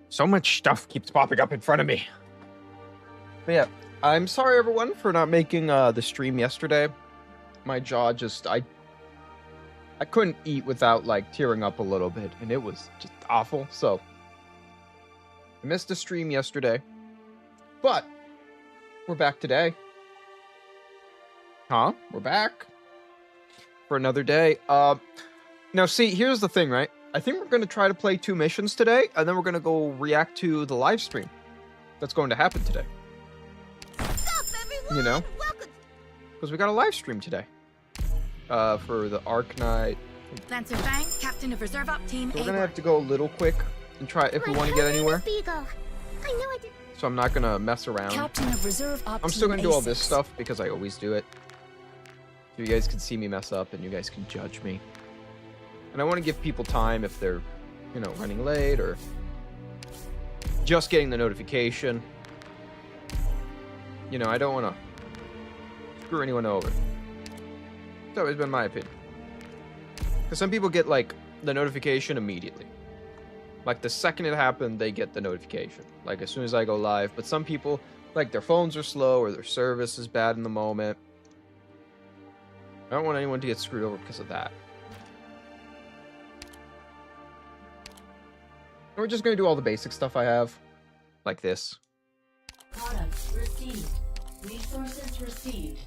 So much stuff keeps popping up in front of me. But yeah, I'm sorry everyone for not making the stream yesterday. My jaw just I couldn't eat without like tearing up a little bit, and it was just awful. So I missed the stream yesterday, but we're back today. We're back for another day. Now see, here's the thing, right? I think we're gonna try to play 2 missions today, and then we're gonna go react to the live stream that's going to happen today. You know, because we got a live stream today. For the Arc Knight. Lancer Fang, Captain of Reserve Op Team. So we're gonna have to go a little quick and try if we want to get anywhere. So I'm not gonna mess around. Captain of Reserve Op I'm still gonna do all this stuff because I always do it. So you guys can see me mess up and you guys can judge me. And I want to give people time if they're, you know, running late or just getting the notification. You know, I don't want to screw anyone over. It's always been my opinion. Because some people get, like, the notification immediately. Like, the second it happened, they get the notification. Like, as soon as I go live. But some people, like, their phones are slow or their service is bad in the moment. I don't want anyone to get screwed over because of that. We're just going to do all the basic stuff I have. Like this. Products received. Resources received.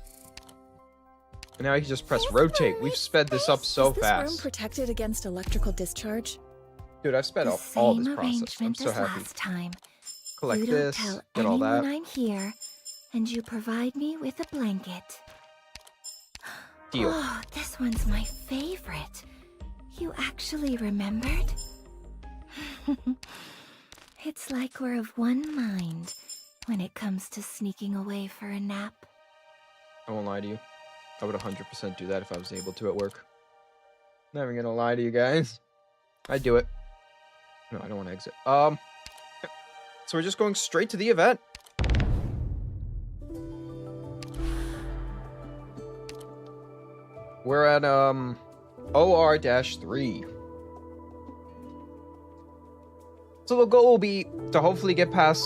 And now I can just press rotate. We've sped this up so fast. Is this room protected against electrical discharge? Dude, I've sped up all this process. I'm so happy. Time. Collect you this, don't get tell all that. I'm here, and you provide me with a blanket. Deal. Oh, this one's my favorite. You actually remembered? It's like we're of one mind when it comes to sneaking away for a nap. I won't lie to you. I would 100% do that if I was able to at work. Never gonna lie to you guys. I'd do it. No, I don't want to exit. So we're just going straight to the event. We're at, OR-3. So the goal will be to hopefully get past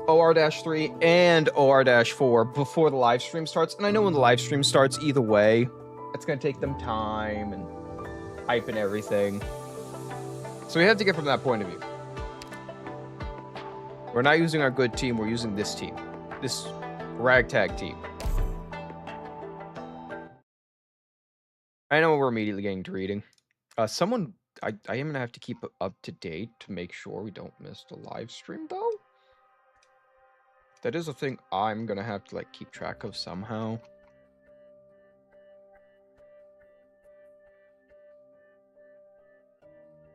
OR-3 and OR-4 before the live stream starts. And I know when the live stream starts, either way, it's going to take them time and hype and everything. So we have to get from that point of view. We're not using our good team, we're using this team. This ragtag team. I know we're immediately getting to reading. I am going to have to keep up to date to make sure we don't miss the live stream, though. That is a thing I'm going to have to, like, keep track of somehow.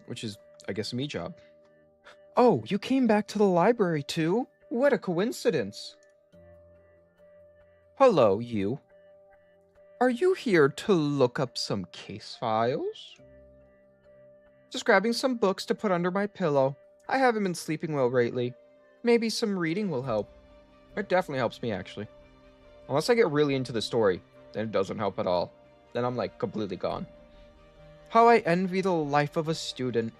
Which is, I guess, a me job. Oh, you came back to the library, too? What a coincidence. Hello, you. Are you here to look up some case files? Just grabbing some books to put under my pillow. I haven't been sleeping well lately. Maybe some reading will help. It definitely helps me, actually. Unless I get really into the story, then it doesn't help at all. Then I'm, like, completely gone. How I envy the life of a student.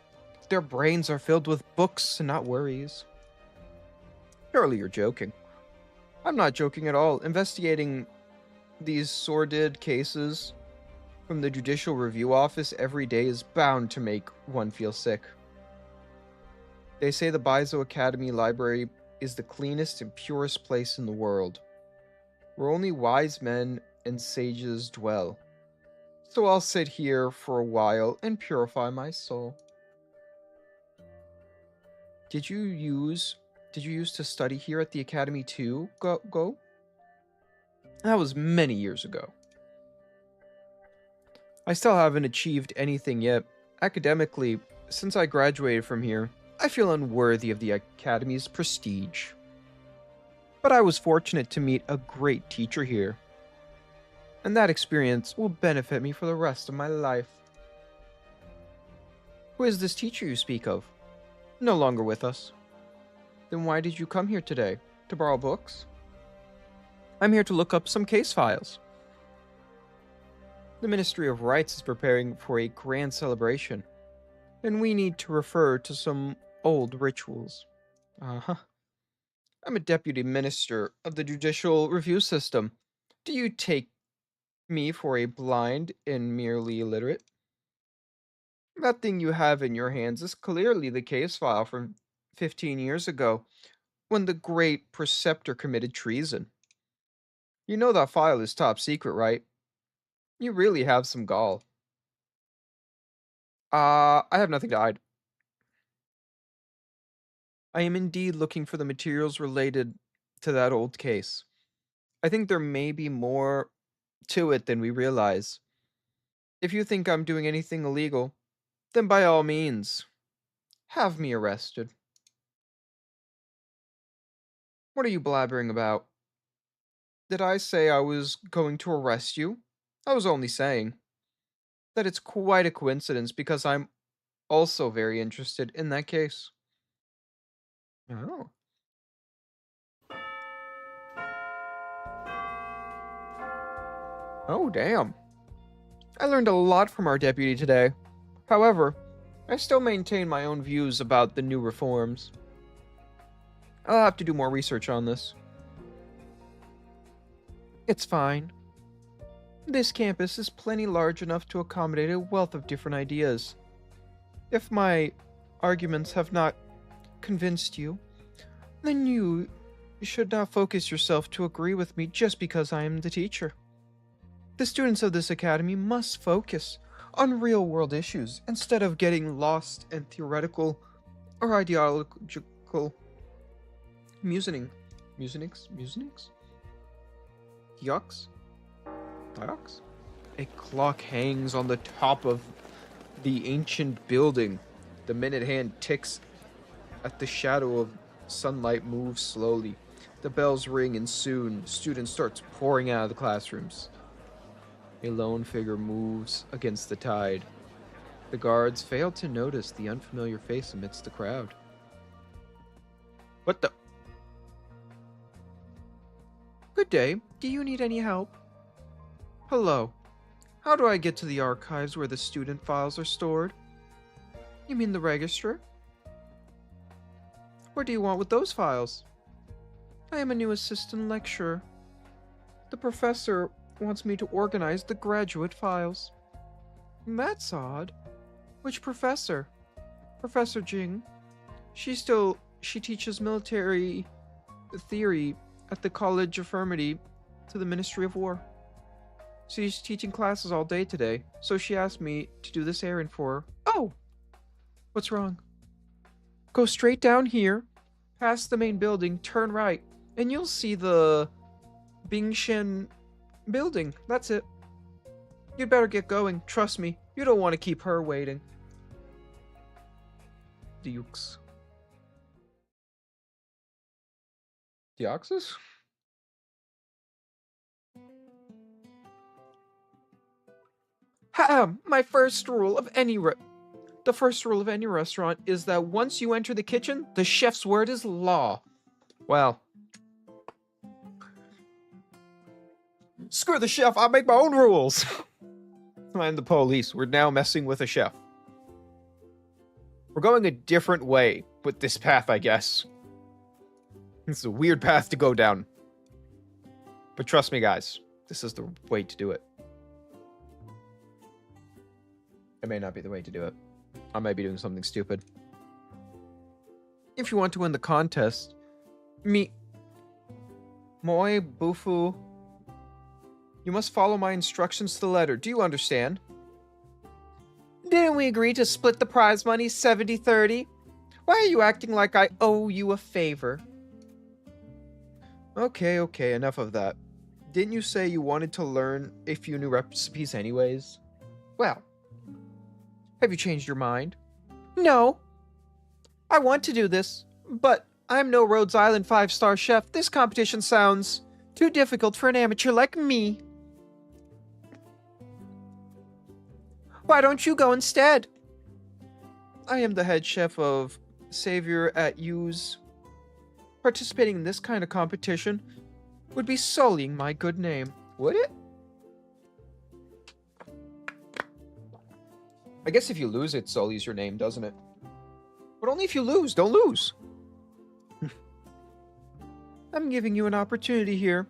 Their brains are filled with books and not worries. Surely you're joking. I'm not joking at all. Investigating these sordid cases from the Judicial Review Office every day is bound to make one feel sick. They say the Baizo Academy Library is the cleanest and purest place in the world, where only wise men and sages dwell. So I'll sit here for a while and purify my soul. Did you use to study here at the Academy too, Go? That was many years ago. I still haven't achieved anything yet. Academically, since I graduated from here, I feel unworthy of the Academy's prestige. But I was fortunate to meet a great teacher here. And that experience will benefit me for the rest of my life. Who is this teacher you speak of? No longer with us. Then why did you come here today? To borrow books? I'm here to look up some case files. The Ministry of Rights is preparing for a grand celebration, and we need to refer to some old rituals. Uh-huh. I'm a deputy minister of the judicial review system. Do you take me for a blind and merely illiterate? That thing you have in your hands is clearly the case file from 15 years ago, when the great preceptor committed treason. You know that file is top secret, right? You really have some gall. I have nothing to hide. I am indeed looking for the materials related to that old case. I think there may be more to it than we realize. If you think I'm doing anything illegal, then by all means, have me arrested. What are you blabbering about? Did I say I was going to arrest you? I was only saying that it's quite a coincidence because I'm also very interested in that case. Oh. Oh, damn. I learned a lot from our deputy today. However, I still maintain my own views about the new reforms. I'll have to do more research on this. It's fine. This campus is plenty large enough to accommodate a wealth of different ideas. If my arguments have not convinced you, then you should not focus yourself to agree with me just because I am the teacher. The students of this academy must focus on real-world issues instead of getting lost in theoretical or ideological musings. Yucks? Yucks? A clock hangs on the top of the ancient building. The minute hand ticks at the shadow of sunlight moves slowly. The bells ring and soon students start pouring out of the classrooms. A lone figure moves against the tide. The guards fail to notice the unfamiliar face amidst the crowd. What the? Good day. Do you need any help? Hello. How do I get to the archives where the student files are stored? You mean the register? What do you want with those files? I am a new assistant lecturer. The professor wants me to organize the graduate files. That's odd. Which professor? Professor Jing. She teaches military theory at the College Affirmity to the Ministry of War. She's teaching classes all day today, so she asked me to do this errand for her. Oh! What's wrong? Go straight down here, past the main building, turn right, and you'll see the Bingshen building. That's it. You'd better get going. Trust me, you don't want to keep her waiting. Dukes. Deoxys? My first rule of any the first rule of any restaurant is that once you enter the kitchen, the chef's word is law. Well, screw the chef, I'll make my own rules. I'm the police. We're now messing with a chef. We're going a different way with this path, I guess. It's a weird path to go down. But trust me, guys, this is the way to do it. It may not be the way to do it. I might be doing something stupid. If you want to win the contest, moi bufu, you must follow my instructions to the letter. Do you understand? Didn't we agree to split the prize money 70-30? Why are you acting like I owe you a favor? Okay, enough of that. Didn't you say you wanted to learn a few new recipes anyways? Well, have you changed your mind? No. I want to do this, but I'm no Rhodes Island 5-star chef. This competition sounds too difficult for an amateur like me. Why don't you go instead? I am the head chef of Savior at U's. Participating in this kind of competition would be sullying my good name, would it? I guess if you lose, it sullies your name, doesn't it? But only if you lose. Don't lose. I'm giving you an opportunity here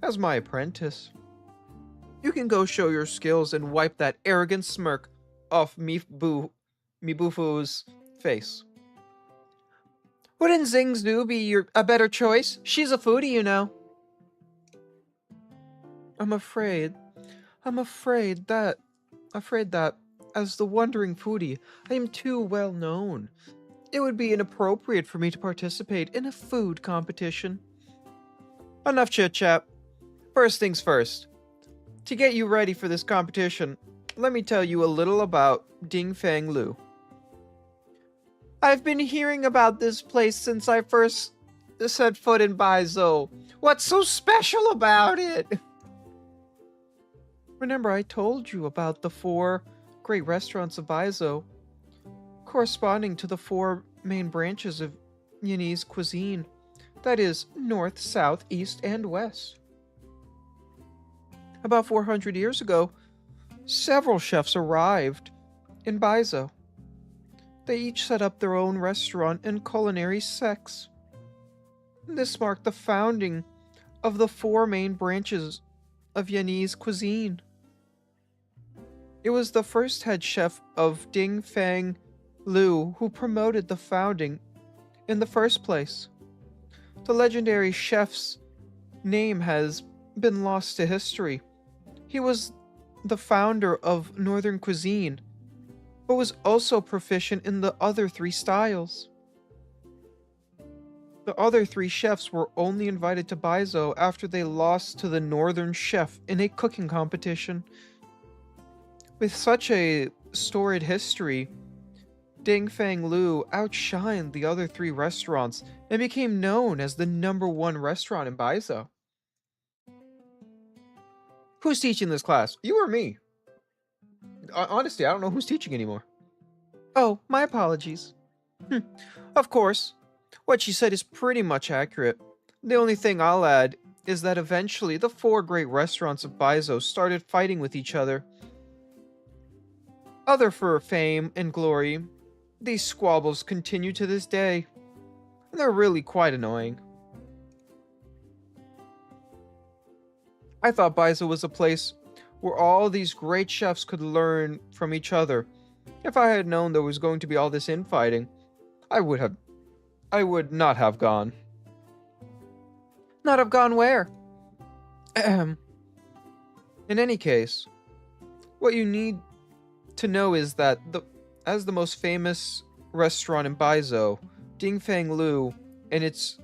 as my apprentice. You can go show your skills and wipe that arrogant smirk off Mibufu's face. Wouldn't Zingzdu be a better choice? She's a foodie, you know. I'm afraid that, as the wandering foodie, I am too well known. It would be inappropriate for me to participate in a food competition. Enough chit-chat. First things first. To get you ready for this competition, let me tell you a little about Dingfang Lu. I've been hearing about this place since I first set foot in Baizo. What's so special about it? Remember I told you about the 4 great restaurants of Baizo, corresponding to the 4 main branches of Yanese cuisine. That is, north, south, east, and west. About 400 years ago, several chefs arrived in Baizo. They each set up their own restaurant and culinary sects. This marked the founding of the 4 main branches of Yanese cuisine. It was the first head chef of Dingfang Lu who promoted the founding in the first place. The legendary chef's name has been lost to history. He was the founder of Northern cuisine, but was also proficient in the other 3 styles. The other 3 chefs were only invited to Baizo after they lost to the Northern chef in a cooking competition. With such a storied history, Dingfang Lu outshined the other 3 restaurants and became known as the #1 restaurant in Baizo. Who's teaching this class? You or me? Honestly, I don't know who's teaching anymore. Oh, my apologies. Of course, what she said is pretty much accurate. The only thing I'll add is that eventually the 4 great restaurants of Baizo started fighting with each other. Other for fame and glory, these squabbles continue to this day, and they're really quite annoying. I thought Baizo was a place where all these great chefs could learn from each other. If I had known there was going to be all this infighting, I would not have gone. Not have gone where? In any case, what you need to know is that as the most famous restaurant in Baizo, Dingfang Lu and its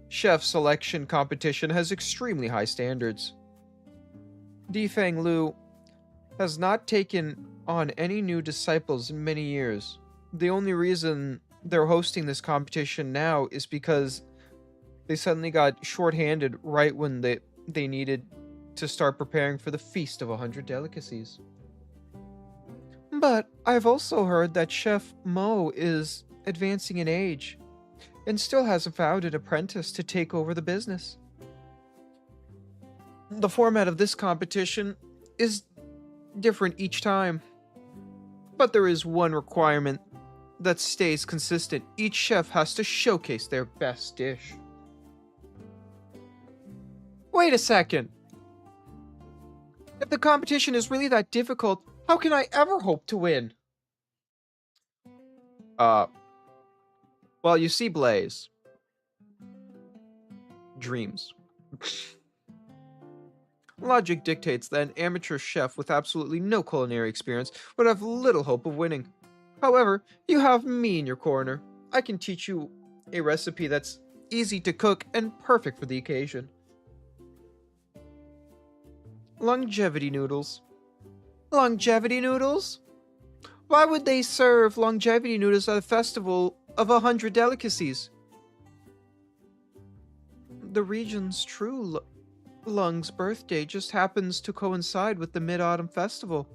chef selection competition has extremely high standards. Dingfang Lu has not taken on any new disciples in many years. The only reason they're hosting this competition now is because they suddenly got short-handed right when they needed to start preparing for the Feast of 100 Delicacies. But I've also heard that Chef Mo is advancing in age and still hasn't found an apprentice to take over the business. The format of this competition is different each time, but there is one requirement that stays consistent. Each chef has to showcase their best dish. Wait a second. If the competition is really that difficult, how can I ever hope to win? Well, you see, Blaze. Dreams. Logic dictates that an amateur chef with absolutely no culinary experience would have little hope of winning. However, you have me in your corner. I can teach you a recipe that's easy to cook and perfect for the occasion. Longevity noodles. Longevity noodles? Why would they serve longevity noodles at a festival of 100 delicacies? The region's true Lung's birthday just happens to coincide with the Mid-Autumn Festival,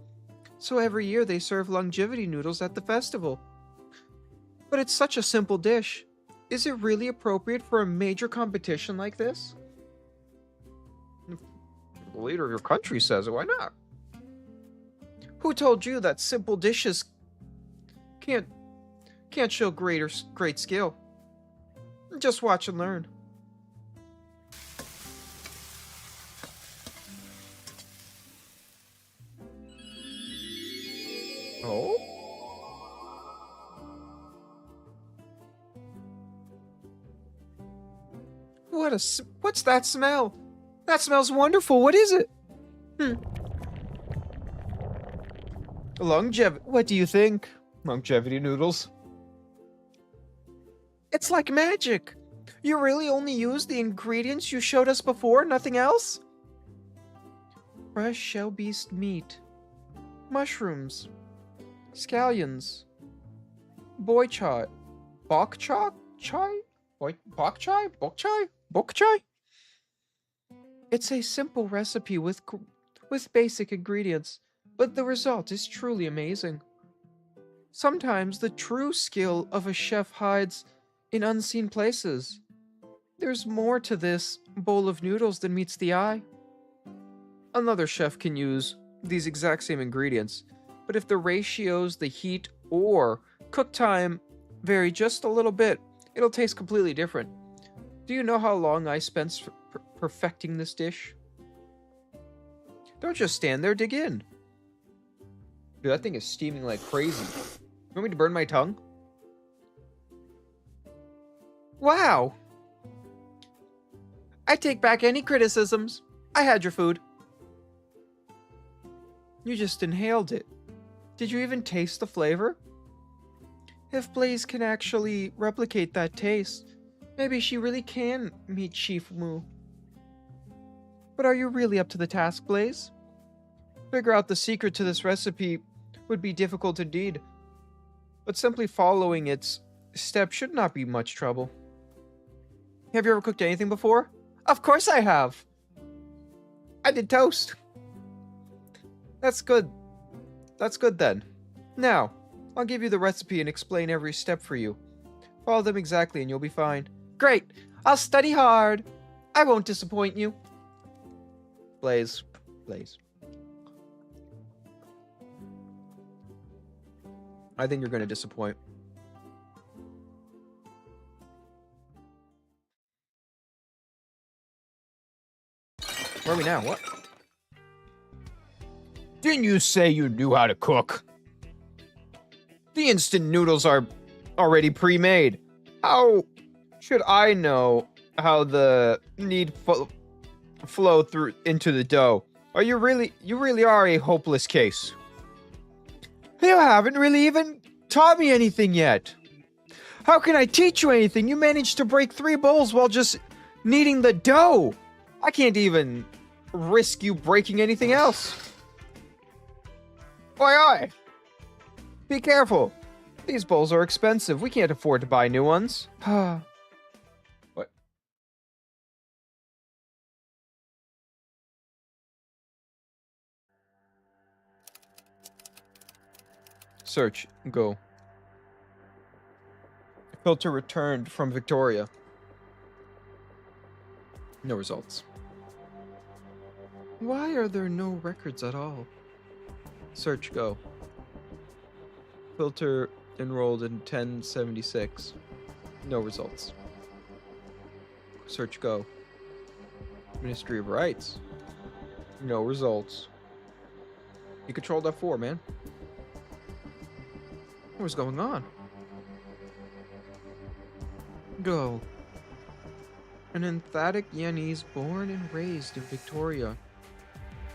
so every year they serve longevity noodles at the festival. But it's such a simple dish. Is it really appropriate for a major competition like this? If the leader of your country says it, why not? Who told you that simple dishes can't show great skill? Just watch and learn. Oh? What's that smell? That smells wonderful. What is it? Longevity. What do you think? Longevity noodles. It's like magic. You really only use the ingredients you showed us before, nothing else? Fresh shell beast meat. Mushrooms. Scallions. Boy chai. Bok chai? Chai? Bok chai? Bok chai? Bok chai? It's a simple recipe with basic ingredients, but the result is truly amazing. Sometimes the true skill of a chef hides in unseen places. There's more to this bowl of noodles than meets the eye. Another chef can use these exact same ingredients, but if the ratios, the heat, or cook time vary just a little bit, it'll taste completely different. Do you know how long I spent perfecting this dish? Don't just stand there, dig in. Dude, that thing is steaming like crazy. You want me to burn my tongue? Wow! I take back any criticisms. I had your food. You just inhaled it. Did you even taste the flavor? If Blaze can actually replicate that taste, maybe she really can meet Chief Moo. But are you really up to the task, Blaze? Figure out the secret to this recipe would be difficult indeed, but simply following its steps should not be much trouble. Have you ever cooked anything before? Of course I have! I did toast. That's good. That's good then. Now, I'll give you the recipe and explain every step for you. Follow them exactly and you'll be fine. Great! I'll study hard! I won't disappoint you. Blaze. Blaze. I think you're going to disappoint. Where are we now? What? Didn't you say you knew how to cook? The instant noodles are already pre-made. How should I know how the need flow through into the dough? You really are a hopeless case. You haven't really even taught me anything yet. How can I teach you anything? You managed to break 3 bowls while just kneading the dough. I can't even risk you breaking anything else. Oi, oi! Be careful. These bowls are expensive. We can't afford to buy new ones. What? Search. Go. Filter returned from Victoria. No results. Why are there no records at all? Search. Go. Filter enrolled in 1076. No results. Search. Go. Ministry of Rights. No results. You controlled F4, man. What was going on? Go. An emphatic Yanese born and raised in Victoria.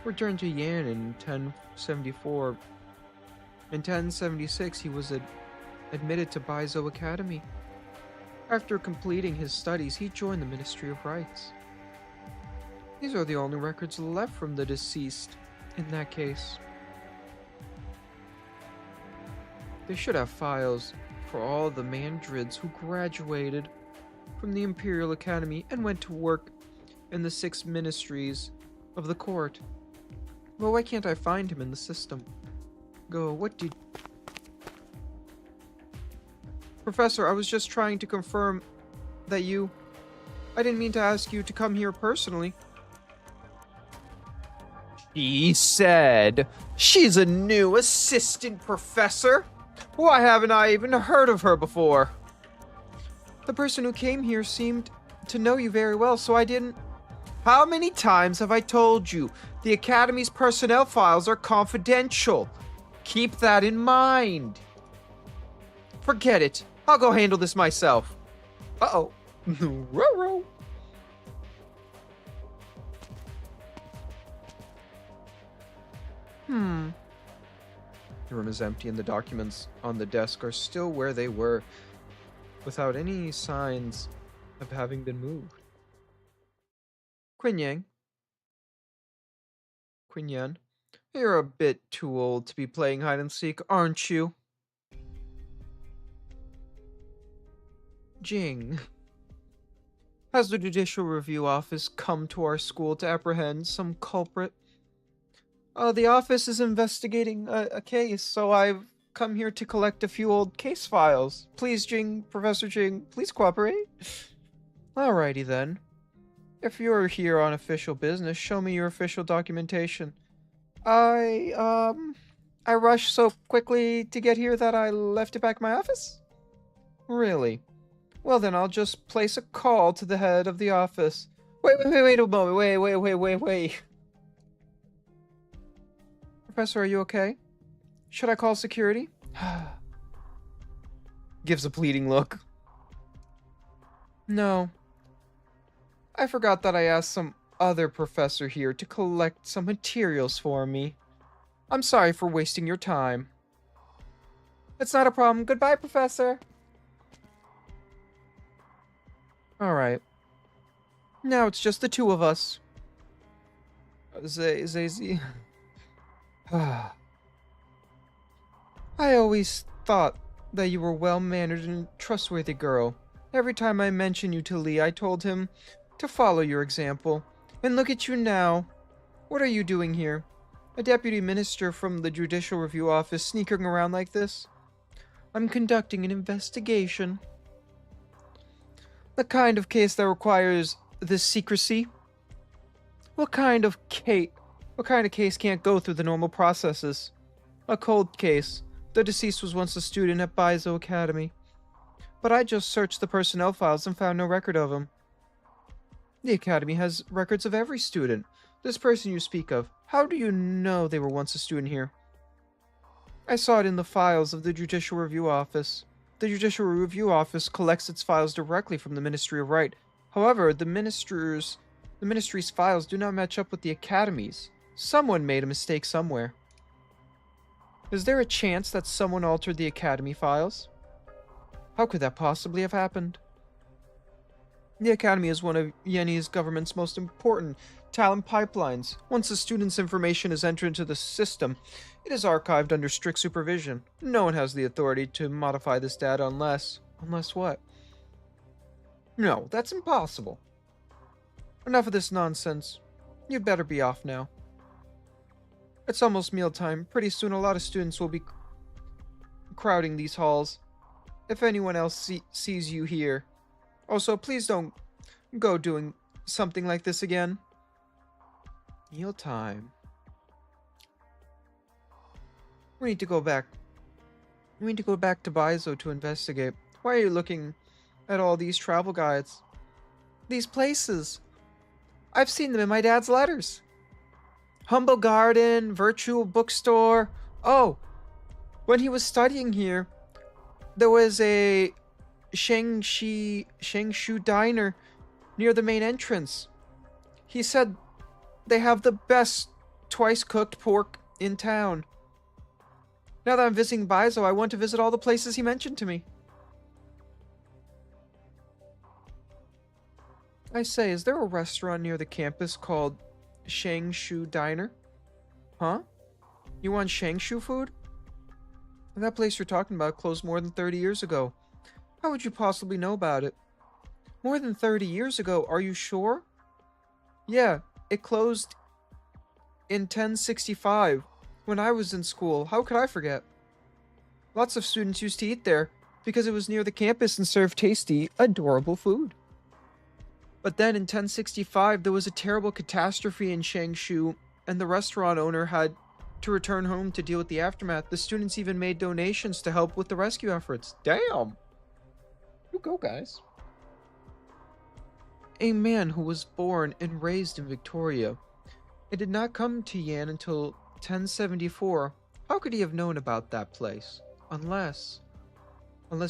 Returned to Yan in 1074. In 1076, he was admitted to Baizo Academy. After completing his studies, he joined the Ministry of Rights. These are the only records left from the deceased in that case. They should have files for all the mandrids who graduated from the Imperial Academy and went to work in the 6 ministries of the court. Well, why can't I find him in the system? Go, what did... Professor, I was just trying to confirm that you... I didn't mean to ask you to come here personally. She said she's a new assistant professor? Why haven't I even heard of her before? The person who came here seemed to know you very well, so I didn't... How many times have I told you the Academy's personnel files are confidential? Keep that in mind. Forget it. I'll go handle this myself. Uh-oh. Ruh-roh. The room is empty and the documents on the desk are still where they were, without any signs of having been moved. Quinn Yang. Quinn Yan. You're a bit too old to be playing hide and seek, aren't you? Jing. Has the Judicial Review Office come to our school to apprehend some culprit? The office is investigating a case, so I've come here to collect a few old case files. Please, Jing, Professor Jing, please cooperate. Alrighty then. If you're here on official business, show me your official documentation. I rushed so quickly to get here that I left it back in my office? Really? Well then, I'll just place a call to the head of the office. Wait a moment, wait. Professor, are you okay? Should I call security? Gives a pleading look. No. I forgot that I asked some other professor here to collect some materials for me. I'm sorry for wasting your time. It's not a problem. Goodbye, Professor. Alright. Now it's just the two of us. Zazie. I always thought that you were well-mannered and trustworthy girl. Every time I mentioned you to Lee, I told him to follow your example. And look at you now. What are you doing here? A deputy minister from the Judicial Review Office sneaking around like this? I'm conducting an investigation. The kind of case that requires this secrecy? What kind of case can't go through the normal processes? A cold case. The deceased was once a student at Baizo Academy. But I just searched the personnel files and found no record of him. The Academy has records of every student. This person you speak of, how do you know they were once a student here? I saw it in the files of the Judicial Review Office. The Judicial Review Office collects its files directly from the Ministry of Right. However, the Ministry's files do not match up with the Academy's. Someone made a mistake somewhere. Is there a chance that someone altered the Academy files? How could that possibly have happened? The Academy is one of Yeni's government's most important talent pipelines. Once a student's information is entered into the system, it is archived under strict supervision. No one has the authority to modify this data unless what? No, that's impossible. Enough of this nonsense. You'd better be off now. It's almost mealtime. Pretty soon a lot of students will be crowding these halls. If anyone else sees you here. Also, please don't go doing something like this again. Mealtime. We need to go back. We need to go back to Baizo to investigate. Why are you looking at all these travel guides? These places. I've seen them in my dad's letters. Humble Garden, Virtual Bookstore. Oh, when he was studying here, there was a Shangshu Diner near the main entrance. He said they have the best twice-cooked pork in town. Now that I'm visiting Baizo, I want to visit all the places he mentioned to me. I say, is there a restaurant near the campus called Shangshu Diner? Huh? You want Shangshu food? That place you're talking about closed more than 30 years ago. How would you possibly know about it? More than 30 years ago, are you sure? Yeah, it closed in 1065, when I was in school. How could I forget? Lots of students used to eat there, because it was near the campus and served tasty, adorable food. But then in 1065, there was a terrible catastrophe in Shangshu, and the restaurant owner had to return home to deal with the aftermath. The students even made donations to help with the rescue efforts. Damn! You go, guys. A man who was born and raised in Victoria. It did not come to Yan until 1074, How could he have known about that place? Unless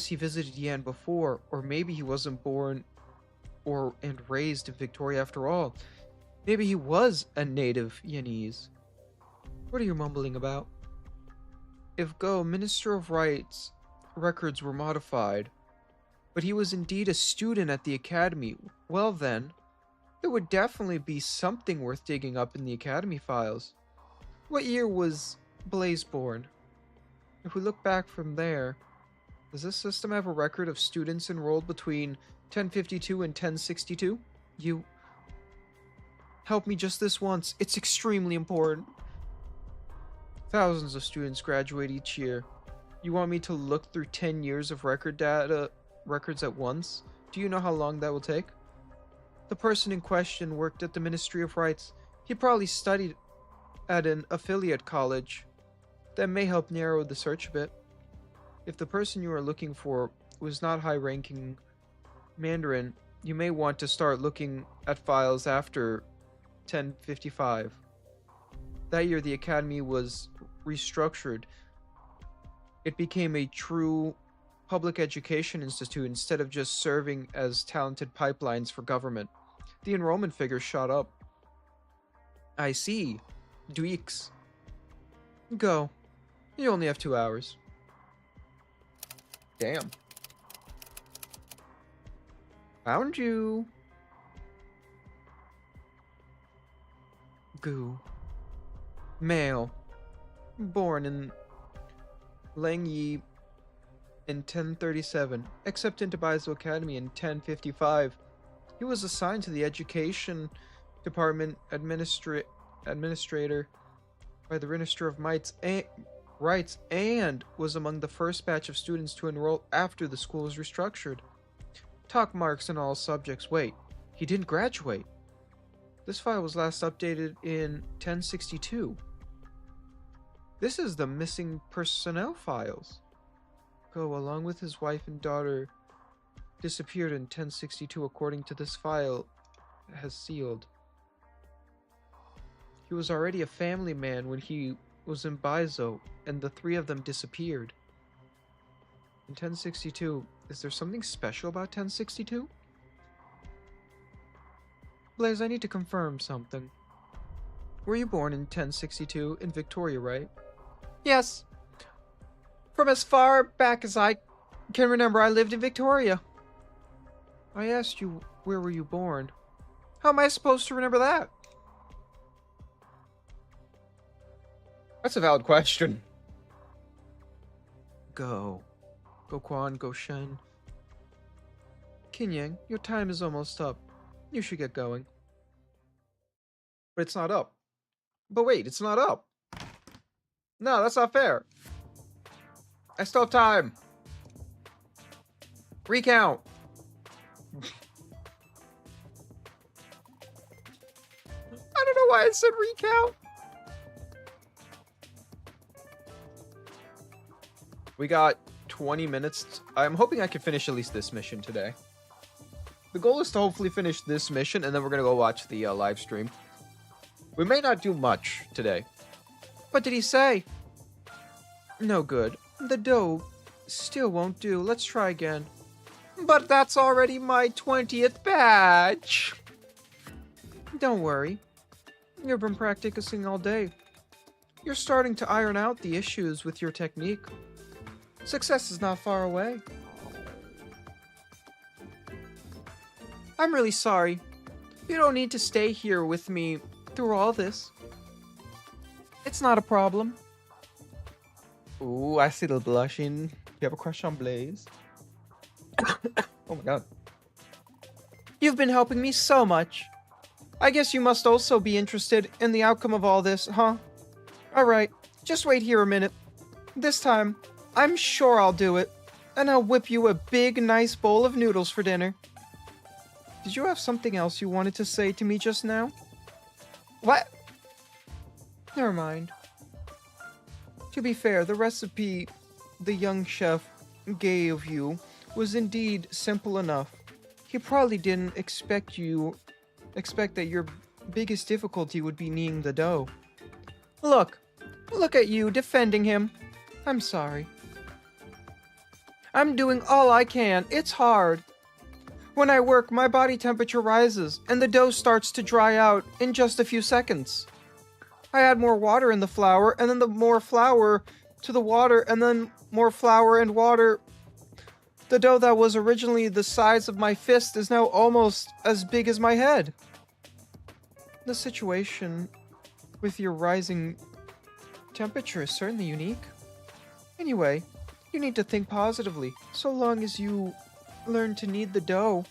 he visited Yan before, or maybe he wasn't born and raised in Victoria after all. Maybe he was a native Yanese. What are you mumbling about? If Minister of Rights records were modified, but he was indeed a student at the academy, well then, there would definitely be something worth digging up in the academy files. What year was Blaze born? If we look back from there, does this system have a record of students enrolled between 1052 and 1062? You help me just this once. It's extremely important. Thousands of students graduate each year. You want me to look through 10 years of records at once? Do you know how long that will take? The person in question worked at the Ministry of Rights. He probably studied at an affiliate college. That may help narrow the search a bit. If the person you are looking for was not high-ranking Mandarin, you may want to start looking at files after 1055. That year, the academy was restructured. It became a true public education institute instead of just serving as talented pipelines for government. The enrollment figures shot up. I see. Dweeks. Go. You only have 2 hours. Damn. Found you. Goo. Male. Born in Langyi in 1037, except into Baizu Academy in 1055. He was assigned to the Education Department administrator by the Minister of Rights and was among the first batch of students to enroll after the school was restructured. Top marks in all subjects. Wait, he didn't graduate. This file was last updated in 1062. This is the missing personnel files. Go, along with his wife and daughter, disappeared in 1062 according to this file, has sealed. He was already a family man when he was in Baizo, and the 3 of them disappeared. In 1062, is there something special about 1062? Blaze, I need to confirm something. Were you born in 1062 in Victoria, right? Yes. From as far back as I can remember, I lived in Victoria. I asked you, where were you born? How am I supposed to remember that? That's a valid question. Go. Go Quan, go Shen. Kinyang, your time is almost up. You should get going. But it's not up. But wait, it's not up. No, that's not fair. I still have time. Recount. I don't know why I said recount. We got 20 minutes. I'm hoping I can finish at least this mission today. The goal is to hopefully finish this mission, and then we're going to go watch the live stream. We may not do much today. What did he say? No good. The dough still won't do. Let's try again. But that's already my 20th batch. Don't worry. You've been practicing all day. You're starting to iron out the issues with your technique. Success is not far away. I'm really sorry. You don't need to stay here with me through all this. It's not a problem. Ooh, I see the blushing. You have a crush on Blaze? Oh my god. You've been helping me so much. I guess you must also be interested in the outcome of all this, huh? Alright, just wait here a minute. This time, I'm sure I'll do it. And I'll whip you a big, nice bowl of noodles for dinner. Did you have something else you wanted to say to me just now? What? Never mind. To be fair, the recipe the young chef gave you was indeed simple enough. He probably didn't expect that your biggest difficulty would be kneading the dough. Look, Look at you defending him. I'm sorry. I'm doing all I can. It's hard. When I work, my body temperature rises, and the dough starts to dry out in just a few seconds. I add more water in the flour, and then the more flour to the water, and then more flour and water. The dough that was originally the size of my fist is now almost as big as my head. The situation with your rising temperature is certainly unique. Anyway, you need to think positively. So long as you learn to knead the dough,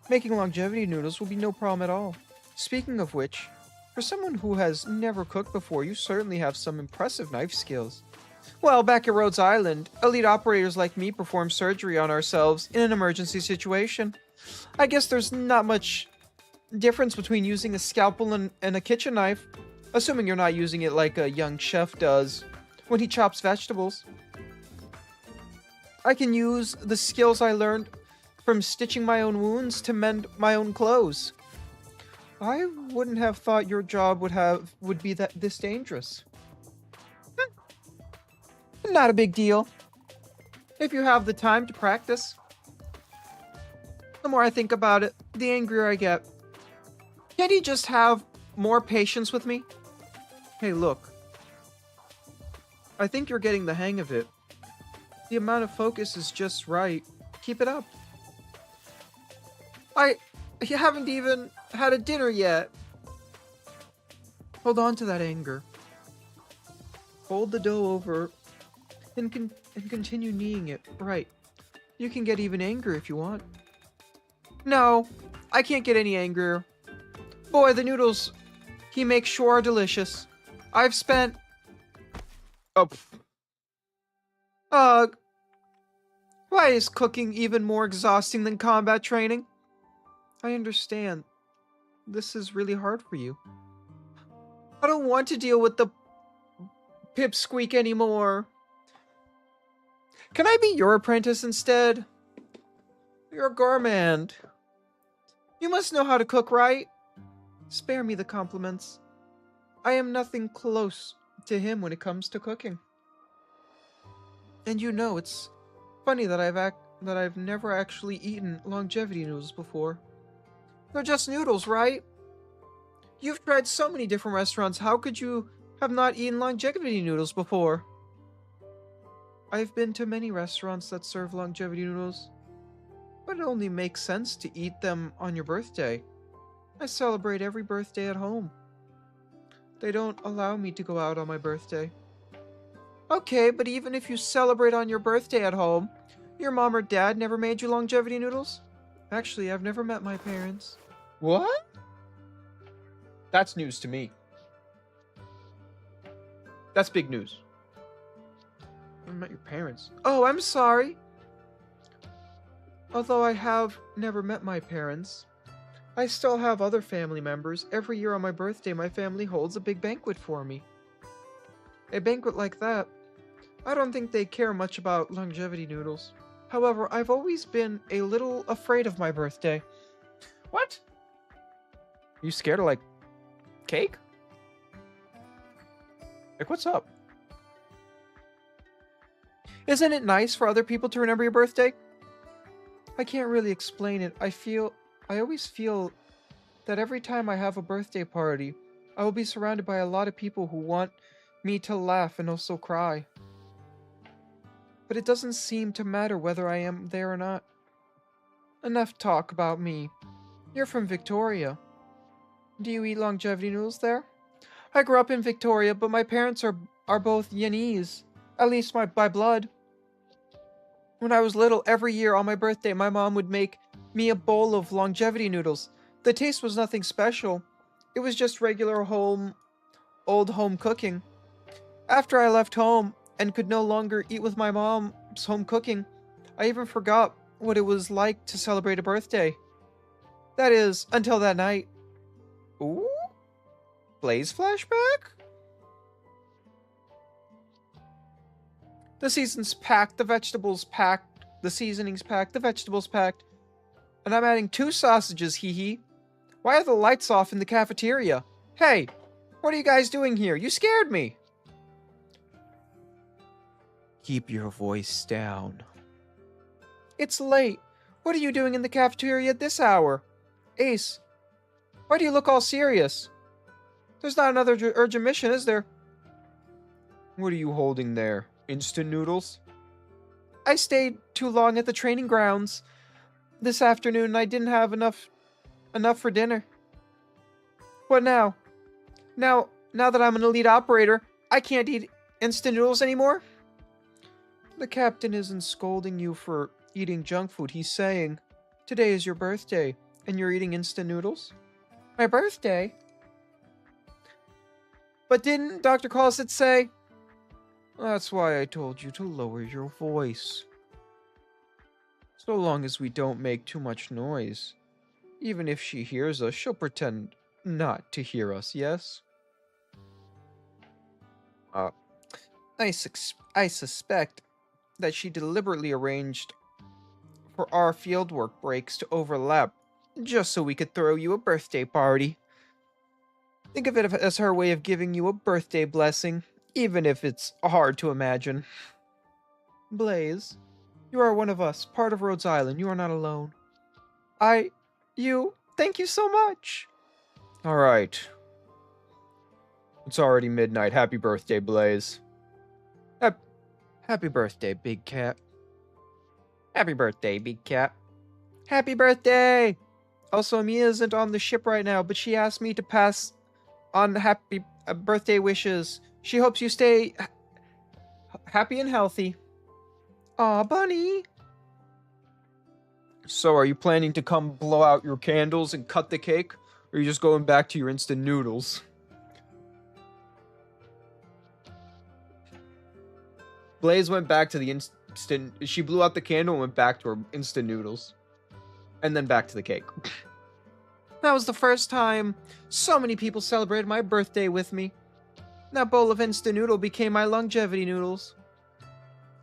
making longevity noodles will be no problem at all. Speaking of which, for someone who has never cooked before, you certainly have some impressive knife skills. Well, back at Rhodes Island, elite operators like me perform surgery on ourselves in an emergency situation. I guess there's not much difference between using a scalpel and a kitchen knife, assuming you're not using it like a young chef does when he chops vegetables. I can use the skills I learned from stitching my own wounds to mend my own clothes. I wouldn't have thought your job would be this dangerous. Not a big deal. If you have the time to practice. The more I think about it, the angrier I get. Can't you just have more patience with me? Hey, look. I think you're getting the hang of it. The amount of focus is just right. Keep it up. You haven't even had a dinner yet. Hold on to that anger. Fold the dough over and continue kneading it. Right. You can get even angrier if you want. No, I can't get any angrier. Boy, the noodles he makes sure are delicious. I've spent... Oh. Ugh. Why is cooking even more exhausting than combat training? I understand. This is really hard for you. I don't want to deal with the pipsqueak anymore. Can I be your apprentice instead? You're a gourmand. You must know how to cook, right? Spare me the compliments. I am nothing close to him when it comes to cooking. And you know, it's funny that I've never actually eaten longevity noodles before. They're just noodles, right? You've tried so many different restaurants. How could you have not eaten longevity noodles before? I've been to many restaurants that serve longevity noodles, but it only makes sense to eat them on your birthday. I celebrate every birthday at home. They don't allow me to go out on my birthday. Okay, but even if you celebrate on your birthday at home, your mom or dad never made you longevity noodles? Actually, I've never met my parents. What? That's news to me. That's big news. I met your parents. Oh, I'm sorry. Although I have never met my parents, I still have other family members. Every year on my birthday, my family holds a big banquet for me. A banquet like that, I don't think they care much about longevity noodles. However, I've always been a little afraid of my birthday. What? You scared of, like, cake? Like, what's up? Isn't it nice for other people to remember your birthday? I can't really explain it. I always feel that every time I have a birthday party, I will be surrounded by a lot of people who want me to laugh and also cry. But it doesn't seem to matter whether I am there or not. Enough talk about me. You're from Victoria. Do you eat longevity noodles there? I grew up in Victoria, but my parents are both Yanese, at least by blood. When I was little, every year on my birthday, my mom would make me a bowl of longevity noodles. The taste was nothing special. It was just regular old home cooking. After I left home and could no longer eat with my mom's home cooking, I even forgot what it was like to celebrate a birthday. That is, until that night. Ooh? Blaze flashback? The season's packed, the vegetables packed, the seasoning's packed, the vegetables packed. And I'm adding 2 sausages, hee hee. Why are the lights off in the cafeteria? Hey, what are you guys doing here? You scared me. Keep your voice down. It's late. What are you doing in the cafeteria at this hour? Ace, why do you look all serious? There's not another urgent mission, is there? What are you holding there? Instant noodles? I stayed too long at the training grounds this afternoon and I didn't have enough for dinner. What now? Now that I'm an elite operator, I can't eat instant noodles anymore? The captain isn't scolding you for eating junk food. He's saying, today is your birthday, and you're eating instant noodles? My birthday? But didn't Dr. Clauset say? That's why I told you to lower your voice. So long as we don't make too much noise. Even if she hears us, she'll pretend not to hear us, yes? I suspect that she deliberately arranged for our fieldwork breaks to overlap, just so we could throw you a birthday party. Think of it as her way of giving you a birthday blessing, even if it's hard to imagine. Blaze, you are one of us, part of Rhodes Island. You are not alone. Thank you so much. All right. It's already midnight. Happy birthday, Blaze. Happy birthday, Big Cat. Happy birthday, Big Cat. Happy birthday! Also, Mia isn't on the ship right now, but she asked me to pass on happy birthday wishes. She hopes you stay happy and healthy. Aw, Bunny. So, are you planning to come blow out your candles and cut the cake? Or are you just going back to your instant noodles? Blaze went back to the instant... She blew out the candle and went back to her instant noodles. And then back to the cake. That was the first time so many people celebrated my birthday with me. That bowl of instant noodle became my longevity noodles.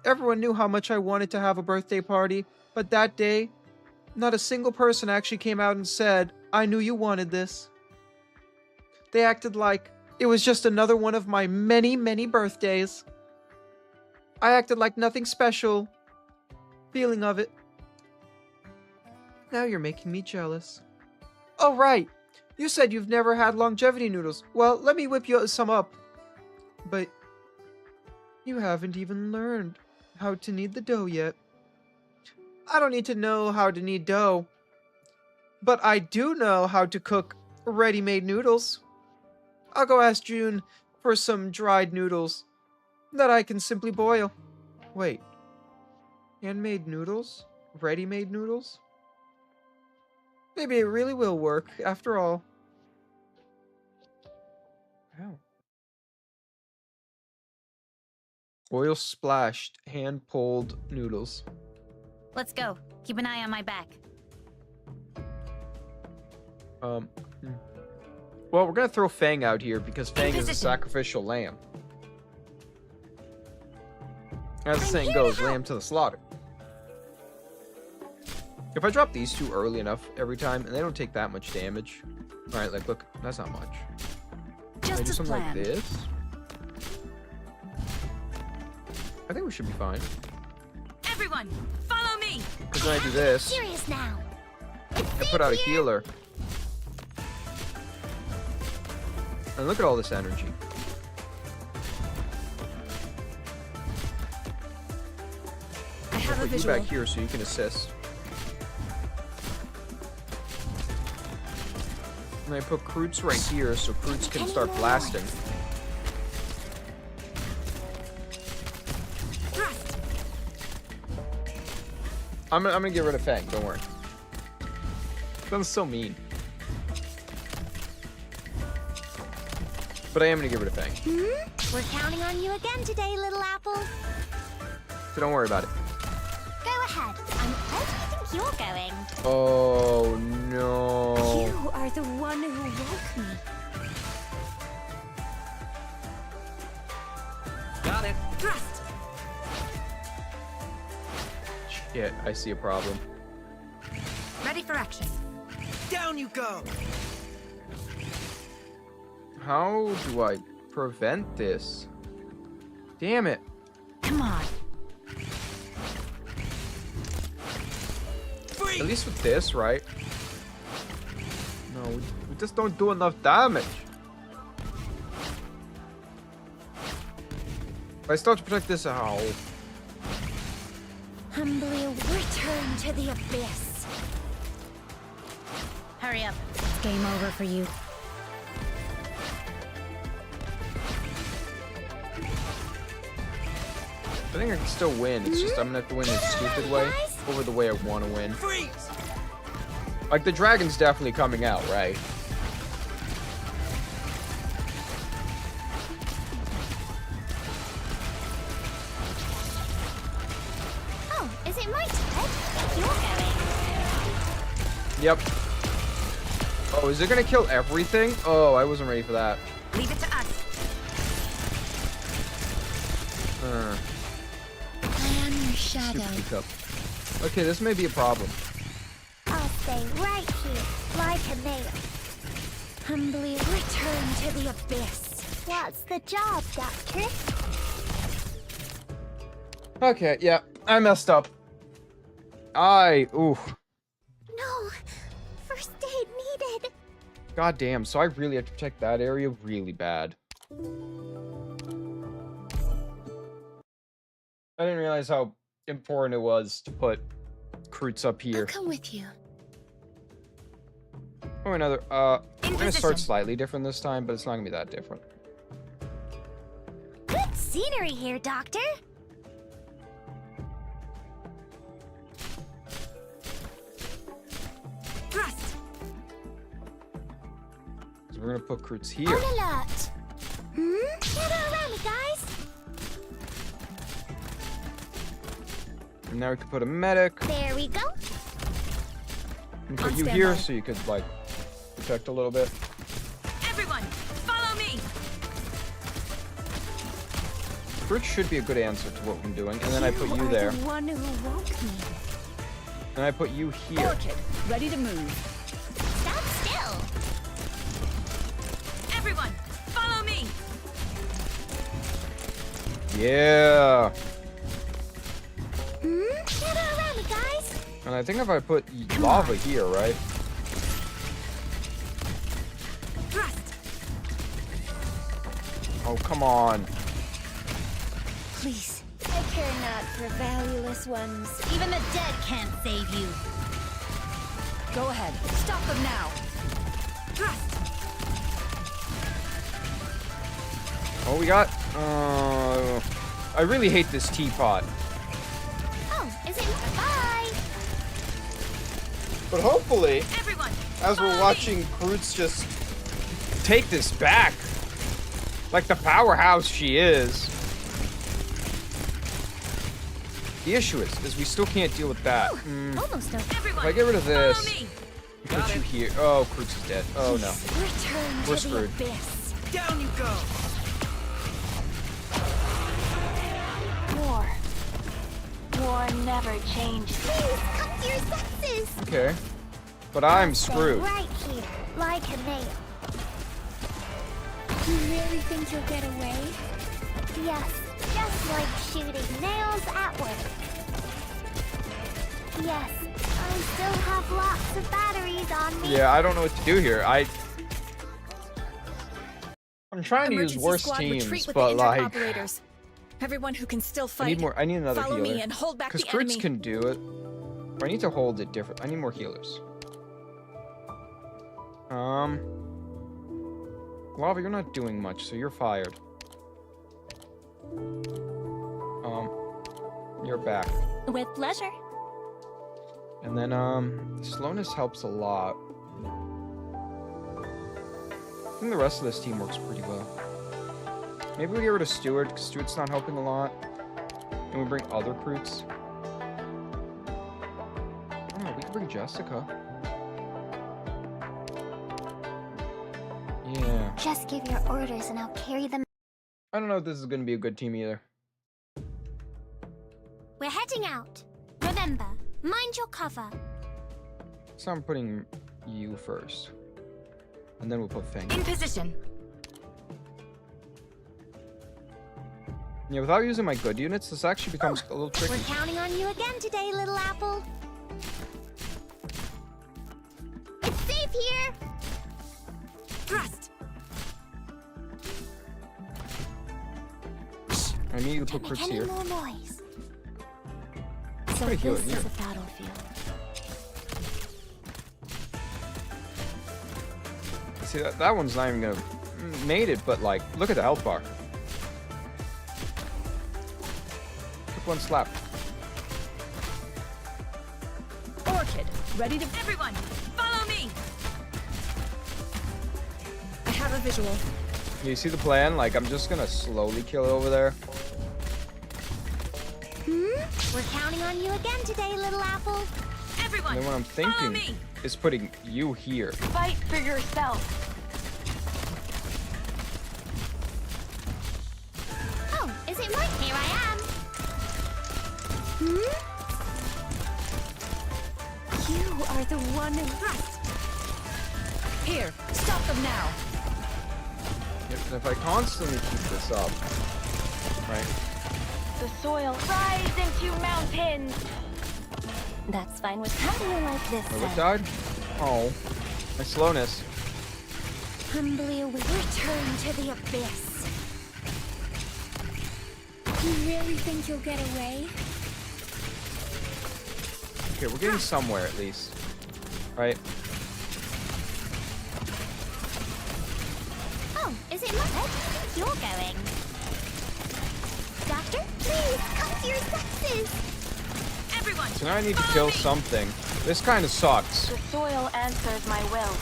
Everyone knew how much I wanted to have a birthday party, but that day, not a single person actually came out and said, I knew you wanted this. They acted like it was just another one of my many, many birthdays. I acted like nothing special. Feeling of it. Now you're making me jealous. Oh, right. You said you've never had longevity noodles. Well, let me whip you some up. But you haven't even learned how to knead the dough yet. I don't need to know how to knead dough. But I do know how to cook ready-made noodles. I'll go ask June for some dried noodles that I can simply boil. Wait. Handmade noodles? Ready-made noodles? Maybe it really will work, after all. Wow. Oil splashed, hand-pulled noodles. Let's go. Keep an eye on my back. Well, we're gonna throw Fang out here because Fang is a sacrificial lamb. As the saying goes, lamb to the slaughter. If I drop these two early enough every time, and they don't take that much damage. Alright, like, look, that's not much. Can I do something like this? I think we should be fine. Everyone, follow me! Because then I do this, Serious now. I put out a healer. And look at all this energy. I have a Put you visual. back here so you can assist. And I put Kroots right here so Kroots can start blasting. Thrust. I'm gonna get rid of Fang, don't worry. That was so mean. But I am gonna get rid of Fang. We're counting on you again today, little apple. So don't worry about it. Go ahead. Where do you think you're going? Oh no. You are the one who woke me. Got it. Thrust. Shit, I see a problem. Ready for action. Down you go. How do I prevent this? Damn it. Come on. At least with this, right? No, we just don't do enough damage. But I still have to protect this. Ow. Humbly return to the abyss. Hurry up. It's game over for you. I think I can still win. It's just I'm gonna have to win in a stupid way over the way I want to win. Freeze! Like the dragon's definitely coming out, right? Oh, is it my turn? You're going. Yep. Oh, is it gonna kill everything? Oh, I wasn't ready for that. Leave it to us. I am your shadow. Stupid teacup. Okay, this may be a problem. I'll stay right here, like a nail. Humbly return to the abyss. What's the job, Doctor? Okay, yeah, I messed up. Oof. No, first aid needed. God damn, so I really have to protect that area really bad. I didn't realize how important it was to put Kroots up I'll here. come with you. Oh, another, In I'm gonna start position. slightly different this time, but it's not gonna be that different. Good scenery here, Doctor. Thrust. So we're gonna put Kroots On here. alert. Gather around me, guys. And now we can put a medic. There we go. And put On you standby. here so you could, like, protect a little bit. Everyone, follow me. Kroots should be a good answer to what I'm doing. And then I put you are there. The one who woke me. And I put you here. Orchid, ready to move. Stop still. Everyone, follow me. Yeah. Gather around me, guys. And I think if I put lava here, right? Thrust. Oh, come on. Please. I care not for valueless ones. Even the dead can't save you. Go ahead. Stop them now. Thrust. Oh, we got... I really hate this teapot. Oh, is it? Bye. But hopefully, Everyone, as follow we're me. watching Kroots just take this back, like the powerhouse she is. The issue is we still can't deal with that. Almost over. Everyone, If I get rid of follow this, me. put you here. Oh, Kroots is dead. Oh no. Return We're to screwed. the abyss. Down you go! War. War never changes. Please, come to your senses. Okay. But I'm Stay screwed. right here, like a nail. You really think you'll get away? Yes, just like shooting nails at work. Yes, I still have lots of batteries on me. Yeah, I don't know what to do here. I'm trying to use Emergency worse squad teams, retreat with but the like interpopulators. Everyone who can still I fight. need more. I need another Follow healer. me and hold back Because the Kroots enemy. can do it. But I need to hold it different. I need more healers. Lava, you're not doing much, so you're fired. You're back. With pleasure. And then, slowness helps a lot. I think the rest of this team works pretty well. Maybe we get rid of Stewart, because Stewart's not helping a lot. And we bring other Kroots. I don't know, we can bring Jessica. Yeah. Just give your orders and I'll carry them. I don't know if this is going to be a good team either. We're heading out. Remember, mind your cover. So I'm putting you first. And then we'll put Fang. In position. Yeah, without using my good units, this actually becomes a little tricky. We're counting on you again today, little apple. safe here? Thrust! I need to Don't put make crits any here. more noise. So Pretty heal this it here. is a battlefield. See, that one's not even gonna made it, but like, look at the health bar. Took one slap. Orchid, ready to... Everyone, follow me! I have a visual. You see the plan? Like, I'm just gonna slowly kill it over there. We're counting on you again today, little apple. Everyone, And then what I'm follow thinking me! is putting you here. Fight for yourself. Oh, is it right? Here I am. You are the one who... Thrust! Here, stop them now! If I constantly keep this up, right? The soil rise into mountains. That's fine with how do you like this? Oh, what died? Oh, my slowness. Humbly we return to the abyss. You really think you'll get away? Okay, we're getting somewhere at least, right? Oh, is it my head? You're going. Doctor, please, come to your senses. Everyone, So now I need to follow kill me. something. This kind of sucks. The soil answers my will.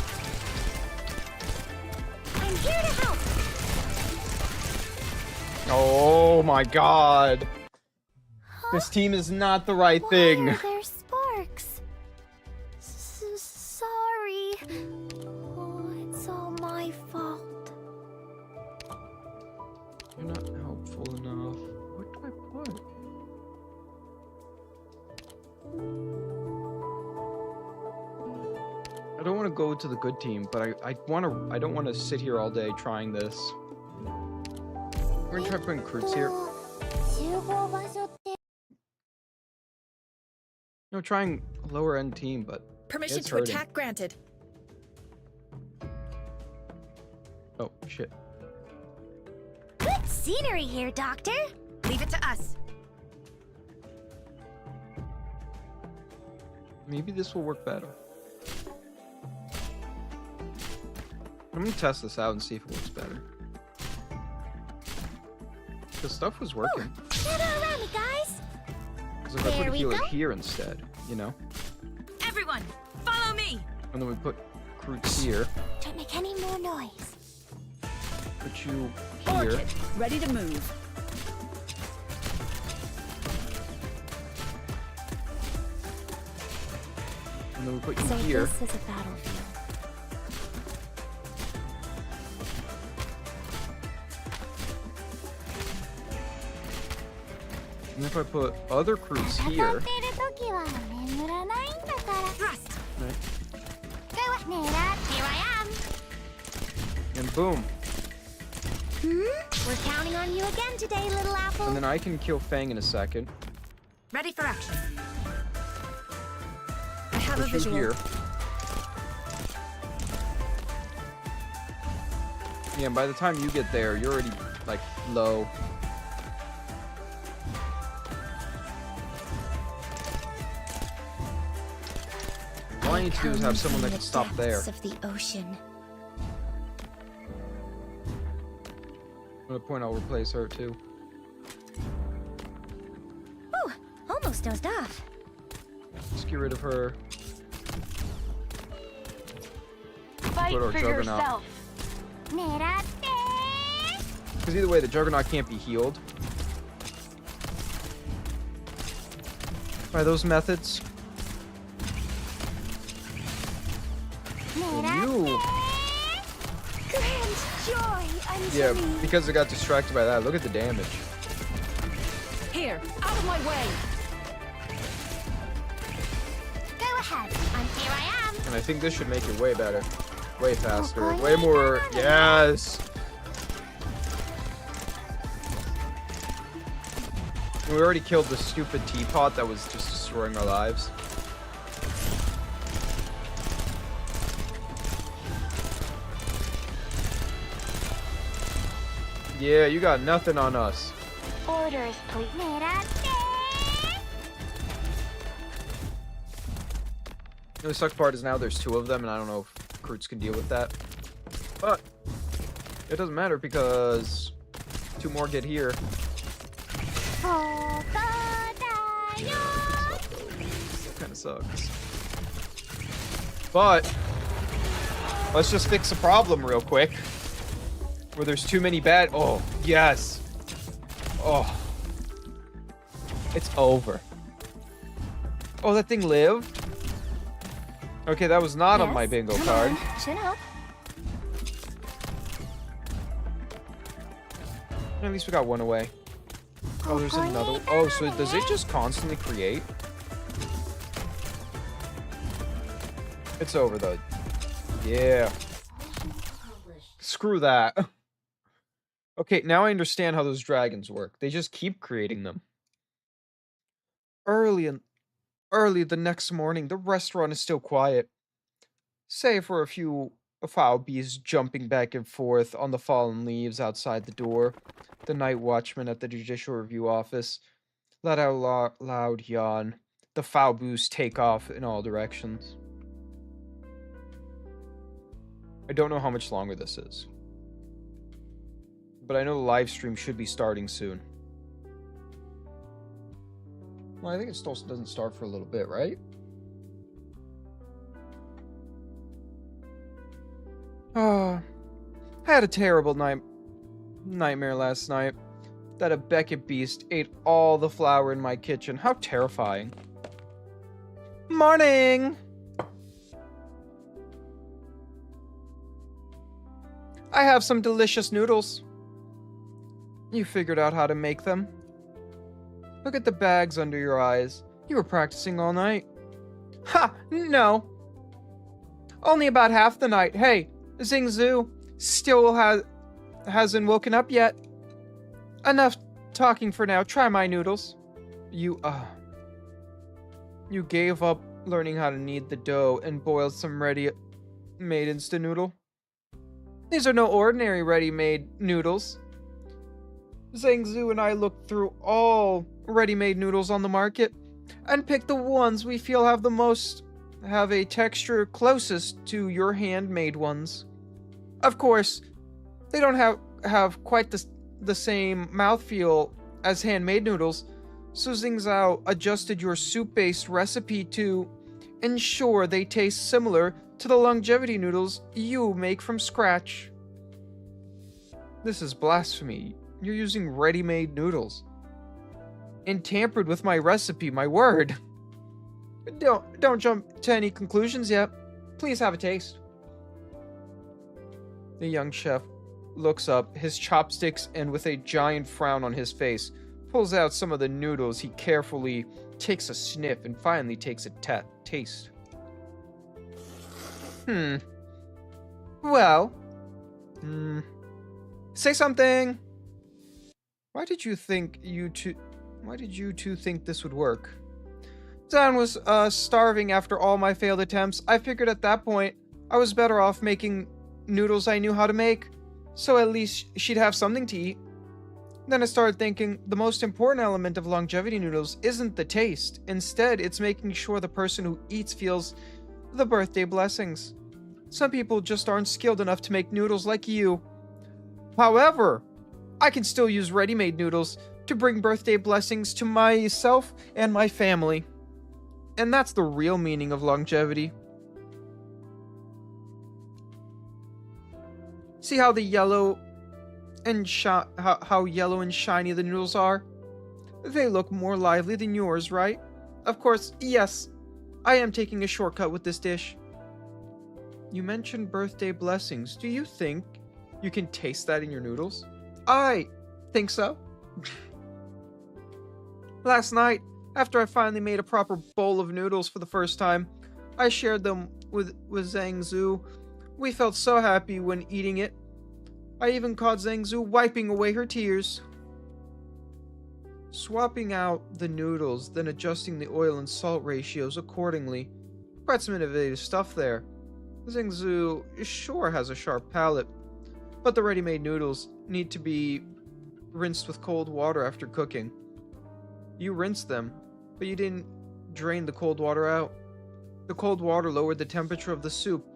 I'm here to help. Oh my god. This team is not the right Why thing. are there sparks? Sorry. Oh, it's all my fault. You're not helpful enough. What do I put? I don't want to go to the good team, but I don't want to sit here all day trying this. We're gonna try putting Kroots here. 集合場所って No, trying a lower end team, but Permission It's to hurting. attack granted. oh shit. Good scenery here, Doctor. Leave it to us. Maybe this will work better. I'm gonna test this out and see if it works better. The stuff was working. Gather around me, guys. Because if I There put a we healer go. here instead, you know? Everyone, follow me! And then we put Kroots here, Don't make any more noise. put you here. Orchid, ready to move. And then we put you So here. this is a battlefield. And if I put other Kroots here, 戦ってる時は眠らないんだから Thrust! right? 狙って Here I am. And boom. We're counting on you again today, little apple. And then I can kill Fang in a second. Ready for action. I have a Put you visual. here. Yeah, and by the time you get there, you're already, like, low. All I need to do is have someone that can stop there. Of the ocean. At a point, I'll replace her, too. Ooh, almost dozed off. Just get rid of her. Fight Put our for Juggernaut. yourself. 狙って Because either way, the Juggernaut can't be healed. By those methods. And you... Grand joy unto Yeah, me. because I got distracted by that. Look at the damage. Here, out of my way! Go ahead. Here I am. And I think this should make it way better. Way faster. Way more... Yes! We already killed the stupid teapot that was just destroying our lives. Yeah, you got nothing on us. Orders, please. The sucks part is now there's 2 of them, and I don't know if recruits can deal with that. But it doesn't matter because 2 more get here. That kind of sucks. But let's just fix the problem real quick. Where there's too many bad. Oh, yes. Oh. It's over. Oh, that thing lived? Okay, that was not on my bingo card. Should help. At least we got 1 away. Oh, there's another. Oh, so does it just constantly create? It's over, though. Yeah. Screw that. Okay, now I understand how those dragons work. They just keep creating them. Early the next morning, the restaurant is still quiet. Save for a few foul bees jumping back and forth on the fallen leaves outside the door. The night watchman at the Judicial Review office let out a loud yawn. The foul bees take off in all directions. I don't know how much longer this is, but I know the live stream should be starting soon. Well, I think it still doesn't start for a little bit, right? I had a terrible nightmare last night. That a Beckett beast ate all the flour in my kitchen. How terrifying. Morning! I have some delicious noodles. You figured out how to make them. Look at the bags under your eyes. You were practicing all night. Ha! No. Only about half the night. Hey, Zingzu still hasn't woken up yet. Enough talking for now. Try my noodles. You gave up learning how to knead the dough and boiled some ready-made instant noodle. These are no ordinary ready-made noodles. Zhangzu and I looked through all ready-made noodles on the market and picked the ones we feel have a texture closest to your handmade ones. Of course, they don't have quite the same mouthfeel as handmade noodles, so Xingzhao adjusted your soup-based recipe to ensure they taste similar to the longevity noodles you make from scratch. This is blasphemy. You're using ready-made noodles. And tampered with my recipe, my word. Don't jump to any conclusions yet. Please have a taste. The young chef looks up, his chopsticks, and with a giant frown on his face, pulls out some of the noodles. He carefully takes a sniff and finally takes a taste. Well. Say something. Why did you two think this would work? Dan was starving after all my failed attempts. I figured at that point I was better off making noodles I knew how to make, so at least she'd have something to eat. Then I started thinking the most important element of longevity noodles isn't the taste. Instead, it's making sure the person who eats feels the birthday blessings. Some people just aren't skilled enough to make noodles like you. However, I can still use ready-made noodles to bring birthday blessings to myself and my family. And that's the real meaning of longevity. See how yellow and shiny the noodles are? They look more lively than yours, right? Of course, yes. I am taking a shortcut with this dish. You mentioned birthday blessings. Do you think you can taste that in your noodles? I think so. Last night, after I finally made a proper bowl of noodles for the first time, I shared them with Zhang Zhu. We felt so happy when eating it. I even caught Zhang Zhu wiping away her tears. Swapping out the noodles, then adjusting the oil and salt ratios accordingly. Quite some innovative stuff there. Zhang Zhu sure has a sharp palate, but the ready-made noodles need to be rinsed with cold water after cooking. You rinsed them, but you didn't drain the cold water out. The cold water lowered the temperature of the soup,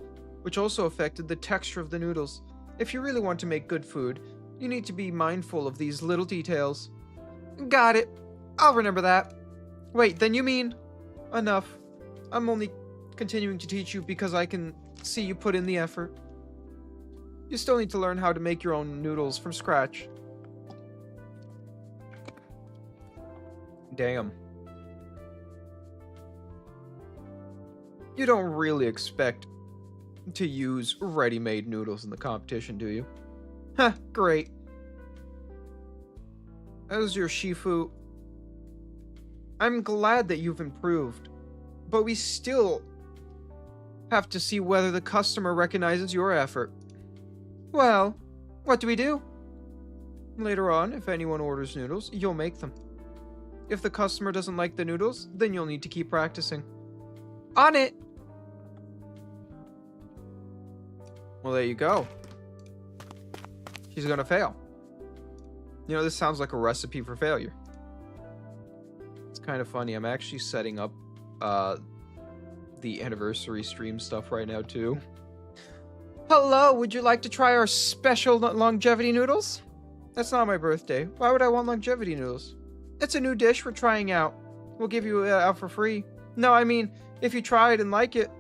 which also affected the texture of the noodles. If you really want to make good food, you need to be mindful of these little details. Got it. I'll remember that. Wait, then you mean... Enough. I'm only continuing to teach you because I can see you put in the effort. You still need to learn how to make your own noodles from scratch. Damn. You don't really expect to use ready-made noodles in the competition, do you? Huh, great. As your Shifu, I'm glad that you've improved, but we still have to see whether the customer recognizes your effort. Well, what do we do? Later on, if anyone orders noodles, you'll make them. If the customer doesn't like the noodles, then you'll need to keep practicing. On it! Well, there you go. She's gonna fail. You know, this sounds like a recipe for failure. It's kind of funny. I'm actually setting up the anniversary stream stuff right now, too. Hello, would you like to try our special longevity noodles? That's not my birthday. Why would I want longevity noodles? It's a new dish we're trying out. We'll give you it out for free. No, I mean, if you try it and like it,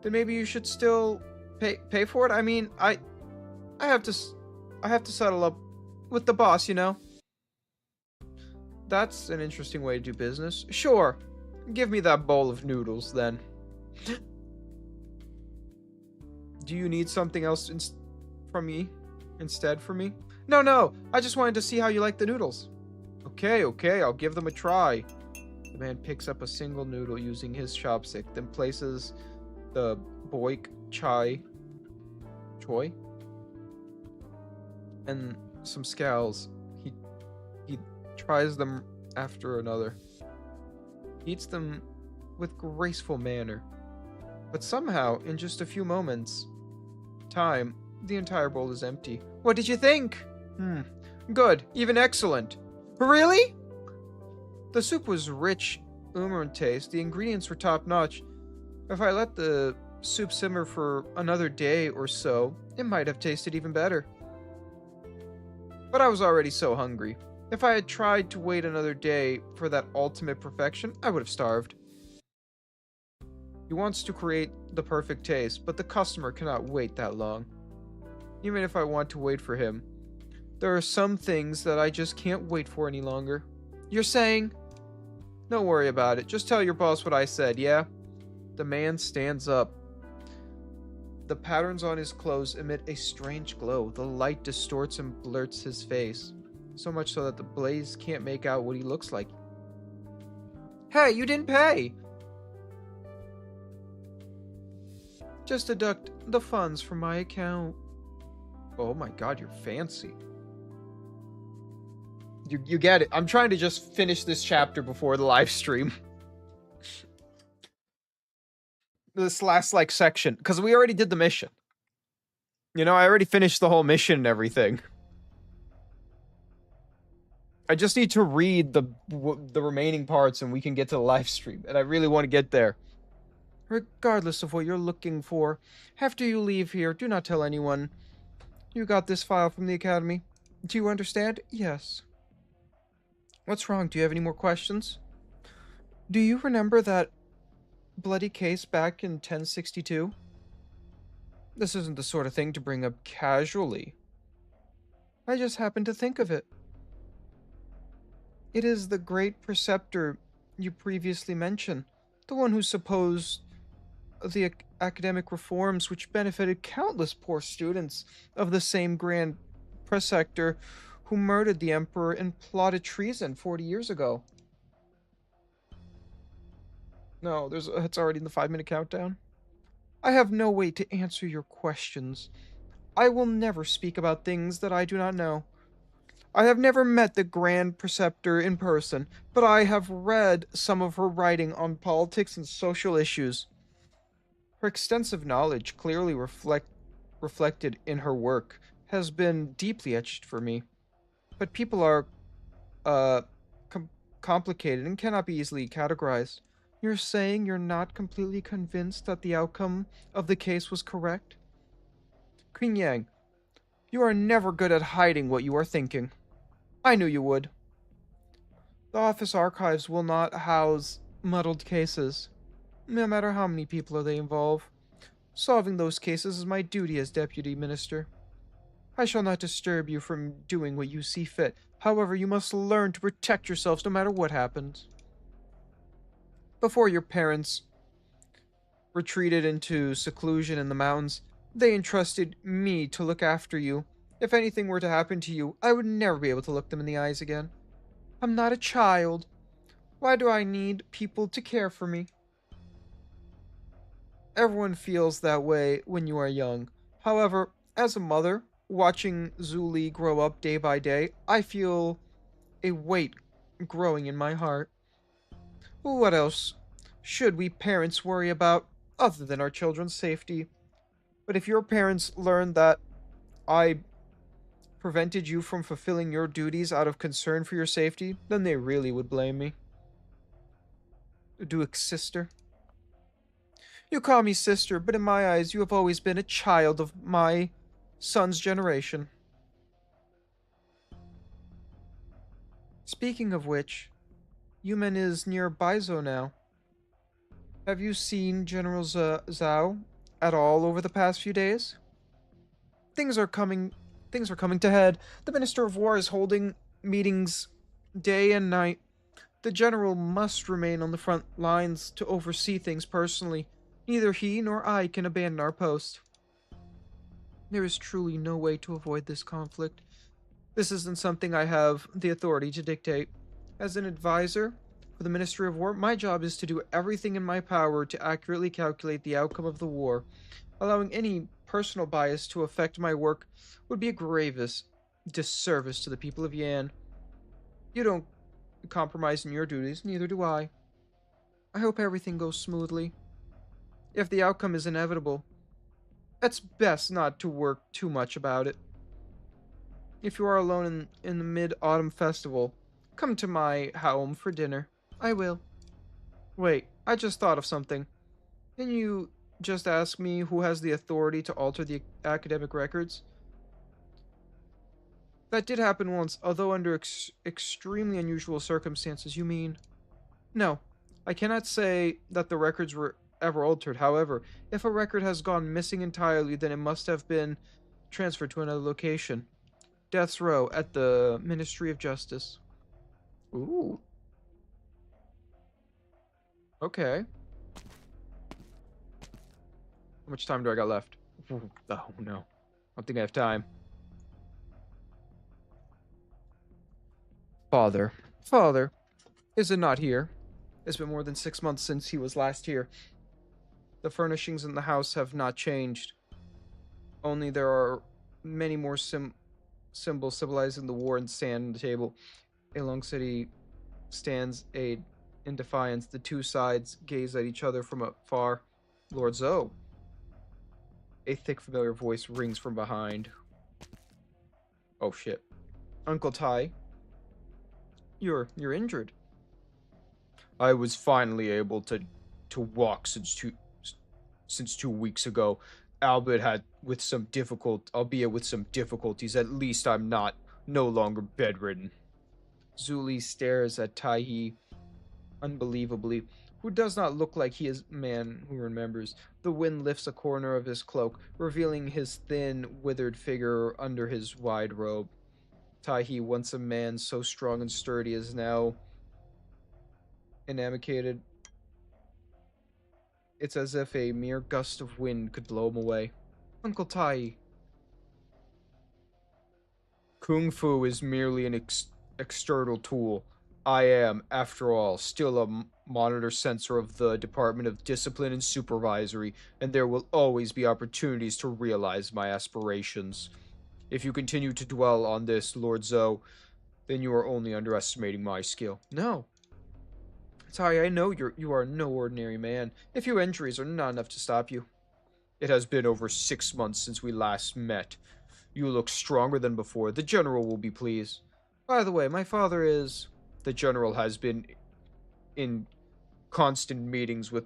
then maybe you should still pay for it. I mean, I have to settle up with the boss, you know. That's an interesting way to do business. Sure, give me that bowl of noodles then. Do you need something else from me instead for me? No, I just wanted to see how you like the noodles. Okay, I'll give them a try. The man picks up a single noodle using his chopstick, then places the boik choi and some scallions. He tries them after another. He eats them with graceful manner. But somehow, in just a few moments' time, the entire bowl is empty. What did you think? Good, even excellent. Really? The soup was rich, umami taste. The ingredients were top-notch. If I let the soup simmer for another day or so, it might have tasted even better. But I was already so hungry. If I had tried to wait another day for that ultimate perfection, I would have starved. He wants to create the perfect taste, but the customer cannot wait that long. Even if I want to wait for him, there are some things that I just can't wait for any longer. You're saying? Don't worry about it. Just tell your boss what I said, yeah? The man stands up. The patterns on his clothes emit a strange glow. The light distorts and blurs his face, so much so that the blaze can't make out what he looks like. Hey, you didn't pay! Just deduct the funds from my account. Oh my god, you're fancy. You get it. I'm trying to just finish this chapter before the live stream. This last, section. Because we already did the mission. You know, I already finished the whole mission and everything. I just need to read the remaining parts and we can get to the live stream. And I really want to get there. Regardless of what you're looking for, after you leave here, do not tell anyone. You got this file from the academy. Do you understand? Yes. What's wrong? Do you have any more questions? Do you remember that bloody case back in 1062? This isn't the sort of thing to bring up casually. I just happened to think of it. It is the great preceptor you previously mentioned, the one who supposed the academic reforms which benefited countless poor students of the same grand preceptor who murdered the emperor and plotted treason 40 years ago. No, it's already in the 5-minute countdown. I have no way to answer your questions. I will never speak about things that I do not know. I have never met the Grand Preceptor in person, but I have read some of her writing on politics and social issues. Her extensive knowledge clearly reflected in her work has been deeply etched for me. But people are, uh, com- complicated and cannot be easily categorized. You're saying you're not completely convinced that the outcome of the case was correct? Queen Yang, you are never good at hiding what you are thinking. I knew you would. The office archives will not house muddled cases, no matter how many people they involve. Solving those cases is my duty as deputy minister. I shall not disturb you from doing what you see fit. However, you must learn to protect yourselves no matter what happens. Before your parents retreated into seclusion in the mountains, they entrusted me to look after you. If anything were to happen to you, I would never be able to look them in the eyes again. I'm not a child. Why do I need people to care for me? Everyone feels that way when you are young. However, as a mother, watching Zuli grow up day by day, I feel a weight growing in my heart. What else should we parents worry about other than our children's safety? But if your parents learn that I prevented you from fulfilling your duties out of concern for your safety, then they really would blame me. Duke's sister. You call me sister, but in my eyes you have always been a child of my son's generation. Speaking of which, Yumen is near Baizo now. Have you seen General Zhao at all over the past few days? Things are coming to head. The Minister of War is holding meetings day and night. The general must remain on the front lines to oversee things personally. Neither he nor I can abandon our post. There is truly no way to avoid this conflict. This isn't something I have the authority to dictate. As an advisor for the Ministry of War, my job is to do everything in my power to accurately calculate the outcome of the war. Allowing any personal bias to affect my work would be a grievous disservice to the people of Yan. You don't compromise in your duties, neither do I. I hope everything goes smoothly. If the outcome is inevitable, it's best not to work too much about it. If you are alone in the Mid-Autumn Festival, come to my home for dinner. I will. Wait, I just thought of something. Can you just ask me who has the authority to alter the academic records? That did happen once, although under extremely unusual circumstances. You mean? No, I cannot say that the records were ever altered. However, if a record has gone missing entirely, then it must have been transferred to another location. Death's Row at the Ministry of Justice. Ooh. Okay. How much time do I got left? Ooh, oh no. I don't think I have time. Father. Father. Is it not here? It's been more than 6 months since he was last here. The furnishings in the house have not changed. Only there are many more symbols symbolizing the war and sand on the table. A long city stands in defiance. The two sides gaze at each other from afar. Lord Zoe. A thick, familiar voice rings from behind. Oh shit. Uncle Tai. You're injured. I was finally able to walk since 2 weeks ago. Albert had albeit with some difficulties. At least I'm no longer bedridden. Zuli stares at Taihi unbelievably, who does not look like he is a man who remembers. The wind lifts a corner of his cloak, revealing his thin, withered figure under his wide robe. Taihi, once a man so strong and sturdy, is now inanimated. It's as if a mere gust of wind could blow him away. Uncle Tai. Kung Fu is merely an external tool. I am, after all, still a monitor censor of the Department of Discipline and Supervisory, and there will always be opportunities to realize my aspirations. If you continue to dwell on this, Lord Zoe, then you are only underestimating my skill. No. Tai, I know you are no ordinary man. A few injuries are not enough to stop you. It has been over 6 months since we last met. You look stronger than before. The general will be pleased. By the way, my father is... The general has been in constant meetings with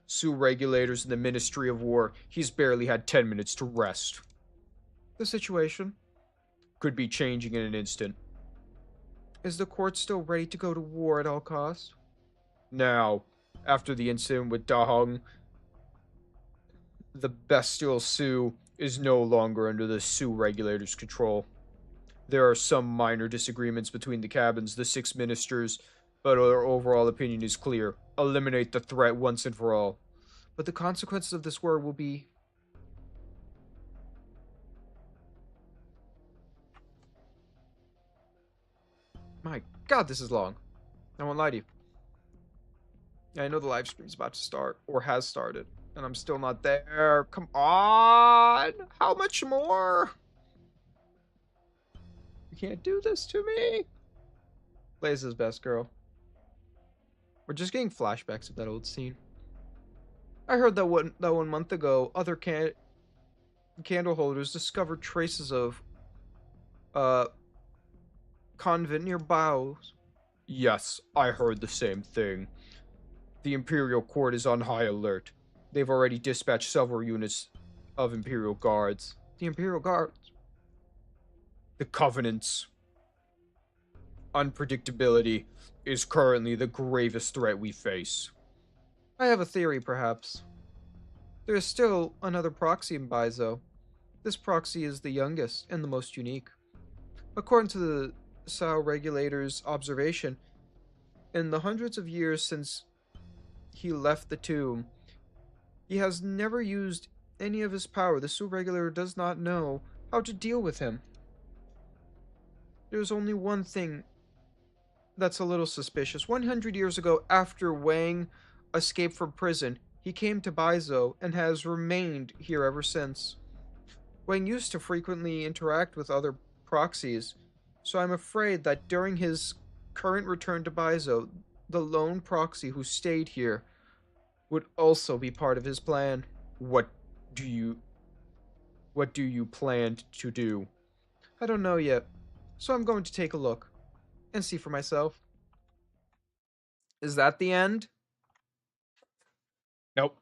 Sioux regulators in the Ministry of War. He's barely had 10 minutes to rest. The situation could be changing in an instant. Is the court still ready to go to war at all costs? Now, after the incident with Dahong, the bestial Sioux is no longer under the Sioux regulators' control. There are some minor disagreements between the cabins, the 6 ministers, but our overall opinion is clear. Eliminate the threat once and for all. But the consequences of this war will be... My god, this is long. I won't lie to you. I know the live stream's about to start, or has started, and I'm still not there. Come on! How much more? You can't do this to me. Blaze is best girl. We're just getting flashbacks of that old scene. I heard that one month ago, other candle holders discovered traces of convent near Baos. Yes, I heard the same thing. The Imperial Court is on high alert. They've already dispatched several units of Imperial Guards. The Imperial Guards? The Covenant's unpredictability is currently the gravest threat we face. I have a theory, perhaps. There is still another proxy in Baizo. This proxy is the youngest and the most unique. According to the Sao regulator's observation, in the hundreds of years since he left the tomb, he has never used any of his power. The Sioux regulator does not know how to deal with him. There's only one thing that's a little suspicious. 100 years ago, after Wang escaped from prison, he came to Baizo and has remained here ever since. Wang used to frequently interact with other proxies, so I'm afraid that during his current return to Baizo, the lone proxy who stayed here would also be part of his plan. What do you plan to do? I don't know yet, so I'm going to take a look and see for myself. Is that the end? Nope.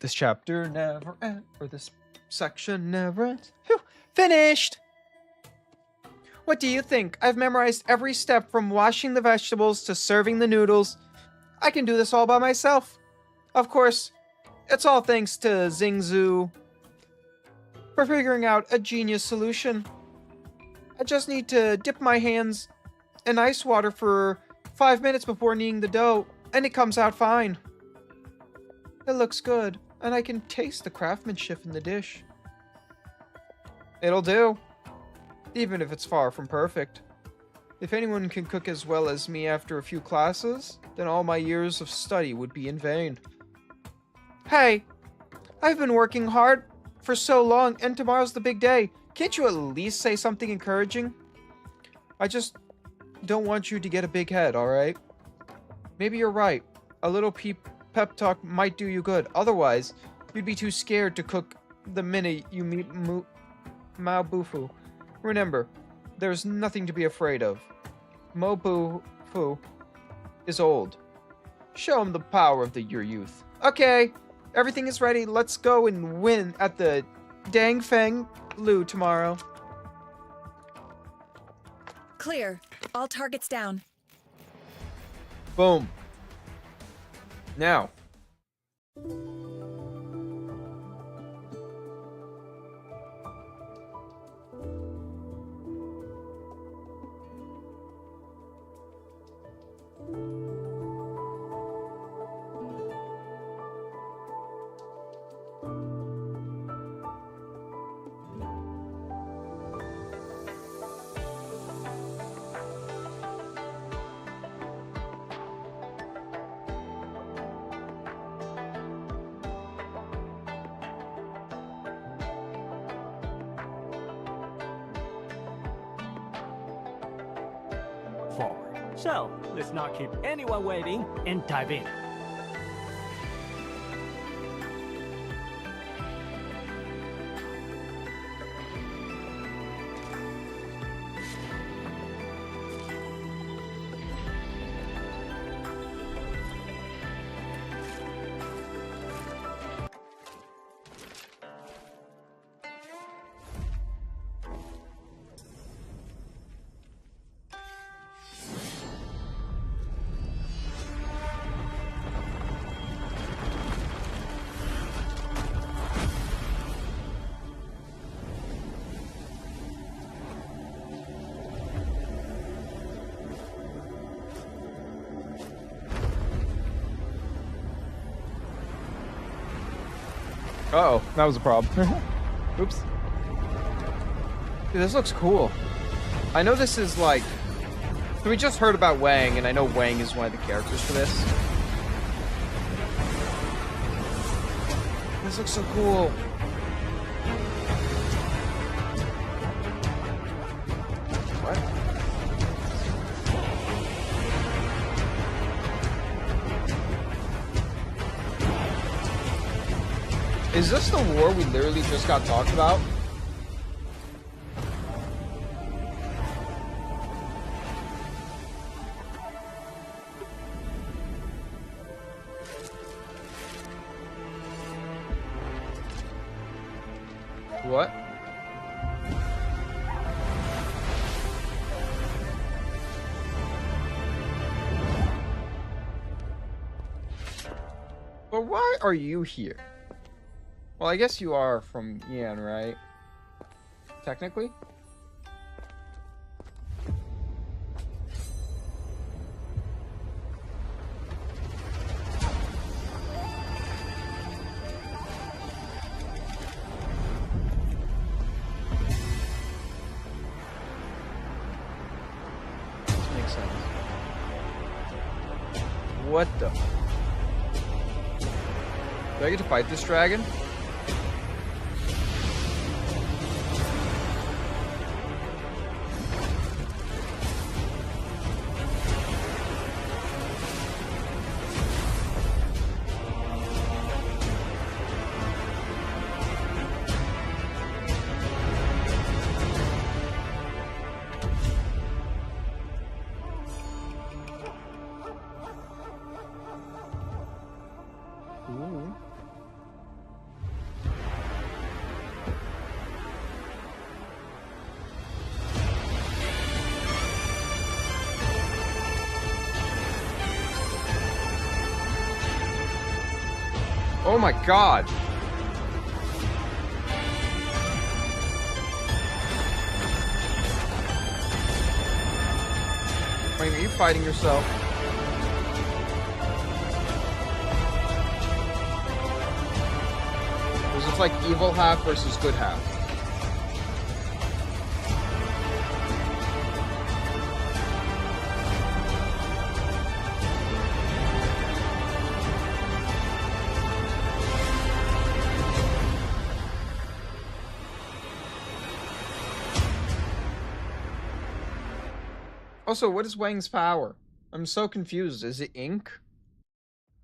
This chapter never ends, or this section never ends. Whew, finished! What do you think? I've memorized every step from washing the vegetables to serving the noodles. I can do this all by myself. Of course, it's all thanks to Xingzu for figuring out a genius solution. I just need to dip my hands in ice water for 5 minutes before kneading the dough, and it comes out fine. It looks good, and I can taste the craftsmanship in the dish. It'll do, even if it's far from perfect. If anyone can cook as well as me after a few classes, then all my years of study would be in vain. Hey, I've been working hard for so long, and tomorrow's the big day. Can't you at least say something encouraging? I just don't want you to get a big head, alright? Maybe you're right. A little pep talk might do you good. Otherwise, you'd be too scared to cook the minute you meet Mao Bufu. Remember, there's nothing to be afraid of. Mo Bufu is old. Show him the power of your youth. Okay, everything is ready. Let's go and win at the Dang Feng Lu tomorrow. Clear. All targets down. Boom. Now. Forward. So, let's not keep anyone waiting and dive in. Uh-oh, that was a problem. Oops. Dude, this looks cool. I know this is like... So we just heard about Wang, and I know Wang is one of the characters for this. This looks so cool. What? Is this the war we literally just got talked about? What? But why are you here? Well, I guess you are from Yan, right? Technically? Makes sense. What the? Do I get to fight this dragon? Ooh. Oh my god! Wait, are you fighting yourself? It's like evil half versus good half. Also, what is Wang's power? I'm so confused. Is it ink?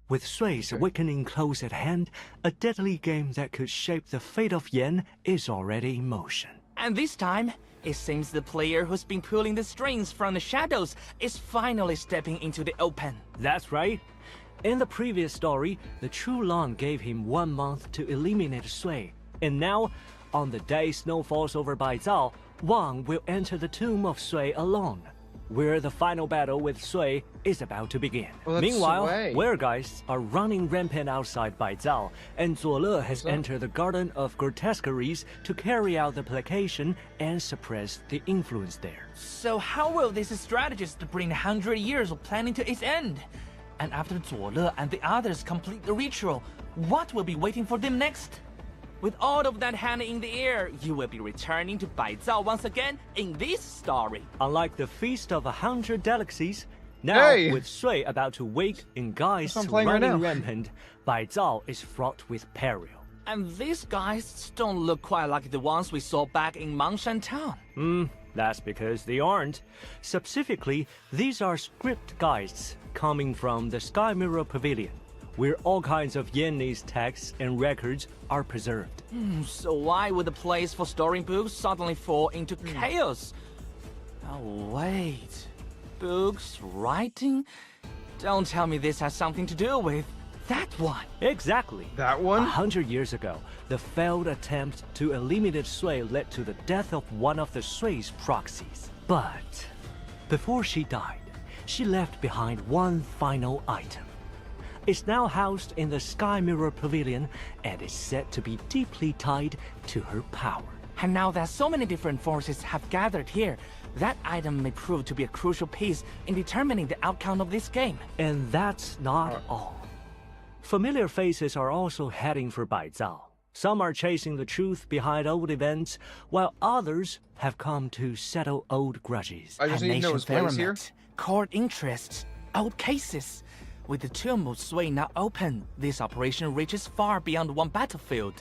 With Sui's awakening close at hand, a deadly game that could shape the fate of Yan is already in motion. And this time, it seems the player who's been pulling the strings from the shadows is finally stepping into the open. That's right. In the previous story, the True Long gave him 1 month to eliminate Sui. And now, on the day snow falls over Baizhao, Wang will enter the tomb of Sui alone, where the final battle with Sui is about to begin. Well, Meanwhile, Sui. weregeist are running rampant outside Baizhao, and Zuole has entered the Garden of Grotesqueries to carry out the placation and suppress the influence there. So how will this strategist bring 100 years of planning to its end? And after Zuole and the others complete the ritual, what will be waiting for them next? With all of that hand in the air, you will be returning to Baizhao once again in this story. Unlike the Feast of 100 Delicacies, now Hey! with Sui about to wake in guise That's what I'm playing right running now. rampant, Baizhao is fraught with peril. And these guys don't look quite like the ones we saw back in Mangshan Town. That's because they aren't. Specifically, these are script guides coming from the Sky Mirror Pavilion, where all kinds of Yanese texts and records are preserved. So why would the place for storing books suddenly fall into chaos? Oh, wait. Books, writing? Don't tell me this has something to do with that one. Exactly. That one? 100 years ago, the failed attempt to eliminate Sui led to the death of one of the Sui's proxies. But before she died, she left behind one final item. It's now housed in the Sky Mirror Pavilion and is said to be deeply tied to her power. And now that so many different forces have gathered here, that item may prove to be a crucial piece in determining the outcome of this game. And that's not all. Familiar faces are also heading for Baizhao. Some are chasing the truth behind old events, while others have come to settle old grudges. I just need to know his place here. Court interests, old cases. With the tomb of Sui now open, this operation reaches far beyond one battlefield.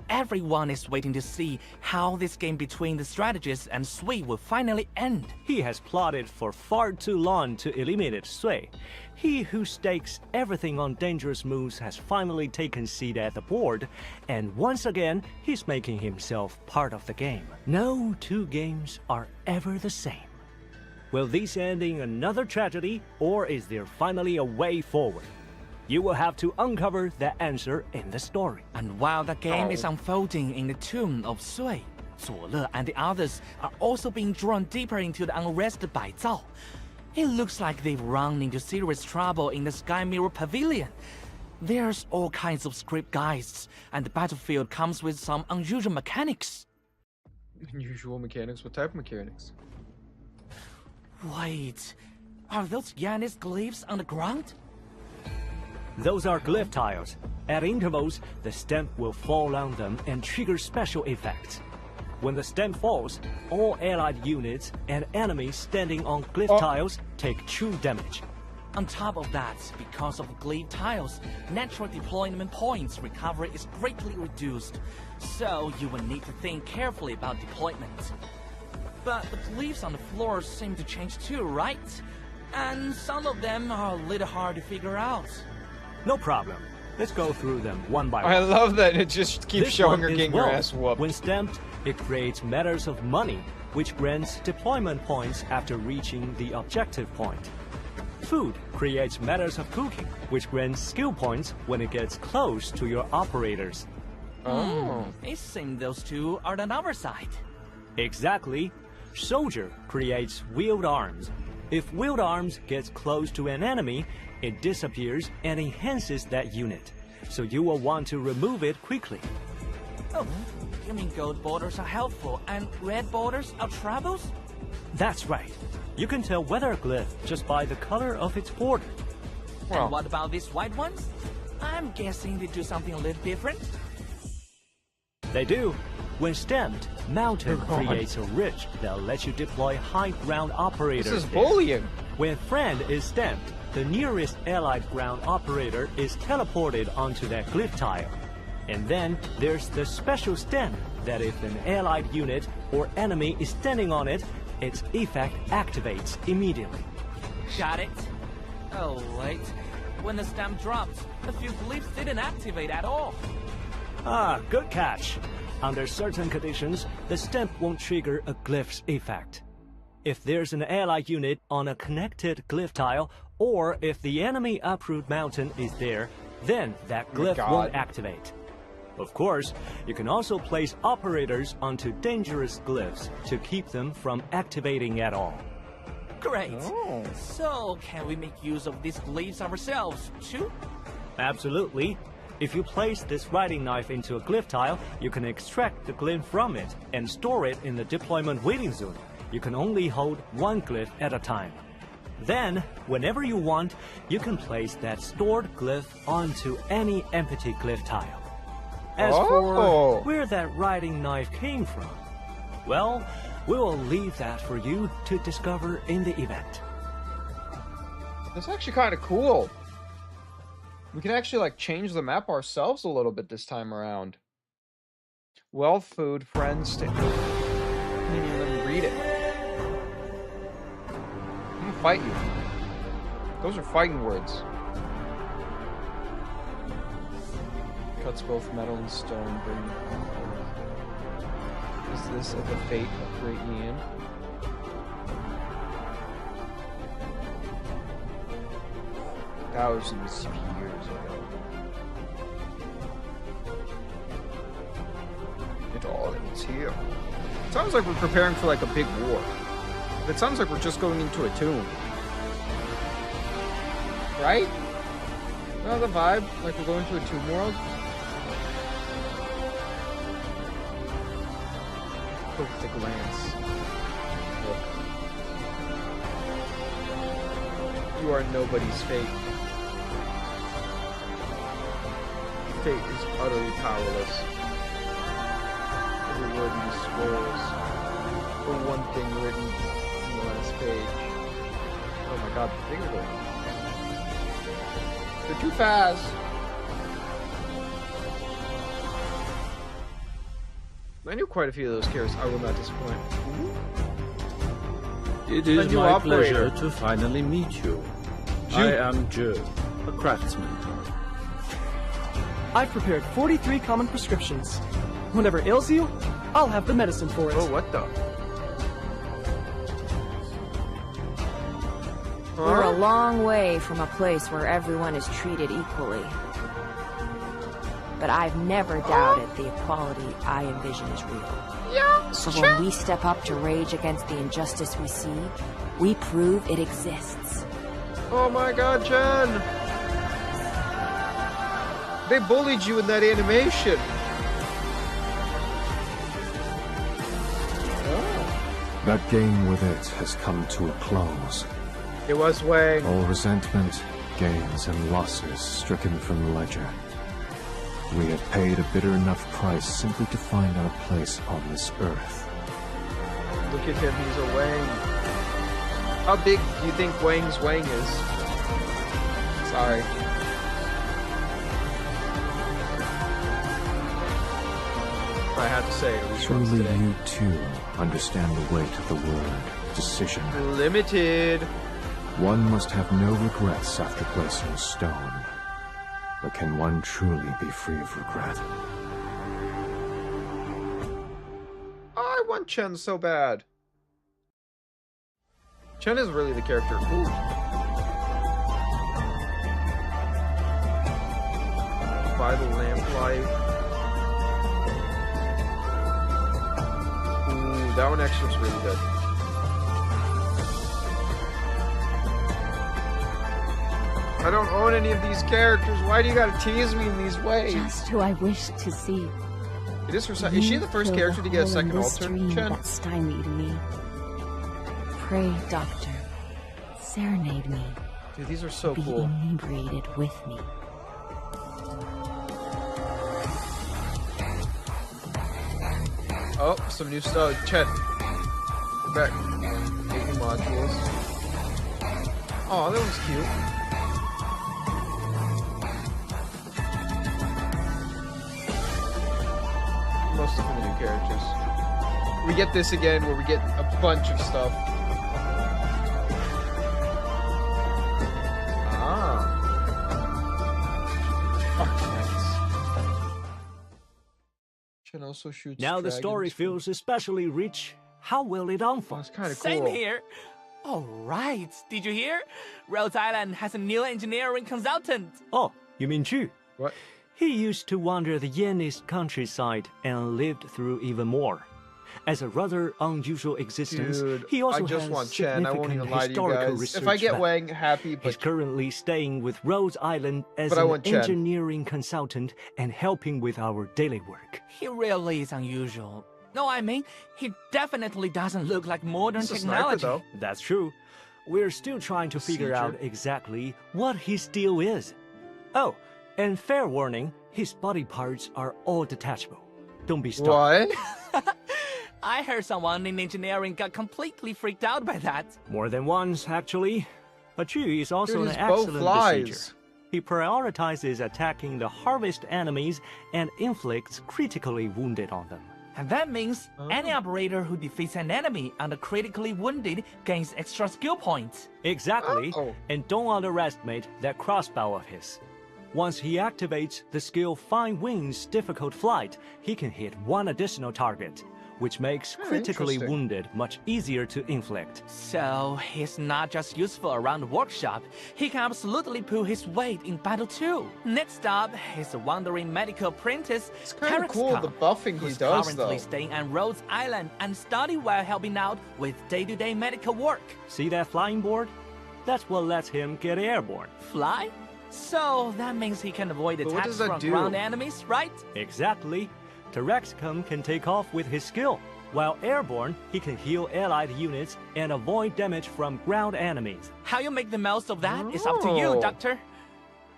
Everyone is waiting to see how this game between the strategist and Sui will finally end. He has plotted for far too long to eliminate Sui. He who stakes everything on dangerous moves has finally taken seat at the board, and once again, he's making himself part of the game. No two games are ever the same. Will this end in another tragedy, or is there finally a way forward? You will have to uncover that answer in the story. And while the game is unfolding in the tomb of Sui, Zuo and the others are also being drawn deeper into the unrest Bai Zao. It looks like they've run into serious trouble in the Sky Mirror Pavilion. There's all kinds of script guides, and the battlefield comes with some unusual mechanics. Unusual mechanics? What type of mechanics? Wait, are those Yanis glyphs on the ground? Those are glyph tiles. At intervals, the stamp will fall on them and trigger special effects. When the stamp falls, all allied units and enemies standing on glyph tiles take true damage. On top of that, because of glyph tiles, natural deployment points recovery is greatly reduced, so you will need to think carefully about deployment. But the glyphs on the floor seem to change too, right? And some of them are a little hard to figure out. No problem. Let's go through them one by one. I love that it just keeps This showing one her is getting her wealth. ass whooped. When stamped, it creates matters of money, which grants deployment points after reaching the objective point. Food creates matters of cooking, which grants skill points when it gets close to your operators. Oh. It seems those two are on our side. Exactly. Soldier creates wheeled arms. If wheeled arms gets close to an enemy, it disappears and enhances that unit. So you will want to remove it quickly. Oh, you mean gold borders are helpful and red borders are troubles? That's right. You can tell whether a glyph just by the color of its border. Well. And what about these white ones? I'm guessing they do something a little different. They do. When stamped, Mountain Oh, God. creates a ridge that lets you deploy high ground operators. This is there. bullying. When Friend is stamped, the nearest allied ground operator is teleported onto that glyph tile. And then there's the special stamp that if an allied unit or enemy is standing on it, its effect activates immediately. Got it. Oh, wait. When the stamp dropped, a few glyphs didn't activate at all. Ah, good catch. Under certain conditions, the stamp won't trigger a glyph's effect. If there's an allied unit on a connected glyph tile, or if the enemy uproot mountain is there, then that Oh my glyph God. won't activate. Of course, you can also place operators onto dangerous glyphs to keep them from activating at all. Great. Oh. So, can we make use of these glyphs ourselves, too? Absolutely. If you place this writing knife into a glyph tile, you can extract the glyph from it and store it in the deployment waiting zone. You can only hold one glyph at a time. Then, whenever you want, you can place that stored glyph onto any empty glyph tile. As Oh. for where that writing knife came from, well, we will leave that for you to discover in the event. That's actually kind of cool. We can actually like change the map ourselves a little bit this time around. Wealth, food, friends. Let me read it. I'm gonna fight you. Those are fighting words. Cuts both metal and stone, bringing Is this of the fate of Great Yan? Thousands of years ago. It all ends here. Sounds like we're preparing for like a big war. It sounds like we're just going into a tomb. Right? You know the vibe? Like we're going to a tomb world? Poke the glance. Look. You are nobody's fate. Fate is utterly powerless. were these scrolls. Or one thing written in the last page. Oh my god, the things are... They're too fast! I knew quite a few of those characters. I will not disappoint. It is new my operator. pleasure to finally meet you. I am Joe, a craftsman. I've prepared 43 common prescriptions. Whatever ails you, I'll have the medicine for it. Oh, what the? We're a long way from a place where everyone is treated equally. But I've never doubted the equality I envision is real. Yeah, So when we step up to rage against the injustice we see, we prove it exists. Oh my god, Jen! They bullied you in that animation! That game with it has come to a close. It was Wang. All resentment, gains, and losses stricken from the ledger. We have paid a bitter enough price simply to find our place on this earth. Look at him, he's a Wang. How big do you think Wang's Wang is? Sorry. I had to say it. Surely you too understand the weight of the word decision. Limited. One must have no regrets after placing a stone. But can one truly be free of regret? I want Chen so bad. Chen is really the character. Ooh. By the lamplight. Ooh, that one actually looks really good. I don't own any of these characters. Why do you gotta tease me in these ways? Just who I wish to see. It is her. Is she the first character to get a second altar? Chen? That stymied me. Pray, Doctor, serenade me. Dude, these are so be cool. Inebriated with me. Oh, some new stuff. Chen. We're back. Taking modules. Oh, that one's cute. Most of the new characters. We get this again where we get a bunch of stuff. Ah. Oh, nice. Chen also shoots Now the story dragons. feels especially rich. How will it unfold? That's kind of cool. Same here. All right. Did you hear? Rhodes Island has a new engineering consultant. Oh, you mean Chu? What? He used to wander the Yannis countryside and lived through even more. As a rather unusual existence, Dude, he also I just has want Chen. I won't significant even lie to you historical guys. research If I get value. Wang, happy, He's but currently staying with Rhodes Island as But I an want Chen. engineering consultant and helping with our daily work. He really is unusual. No, I mean, he definitely doesn't look like modern he's a sniper, technology. though. That's true. We're still trying to figure out exactly what his deal is. Oh, and fair warning, his body parts are all detachable. Don't be startled. What? I heard someone in engineering got completely freaked out by that. More than once, actually. But Chu is also Dude, an his bow excellent flies. besieger. He prioritizes attacking the harvest enemies and inflicts critically wounded on them. And that means any Oh. operator who defeats an enemy and critically wounded gains extra skill points. Exactly. Oh. And don't underestimate that crossbow of his. Once he activates the skill Fine Wings Difficult Flight, he can hit one additional target, which makes critically interesting. wounded much easier to inflict. So he's not just useful around the workshop, he can absolutely pull his weight in battle too. Next up is a wandering medical apprentice, It's kind of cool, the buffing he who's does, currently though. staying on Rhodes Island and study while helping out with day-to-day medical work. See that flying board? That's what lets him get airborne. Fly? So that means he can avoid But what attacks does that from do? ground enemies, right? Exactly. Terexcom can take off with his skill. While airborne, he can heal allied units and avoid damage from ground enemies. How you make the most of that is up to you, Oh. Doctor.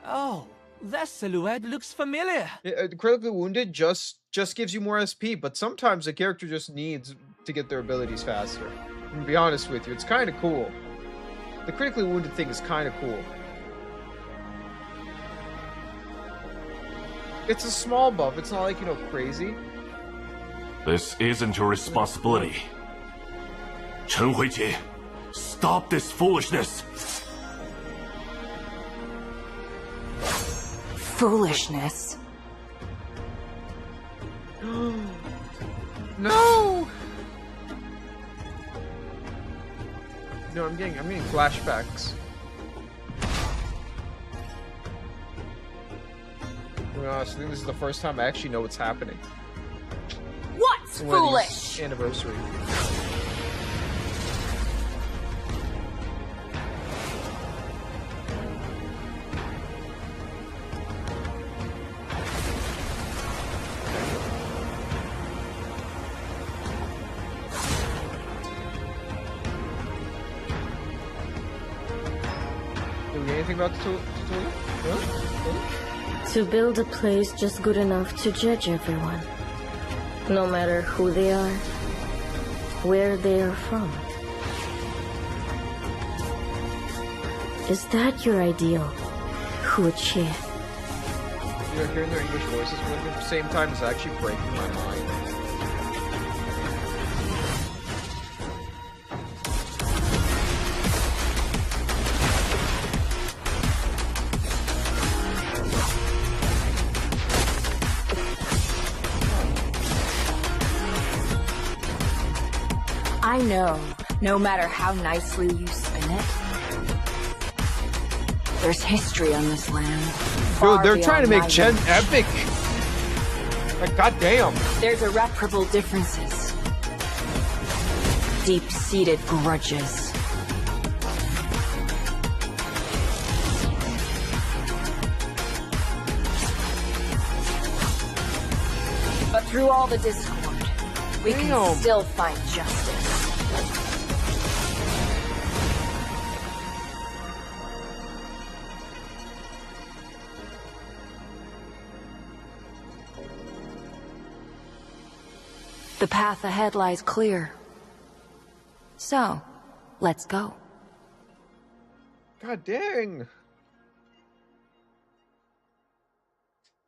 Oh, That silhouette looks familiar. Critically wounded just gives you more SP, but sometimes a character just needs to get their abilities faster. I'm gonna be honest with you, it's kind of cool. The critically wounded thing is kind of cool. It's a small buff. It's not like, you know, crazy. This isn't your responsibility. Chen Huijie, stop this foolishness. Foolishness. No! No, I'm getting flashbacks. To be honest, I think this is the first time I actually know what's happening. What's foolish? Anniversary. Do we get anything about the tutorial? Huh? To build a place just good enough to judge everyone. No matter who they are, where they are from. Is that your ideal, Huichi? You know, hearing their English voices at the same time is actually breaking my mind. I know, no matter how nicely you spin it, there's history on this land. Dude, they're trying to make Chen epic. Like, goddamn. There's irreparable differences. Deep-seated grudges. But through all the discord, we can still find justice. The path ahead lies clear. So, let's go. God dang.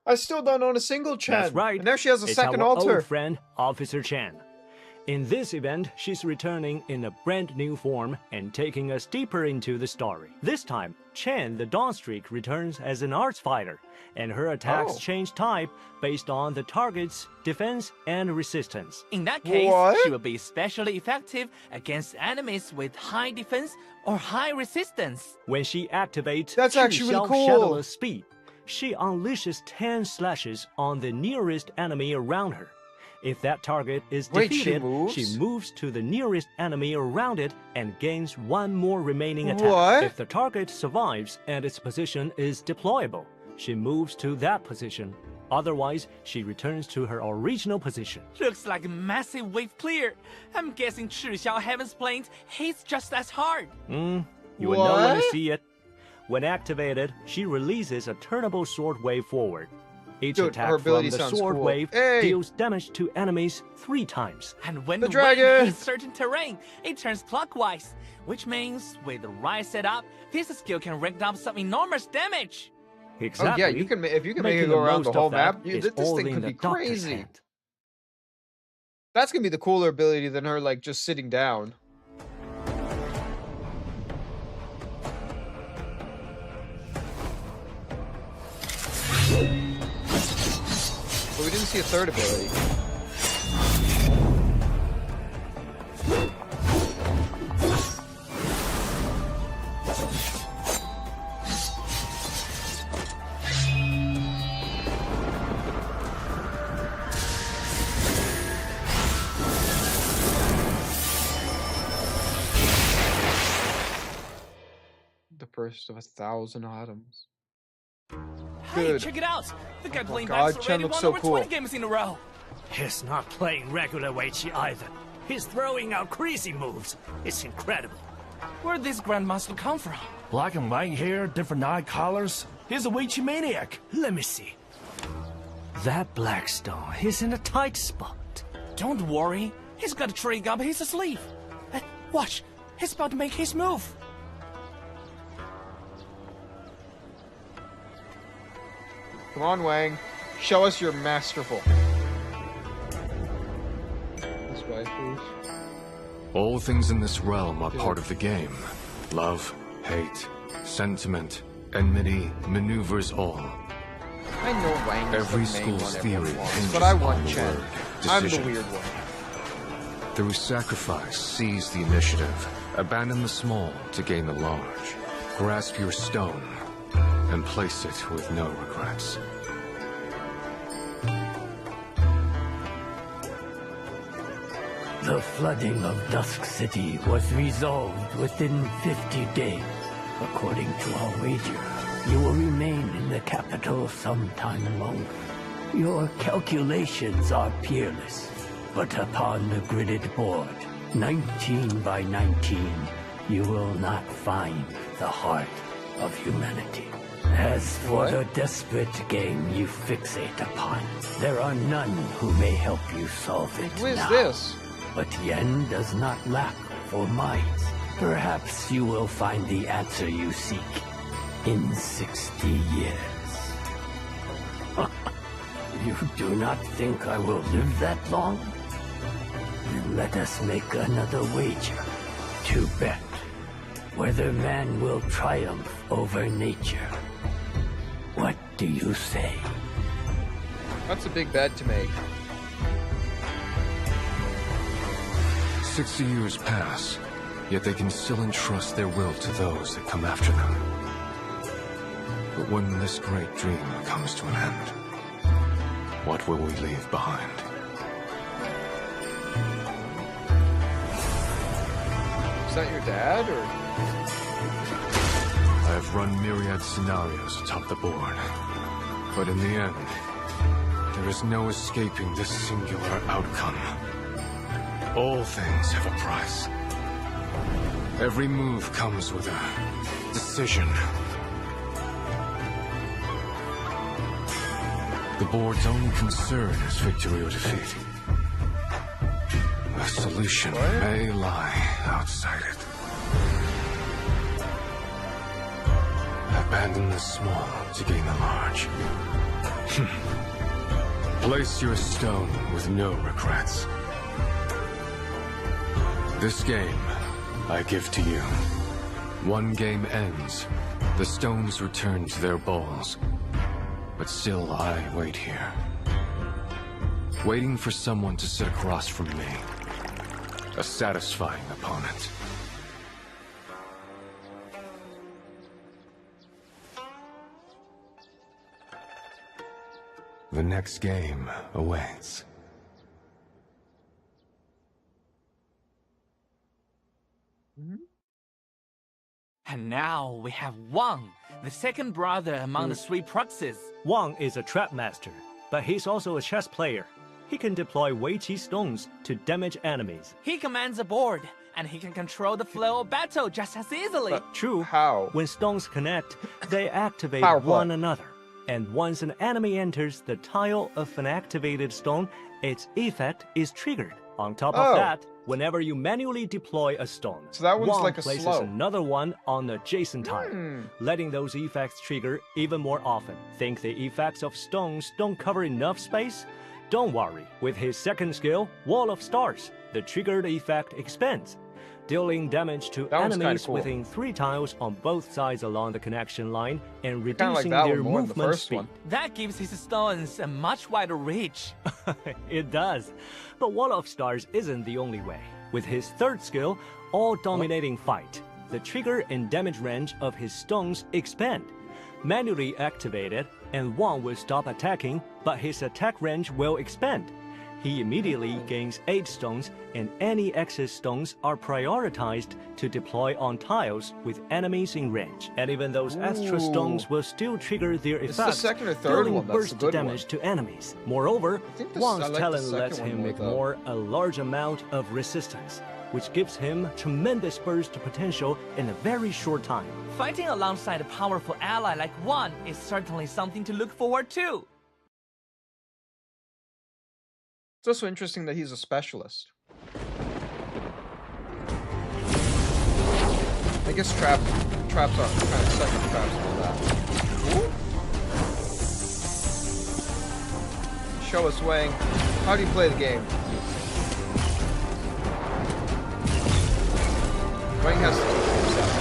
I still don't own a single Chen. That's right. And now she has a it's second our altar. Old friend, Officer Chen. In this event, she's returning in a brand new form and taking us deeper into the story. This time, Chen the Dawnstreak returns as an arts fighter, and her attacks change type based on the target's defense and resistance. In that case, she will be especially effective against enemies with high defense or high resistance. When she activates That's actually really cool. Shadowless speed, she unleashes 10 slashes on the nearest enemy around her. If that target is defeated, she moves to the nearest enemy around it and gains one more remaining attack. If the target survives and its position is deployable, she moves to that position. Otherwise, she returns to her original position. Looks like a massive wave clear. I'm guessing Chixiao Heaven's Plains hits just as hard. You will know when you see it. When activated, she releases a turnable sword wave forward. Each attack from the sword wave deals damage to enemies 3 times. And when the wave hits certain terrain, it turns clockwise, which means with the right setup, this skill can rack up some enormous damage. Exactly. Oh yeah, you can if you can make it go around the whole map, this thing could be crazy. That's gonna be the cooler ability than her like just sitting down. But we didn't see a third ability. The first of 1,000 autumns. Hey, check it out! The guy playing God, backs Chen already looks won so over cool. 20 games in a row. He's not playing regular Weiqi either. He's throwing out crazy moves. It's incredible. Where'd this Grandmaster come from? Black and white hair, different eye colors. He's a witchy maniac. Let me see. That black stone is in a tight spot. Don't worry. He's got a trick up his sleeve. Watch. He's about to make his move. Come on, Wang. Show us you're masterful. This way, please. All things in this realm are part of the game. Love, hate, sentiment, enmity, maneuvers all. I know Wang is Every the main school's one theory everyone wants, hinges but I on want the Chen. word I'm the decision. weird one. Through sacrifice, seize the initiative. Abandon the small to gain the large. Grasp your stone and place it with no regrets. The flooding of Dusk City was resolved within 50 days. According to our wager, you will remain in the capital some time longer. Your calculations are peerless, but upon the gridded board, 19 by 19, you will not find the heart of humanity. As for the desperate game you fixate upon, there are none who may help you solve it Who is now. this? But Yen does not lack for minds. Perhaps you will find the answer you seek in 60 years. You do not think I will live that long? Then let us make another wager to bet whether man will triumph over nature. What do you say? That's a big bet to make. 60 years pass, yet they can still entrust their will to those that come after them. But when this great dream comes to an end, what will we leave behind? Is that your dad, or...? I have run myriad scenarios atop the board, but in the end, there is no escaping this singular outcome. All things have a price. Every move comes with a decision. The board's only concern is victory or defeat. The solution may lie outside it. Abandon the small to gain the large. Place your stone with no regrets. This game, I give to you. One game ends, the stones return to their balls. But still I wait here. Waiting for someone to sit across from me. A satisfying opponent. The next game awaits. And now we have Wang, the second brother among the three proxies. Wang is a trap master, but he's also a chess player. He can deploy Wei Qi stones to damage enemies. He commands a board, and he can control the flow of battle just as easily. True. How? When stones connect, they activate Power play. one another. And once an enemy enters the tile of an activated stone, its effect is triggered. On top of that, whenever you manually deploy a stone, so that one's Wang like a places slow. another one on the adjacent tile, letting those effects trigger even more often. Think the effects of stones don't cover enough space? Don't worry. With his second skill, Wall of Stars, the triggered effect expands, dealing damage to That one's kinda enemies cool. within 3 tiles on both sides along the connection line and Kinda like reducing that their one more than the movement first speed. one. That gives his stones a much wider reach. It does. But Wall of Stars isn't the only way. With his third skill, All-Dominating Fight, the trigger and damage range of his stones expand. Manually activated, and Wang will stop attacking, but his attack range will expand. He immediately gains 8 stones, and any excess stones are prioritized to deploy on tiles with enemies in range. And even those extra stones will still trigger their It's the effects, second or third dealing one that's the burst good damage one. to enemies. Moreover, I Wang's like the talent second lets one him more, though. ignore a large amount of resistance. which gives him tremendous burst potential in a very short time. Fighting alongside a powerful ally like Wan is certainly something to look forward to. It's also interesting that he's a specialist. I guess traps are kind of second traps and all that. Ooh. Show us, Wang. How do you play the game? Wang has to teach himself.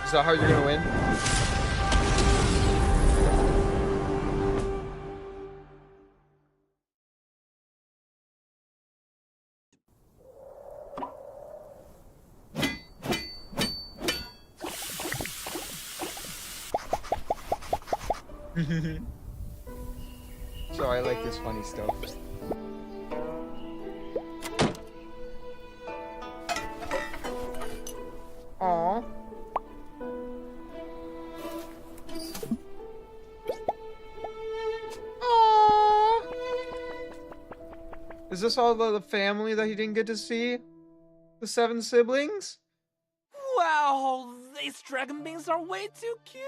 Is that how you're gonna win? So I like this funny stuff. Aww. Aww. Is this all the family that he didn't get to see? The 7 siblings? Wow, these dragon beings are way too cute.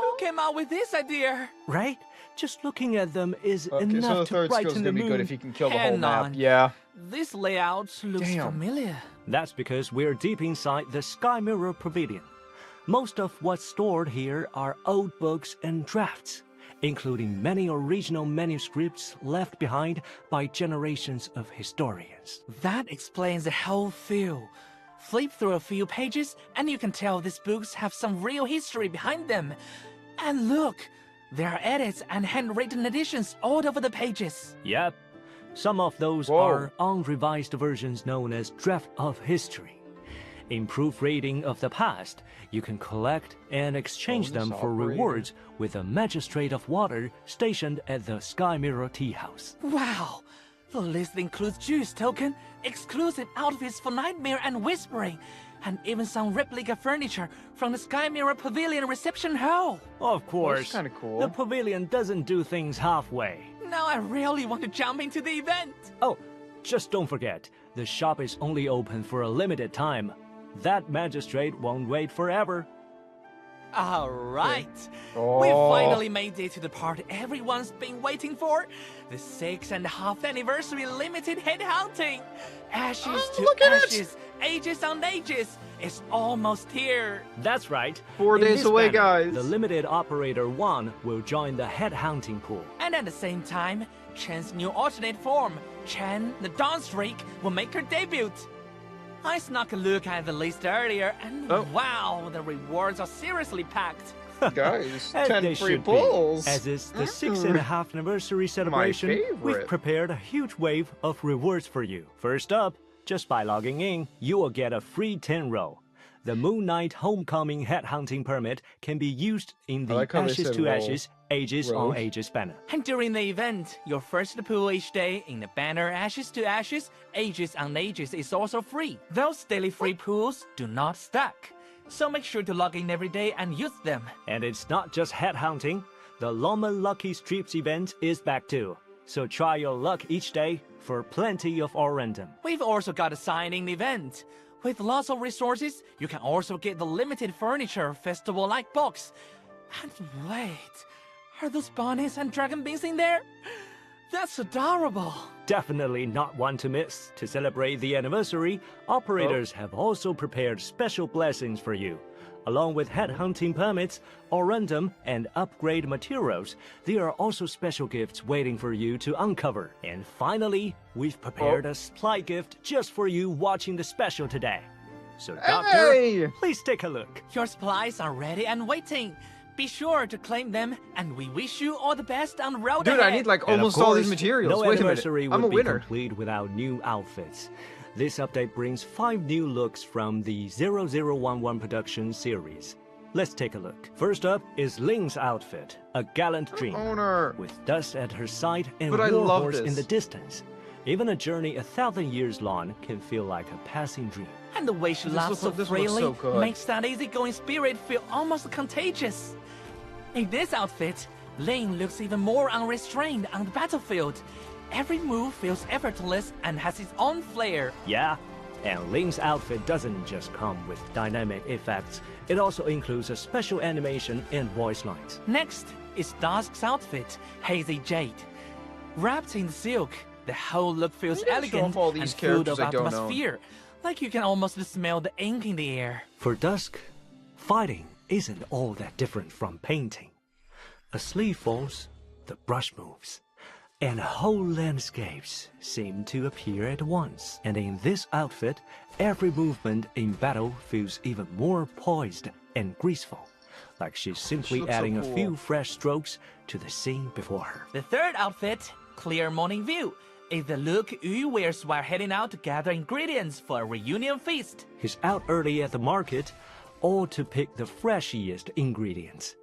Who came out with this idea? Right? Just looking at them is Okay, enough so the to third skill's brighten the gonna be mood. good if he can kill the whole Hang map. on. Yeah. This layout looks familiar. That's because we're deep inside the Sky Mirror Pavilion. Most of what's stored here are old books and drafts, including many original manuscripts left behind by generations of historians. That explains the whole feel. Flip through a few pages and you can tell these books have some real history behind them. And look, there are edits and handwritten additions all over the pages. Yep. Some of those are unrevised versions known as Draft of History. In proofreading of the past, you can collect and exchange them for rewards with a magistrate of water stationed at the Sky Mirror Tea House. Wow! The list includes juice token, exclusive outfits for Nightmare and Whispering, and even some replica furniture from the Sky Mirror Pavilion reception hall. Of course. That's kind of cool. The pavilion doesn't do things halfway. Now I really want to jump into the event. Oh, just don't forget, the shop is only open for a limited time. That magistrate won't wait forever. All right. Oh. We finally made it to the part everyone's been waiting for. The 6.5th anniversary limited headhunting. Ashes to ashes, ages on ages. It's almost here. That's right. 4 In days this away, banner, guys. The limited operator 1 will join the headhunting pool. And at the same time, Chen's new alternate form, Chen the Dawn Streak, will make her debut. I snuck a look at the list earlier, and wow, the rewards are seriously packed. Guys, As 10 they free should be. pulls. As it's the 6.5th anniversary celebration, we've favorite. prepared a huge wave of rewards for you. First up, just by logging in, you will get a free 10 roll. The Moon Knight Homecoming Headhunting Permit can be used in the like how they Ashes said to roll. Ashes, Ages Roll. on Ages banner. And during the event, your first pull each day in the banner Ashes to Ashes, Ages on Ages is also free. Those daily free pools do not stack, so make sure to log in every day and use them. And it's not just headhunting. The Lawman Lucky Strips event is back too. So try your luck each day for plenty of Orendum. We've also got a signing event. With lots of resources, you can also get the limited furniture festival-like box. And wait, are those bunnies and dragon beings in there? That's adorable. Definitely not one to miss. To celebrate the anniversary, operators have also prepared special blessings for you. Along with headhunting permits, Orendum, and upgrade materials, there are also special gifts waiting for you to uncover. And finally, we've prepared a supply gift just for you watching the special today. So, Doctor, please take a look. Your supplies are ready and waiting. Be sure to claim them, and we wish you all the best on the road Dude, ahead. I need like And of almost all these course, materials. No Wait a minute. anniversary I'm would a be winner. complete without new outfits. This update brings 5 new looks from the 0011 production series. Let's take a look. First up is Ling's outfit, a gallant dream, with dust at her side and But I war love horse in this. the distance. Even a journey 1,000 years long can feel like a passing dream. And the way she laughs so looks freely so good. makes that easygoing spirit feel almost contagious. In this outfit, Ling looks even more unrestrained on the battlefield. Every move feels effortless and has its own flair. Yeah, and Ling's outfit doesn't just come with dynamic effects, it also includes a special animation and voice lines. Next is Dusk's outfit, Hazy Jade. Wrapped in silk, the whole look feels elegant and full of atmosphere, like you can almost smell the ink in the air. For Dusk, fighting isn't all that different from painting. A sleeve falls, the brush moves, and whole landscapes seem to appear at once. And in this outfit, every movement in battle feels even more poised and graceful, like she's simply adding a few fresh strokes to the scene before her. The third outfit, Clear Morning View, is the look Yu wears while heading out to gather ingredients for a reunion feast. He's out early at the market, all to pick the freshest ingredients.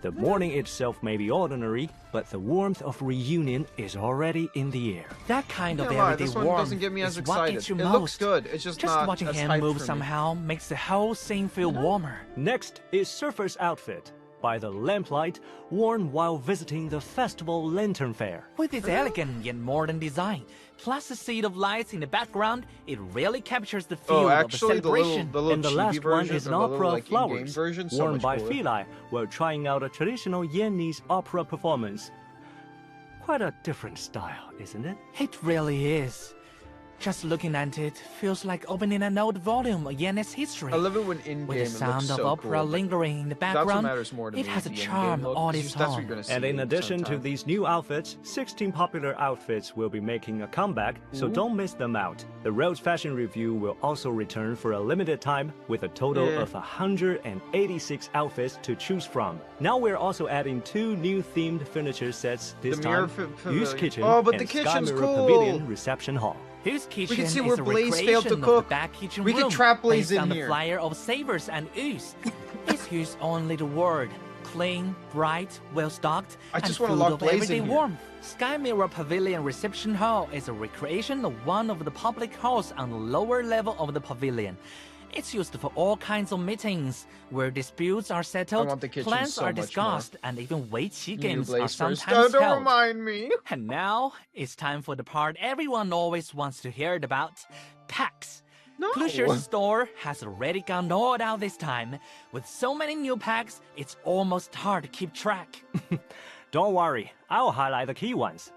The morning itself may be ordinary, but the warmth of reunion is already in the air. That kind of everyday warmth doesn't get me as is what excited. gets you It most. looks good. It's just not watching as him hype move for me. somehow makes the whole scene feel warmer. Next is Surfer's outfit, by the lamplight, worn while visiting the festival Lantern Fair. With its elegant yet modern design, plus the sea of lights in the background, it really captures the feel of the celebration. And the last one is an opera of flowers, version, worn by Feli while trying out a traditional Viennese opera performance. Quite a different style, isn't it? It really is. Just looking at it feels like opening an old volume of Yenne's history. I love it when in-game With the sound it looks of so opera cool. lingering in the That's what background, matters more to it me, has a the in-game charm look, on because its that's what own. you're gonna see And in addition to sometime. these new outfits, 16 popular outfits will be making a comeback, so don't miss them out. The Rhodes Fashion Review will also return for a limited time with a total of 186 outfits to choose from. Now we're also adding 2 new themed furniture sets this The mirror time, pavilion. Yu's Kitchen Oh, but and the Sky kitchen's Mirror cool. Pavilion Reception Hall. Whose kitchen can see is where a Blaze failed to recreation cook. of the back kitchen We room, can trap Blaze based in on here. the flyer of Savers and Ooze. It's Hugh's own little world. Clean, bright, well-stocked, I just and wanna full lock of Blaze everyday in here. warmth. Sky Mirror Pavilion Reception Hall is a recreation of one of the public halls on the lower level of the pavilion. It's used for all kinds of meetings, where disputes are settled, want the kitchen plans so are much discussed, and even Weiqi You games Blaze are first. sometimes Don't held. remind me. And now, it's time for the part everyone always wants to hear about, packs. No. Crucial's store has already gone all out this time. With so many new packs, it's almost hard to keep track. Don't worry, I'll highlight the key ones.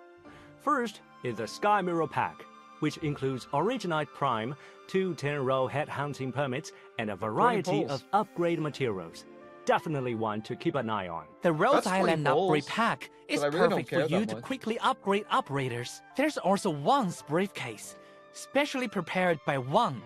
First is the Sky Mirror Pack, which includes Originite Prime, 2 10-row headhunting permits, and a variety of upgrade materials. Definitely one to keep an eye on. The Rhodes That's 20 Island upgrade bowls, pack is but I really don't perfect for care you that to much. quickly upgrade operators. There's also Wang's briefcase, specially prepared by Wang.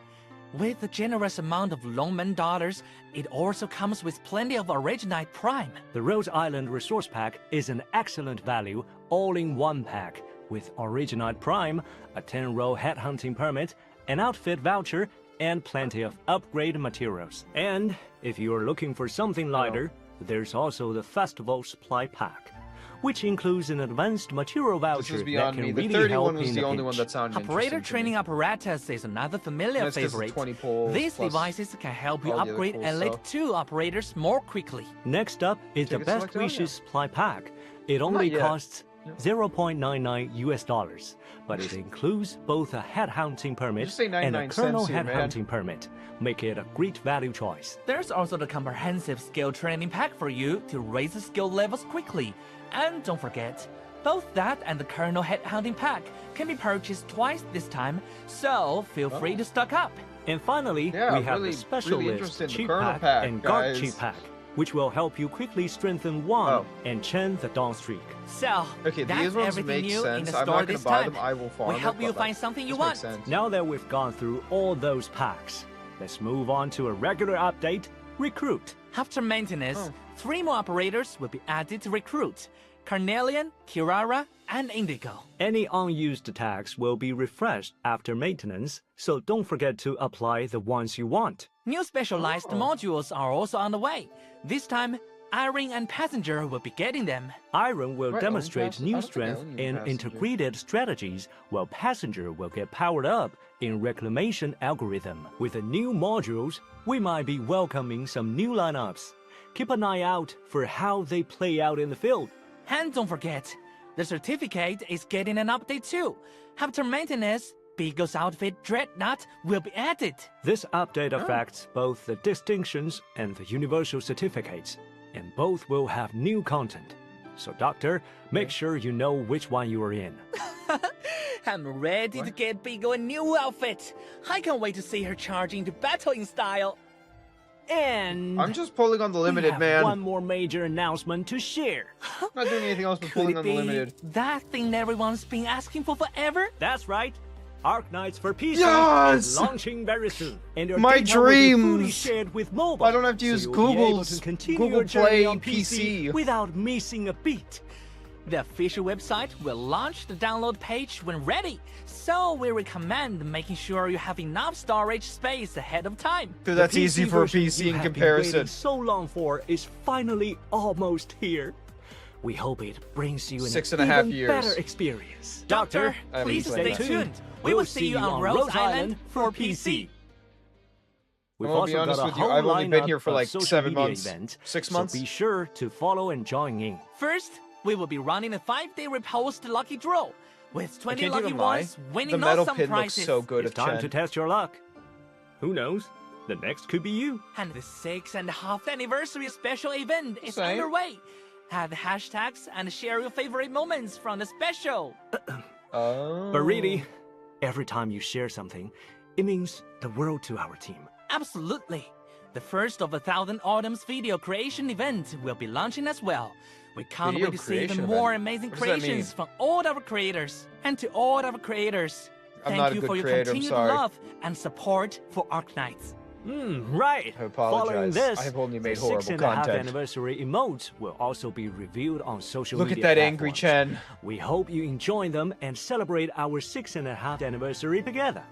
With a generous amount of Longmen dollars, it also comes with plenty of Originite Prime. The Rhodes Island Resource Pack is an excellent value, all-in-one pack, with Originite Prime, a 10-row headhunting permit, an outfit voucher, and plenty of upgrade materials. And if you are looking for something lighter, there's also the Festival Supply Pack, which includes an advanced material voucher that beyond can me. The really 31 help was in the a only one pinch. that sounded Operator interesting to training me. apparatus is another familiar That's 'cause it's favorite. 20 poles These plus devices can help you all the other upgrade cool Elite stuff. 2 operators more quickly. Next up is the Ticket Best select, oh, yeah. Wishes Supply Pack. It only yet. costs $0.99, but it includes both a headhunting permit Just say and a 99 kernel cents here, man. headhunting permit. Make it a great value choice. There's also the comprehensive skill training pack for you to raise the skill levels quickly. And don't forget, both that and the Kernel Headhunting pack can be purchased twice this time, so feel free to stock up. And finally, Yeah, we have really- the Specialist really interested in the Cheat Kernel Pack, pack, and Guard guys. Cheat Pack, which will help you quickly strengthen Wand and Chen the Dawn Streak. So, Okay, that's these ones everything make new in sense. the I'm store not gonna this buy time. them. I will farm We help it, you but find something you this want. makes sense. Now that we've gone through all those packs, let's move on to a regular update, Recruit. After maintenance, 3 more operators will be added to Recruit. Carnelian, Kirara, and Indigo. Any unused tags will be refreshed after maintenance, so don't forget to apply the ones you want. New specialized modules are also on the way. This time, Iron and Passenger will be getting them. Iron will Right, demonstrate I new don't think I strength own you, and Passenger. integrated strategies, while Passenger will get powered up in reclamation algorithm. With the new modules, we might be welcoming some new lineups. keep an eye out for how they play out in the field. And don't forget, the certificate is getting an update too. After maintenance, Beagle's outfit Dreadnought will be added. This update affects both the distinctions and the universal certificates, and both will have new content. So, Doctor, make sure you know which one you are in. I'm ready to get Beagle a new outfit. I can't wait to see her charging into battle in style. And I'm just pulling on the limited, we have man. one more major announcement to share. I'm not doing anything else but pulling on the limited. That thing everyone's been asking for forever? That's right. Arknights for PC Yes! is launching very soon. And your My data will be fully dreams! shared with mobile. I don't have to use so you'll be able Google's to continue Google your journey Play on PC without missing a beat. The official website will launch the download page when ready, so we recommend making sure you have enough storage space ahead of time. Dude, that's The easy for a version PC you in have been comparison. waiting so long for is finally almost here. We hope it brings you an 6.5 even years. better experience. Doctor, please stay tuned. We will see you on Rose Island for PC. We've I'm gonna be also honest got a with you, whole I've only been lineup here for of like social 7 media months. events, 6 so months. be sure to follow and join in. First, we will be running a 5-day repost lucky draw, with 20 can't lucky even lie. ones winning The metal awesome pin prizes. looks so good. It's time to test your luck. Who knows? The next could be you. And the 6.5th anniversary special event is Same. underway. Add the hashtags and share your favorite moments from the special. Oh. But really, every time you share something, it means the world to our team. Absolutely. The first of 1,000 Autumns video creation event will be launching as well. We can't Video wait to see even creation more event? amazing What does that creations mean? from all our creators. And to all our creators, I'm not thank a you good for your creator, I'm continued sorry. love and support for Arknights. Right. I apologize. Following this, I've only made the horrible 6.5 content. anniversary emotes will also be reviewed on social Look media at that angry platforms. Chen. We hope you enjoy them and celebrate our 6.5 anniversary together.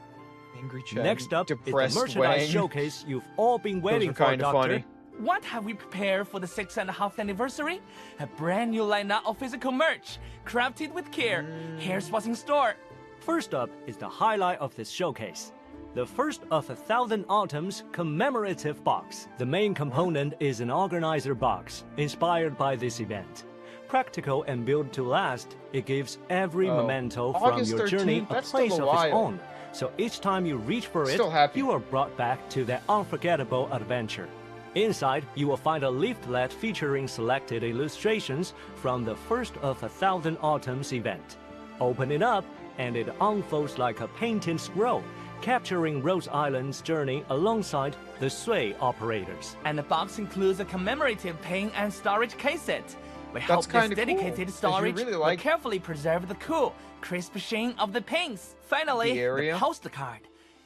Angry Chen. Next up is Depressed the merchandise Wang. showcase you've all been Those waiting are for, kinda Doctor. funny. What have we prepared for the 6.5th anniversary? A brand new lineup of physical merch, crafted with care. Here's what's in store. First up is the highlight of this showcase. The first of 1,000 Autumns commemorative box. The main component is an organizer box, inspired by this event. Practical and built to last, it gives every memento from August your journey 13th, a that's place still of a its while. own. So each time you reach for it, Still happy. you are brought back to that unforgettable adventure. Inside, you will find a leaflet featuring selected illustrations from the first of 1,000 Autumns event. Open it up, and it unfolds like a painted scroll, capturing Rose Island's journey alongside the Sui operators. And the box includes a commemorative paint and storage case set. We That's hope this kinda cool, dedicated 'cause you storage really will like- carefully preserve the cool, crisp sheen of the paints. Finally, The area. postcard.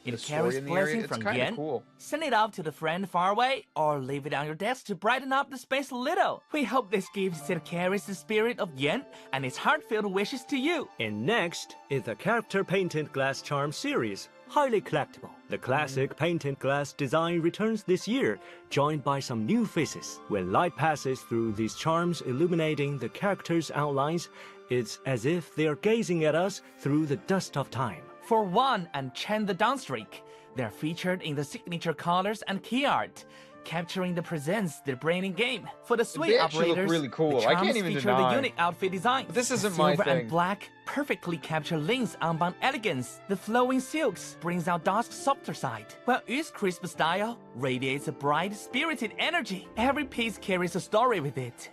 The It story carries in the area, blessing it's from kinda Yen. cool. Send it off to the friend far away, or leave it on your desk to brighten up the space a little. We hope this gift set carries the spirit of Yen and its heartfelt wishes to you. And next is the character painted glass charm series, highly collectible. The classic painted glass design returns this year, joined by some new faces. When light passes through these charms illuminating the characters' outlines, it's as if they are gazing at us through the dust of time. For Wan and Chen the Dawnstreak, they're featured in the signature colors and key art, capturing the presence they're bringing in game. For the Sui They actually look operators, really cool. the I charms can't even feature deny. the unique outfit design. But this The isn't my silver thing. and black perfectly capture Link's unbound elegance. The flowing silks brings out Dusk's softer side, while Yu's crisp style radiates a bright, spirited energy. Every piece carries a story with it,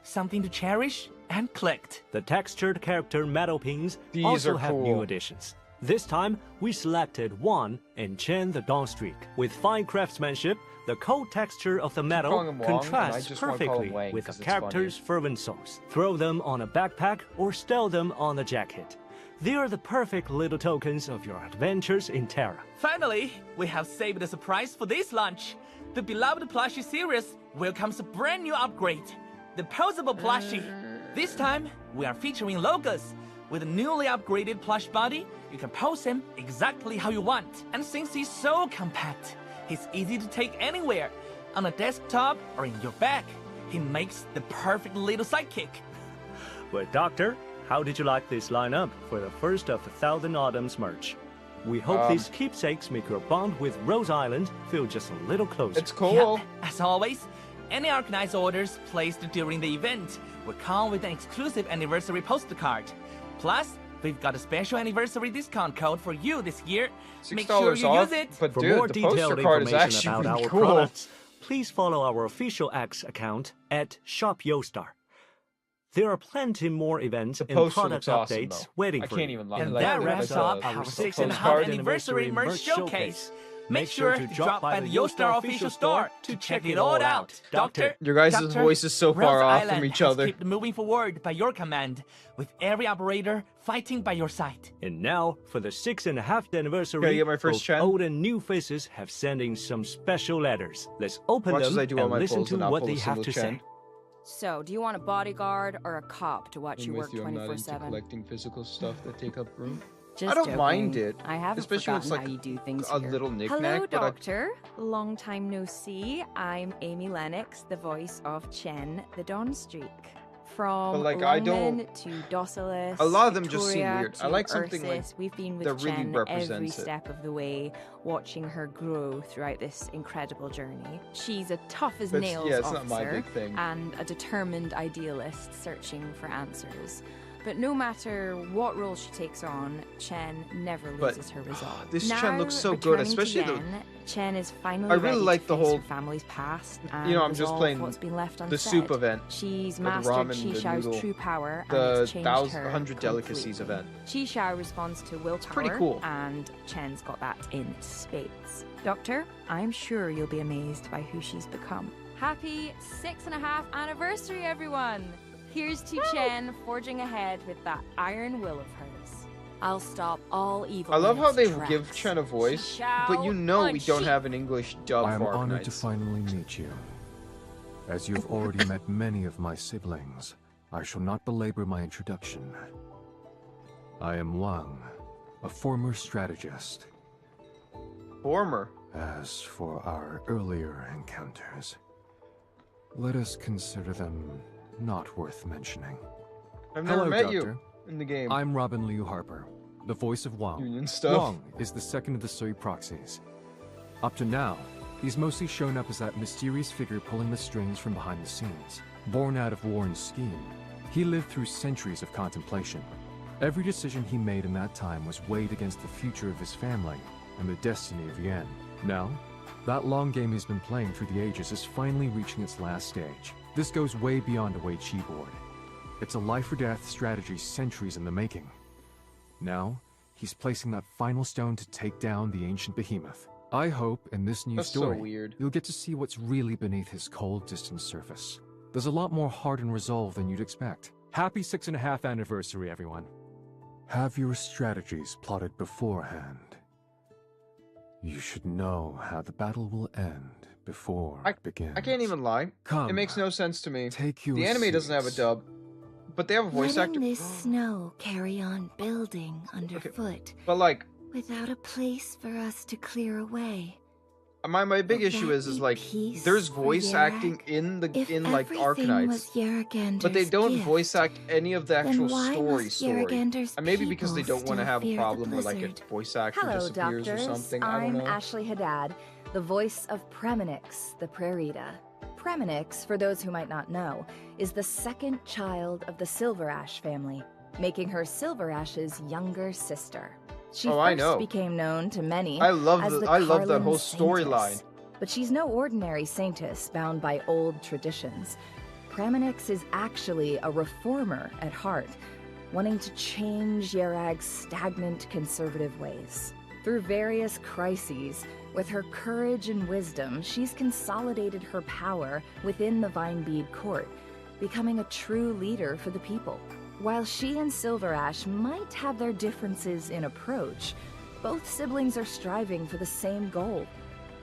something to cherish and collect. The textured character metal pins These also are have cool. new additions. This time, we selected Wan and Chen the Dawnstreak. With fine craftsmanship, the cold texture of the metal calling him Wang, and I contrasts just wanna call him perfectly Wang with the 'cause it's character's fervent souls. Throw them on a backpack or stow them on a jacket. They are the perfect little tokens of your adventures in Terra. Finally, we have saved a surprise for this launch. The beloved plushie series welcomes a brand new upgrade, the posable plushie. This time, we are featuring Locus. With a newly upgraded plush body, you can pose him exactly how you want. And since he's so compact, he's easy to take anywhere, on a desktop or in your bag. He makes the perfect little sidekick. Well, Doctor, how did you like this lineup for the first of 1,000 Autumns merch? We hope these keepsakes make your bond with Rose Island feel just a little closer. It's cool. Yep, as always, Any organized orders placed during the event will come with an exclusive anniversary postcard. Plus, we've got a special anniversary discount code for you this year. Make sure $6 you off, use it. but For dude, more the detailed poster card is information actually about really our cool. products, please follow our official X account at Shop Yostar. There are plenty more events and poster product looks awesome, updates though. waiting I for can't you. even lie. And Like, that like wraps the- up the our postcard. 6.5 anniversary merch showcase. Make sure to drop by the Yostar official store to check it all out. Doctor, Your guys' Doctor, voice is so far Rose off Island from each has other. kept moving forward by your command, with every operator fighting by your side. And now, for the 6.5th anniversary, Can I get my first both Chen? old and new faces have sent in some special letters. Let's open Watch as them I do all and my listen pulls to and I'll what pull they a have single to Chen. say. So, do you want a bodyguard or a cop to watch I'm you with work you, I'm not into 24/7? collecting physical stuff that take up room. Just I don't joking. mind it. I haven't especially when forgotten it's like how you do things a here. little knick-knack. Hello, but I- Doctor. Long time no see. I'm Amy Lennox, the voice of Chen, the Dawn Streak. From But, like, I London don't- to Docilis, A lot of them just seem Victoria weird. I to like something, like, Ursus, we've been with that really Chen every represents it. step of the way, watching her grow throughout this incredible journey. She's a tough as But nails yeah, it's officer not my big thing. and a determined idealist searching for answers. But no matter what role she takes on, Chen never But, loses her resolve. this now, Chen looks so good, returning to especially the- Yen, Chen is finally I really ready like to the face whole- her family's past and You know, I'm just resolve playing what's been left the unsaid. soup event. She's or the mastered ramen, Qi the Shao's noodle, true power and the it's changed her 100 delicacies completely. event. Qi Shao responds to willpower, pretty cool. and Chen's got that in spades. Doctor, I'm sure you'll be amazed by who she's become. Happy 6.5 anniversary, everyone! Here's to Chen forging ahead with that iron will of hers. I'll stop all evil. I love in how its they tracks. give Chen a voice, Shao but you know we don't Unshi. have an English dub I am for honored to Arknights. finally meet you. As you have already met many of my siblings, I shall not belabor my introduction. I am Wang, a former strategist. Former. As for our earlier encounters, let us consider them not worth mentioning. I've never Hello, met Doctor. you in the game. I'm Robin Liu Harper, the voice of Wang. Union stuff. Wang is the second of the Sui proxies. Up to now, he's mostly shown up as that mysterious figure pulling the strings from behind the scenes. Born out of Warren's scheme, he lived through centuries of contemplation. Every decision he made in that time was weighed against the future of his family and the destiny of Yan. Now, that long game he's been playing through the ages is finally reaching its last stage. This goes way beyond a Wei Qi board. It's a life-or-death strategy centuries in the making. Now, he's placing that final stone to take down the ancient behemoth. I hope in this new That's so story, weird. you'll get to see what's really beneath his cold, distant surface. There's a lot more heart and resolve than you'd expect. Happy 6.5 anniversary, everyone. Have your strategies plotted beforehand. You should know how the battle will end before it begins. I can't even lie. Come, it makes no sense to me. take your The anime doesn't have a seats. dub, but they have a voice Letting actor. this snow carry on building underfoot But like, without a place for us to clear away. my big Will issue that is be like peace there's for voice Yarrak? acting in the If like everything Arknights, was Yarragander's but they don't gift, voice act any of the then actual why story. must Yarragander's And maybe because they people don't want to still have a fear the problem where like a blizzard? voice actor Hello, disappears doctors. or something. I I'm don't know. Ashley Haddad, the voice of Premonix, the Prerita. Premonix, for those who might not know, is the second child of the Silver Ash family, making her Silver Ash's younger sister. She Oh, I first know. became known to many I love as the I love that Carlin whole Saintess. storyline. But she's no ordinary saintess bound by old traditions. Premonix is actually a reformer at heart, wanting to change Yerag's stagnant conservative ways. Through various crises, with her courage and wisdom, she's consolidated her power within the Vinebead court, becoming a true leader for the people. While she and Silver Ash might have their differences in approach, both siblings are striving for the same goal,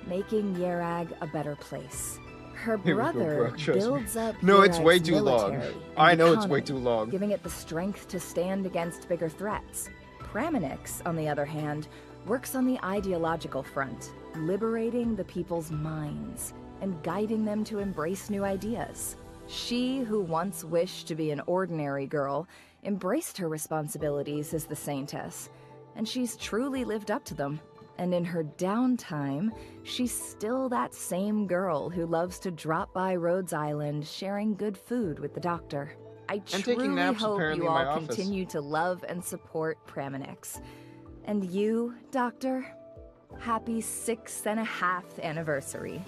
making Yerag a better place. Her Here we go, brother bro, trust me. builds up No, it's way Yerag's too long. military and I know it's way economy, too long. giving it the strength to stand against bigger threats. Premonix, on the other hand, works on the ideological front, liberating the people's minds and guiding them to embrace new ideas. She, who once wished to be an ordinary girl, embraced her responsibilities as the Saintess, and she's truly lived up to them. And in her downtime, she's still that same girl who loves to drop by Rhodes Island sharing good food with the doctor. I And taking truly naps, hope apparently, you in my all office. continue to love and support Praminix. And you, Doctor, happy 6.5 anniversary.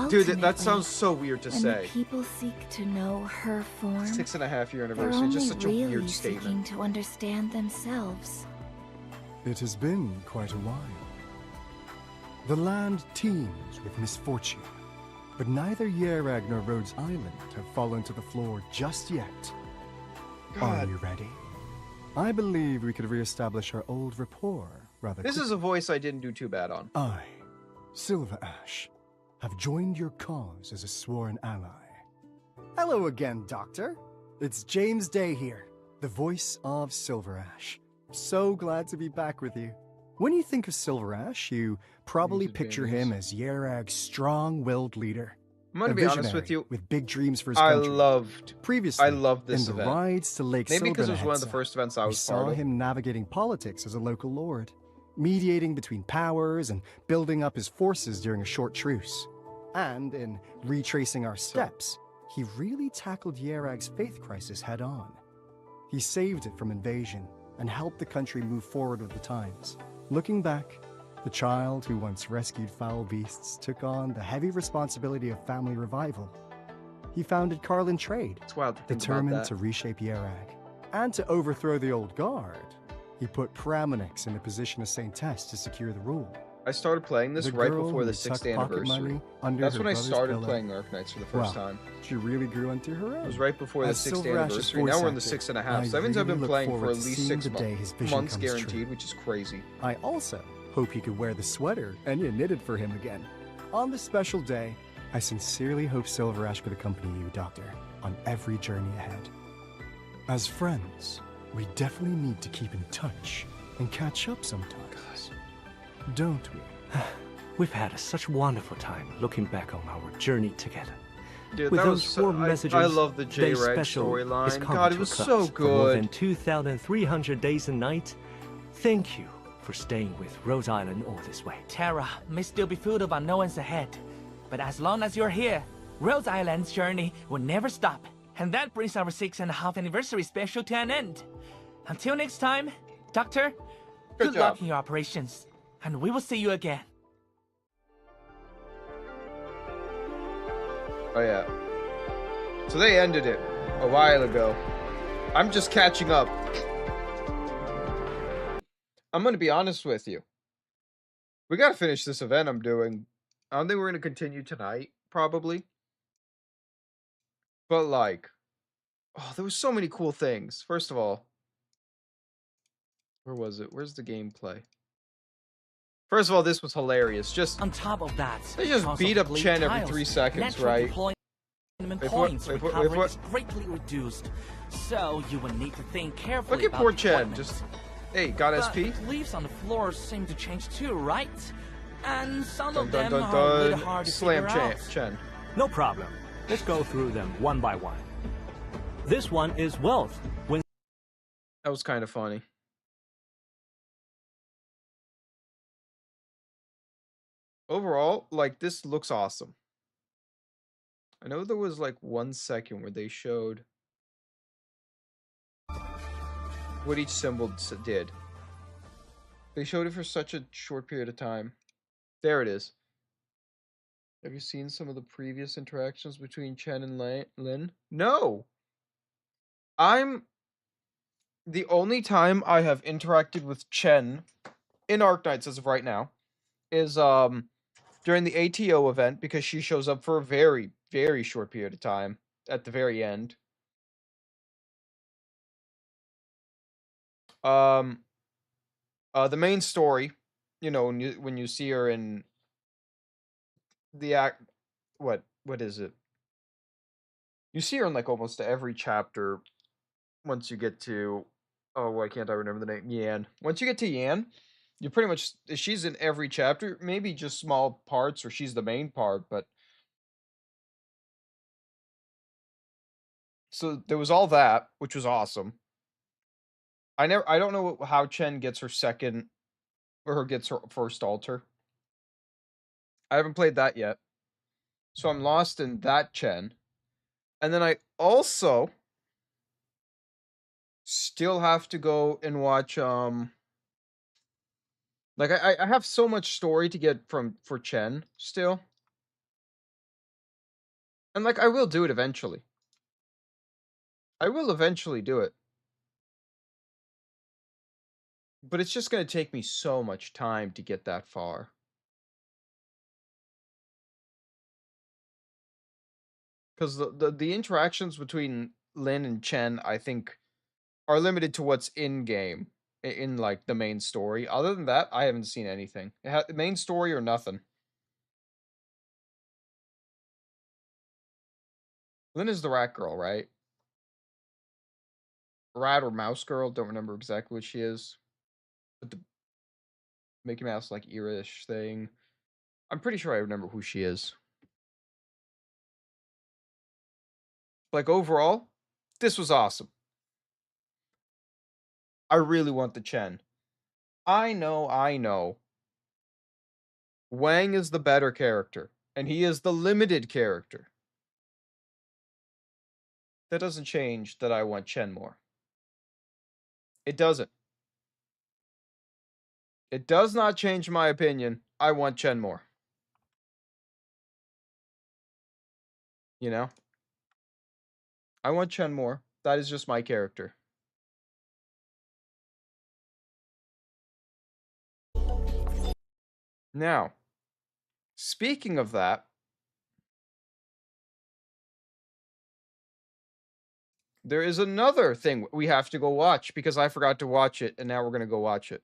Dude, that Ultimately, sounds so weird to when say. people seek to know her form, 6.5 year they're anniversary, only just such a really weird seeking statement. to understand themselves. It has been quite a while. The land teems with misfortune, but neither Yerag nor Rhodes Island have fallen to the floor just yet. God. Are you ready? I believe we could re-establish our old rapport rather This quickly. is a voice I didn't do too bad on. I, Silver Ash, have joined your cause as a sworn ally. Hello again, Doctor. It's James Day here, the voice of Silver Ash. So glad to be back with you. When you think of Silver Ash, you probably picture him as Yerag's strong-willed leader. I'm gonna a be honest with visionary you. with big dreams for his I country. loved Previously, this in the event. rides to Lake Maybe because it was one of the Silbernahetza, first events I we was saw part of. him navigating politics as a local lord, mediating between powers and building up his forces during a short truce. And in retracing our steps, he really tackled Yerag's faith crisis head-on. He saved it from invasion and helped the country move forward with the times. Looking back, the child who once rescued foul beasts took on the heavy responsibility of family revival. He founded Carlin Trade, It's wild to think about determined that. to reshape Yerag. And to overthrow the old guard, he put Praminix in a position of Saint Tess to secure the rule. I started playing this The right girl before who the tucked 6th pocket anniversary. money under That's her when I brother's started pillow. playing Arknights for the first Well, time. she really grew into her own. It was right before the As 6th Silver Ash's anniversary. Now we're in the voice 6.5. actor, So that means I've really been look playing for forward at to least seeing 6 the day his vision months comes true. guaranteed, which is crazy. I also hope you could wear the sweater and you knitted for him again. On this special day, I sincerely hope Silver Ash could accompany you, Doctor, on every journey ahead. As friends, we definitely need to keep in touch and catch up sometimes. Don't we? We've had such wonderful time looking back on our journey together. Dude, With that those was so, warm messages, I love the today's J-Rag special is storyline. coming God, to it was a close. so For more good. than 2,300 days and nights, thank you for staying with Rose Island all this way. Terra may still be filled of unknowns ahead, but as long as you're here, Rose Island's journey will never stop. And that brings our 6.5 anniversary special to an end. Until next time, Doctor, good luck in your operations, and we will see you again. Oh yeah. So they ended it a while ago. I'm just catching up. I'm gonna be honest with you. We gotta finish this event I'm doing. I don't think we're gonna continue tonight, probably. But like, oh, there was so many cool things. First of all, where was it? Where's the gameplay? First of all, this was hilarious. Just on top of that, they just because beat of up bleed Chen every tiles, 3 seconds, natural right? deployment Wait, points wait, recovery what? is greatly reduced, so you will need to think carefully Look at about poor Chen. deployment. Just hey, got But SP? leaves on the floor seem to change too, right? And some Dun, of dun, them dun, are really dun. hard to Slam figure out. Chen. No problem. Let's go through them one by one. This one is wealth. When That was kind of funny. Overall, like, this looks awesome. I know there was like 1 second where they showed what each symbol did. They showed it for such a short period of time. There it is. Have you seen some of the previous interactions between Chen and Lin? No! The only time I have interacted with Chen in Arknights as of right now is during the ATO event, because she shows up for a very, very short period of time at the very end. The main story, you know, when you see her in the act, what is it? You see her in like almost every chapter once you get to, oh, why can't I remember the name? Yan. Once you get to Yan, you pretty much, she's in every chapter, maybe just small parts, or she's the main part, but so there was all that, which was awesome. I don't know how Chen gets her second where her gets her first altar. I haven't played that yet. So I'm lost in that Chen. And then I also still have to go and watch like I have so much story to get for Chen still. And like I will do it eventually. I will eventually do it. But it's just going to take me so much time to get that far. Because the interactions between Lin and Chen, I think, are limited to what's in game, in like the main story. Other than that, I haven't seen anything. Main story or nothing. Lin is the rat girl, right? Rat or mouse girl, don't remember exactly what she is. But the Mickey Mouse like ear-ish thing. I'm pretty sure I remember who she is. Like overall, this was awesome. I really want the Chen. I know. Wang is the better character, and he is the limited character. That doesn't change that I want Chen more. It doesn't. It does not change my opinion. I want Chen more. You know? I want Chen more. That is just my character. Now, speaking of that, there is another thing we have to go watch because I forgot to watch it, and now we're going to go watch it.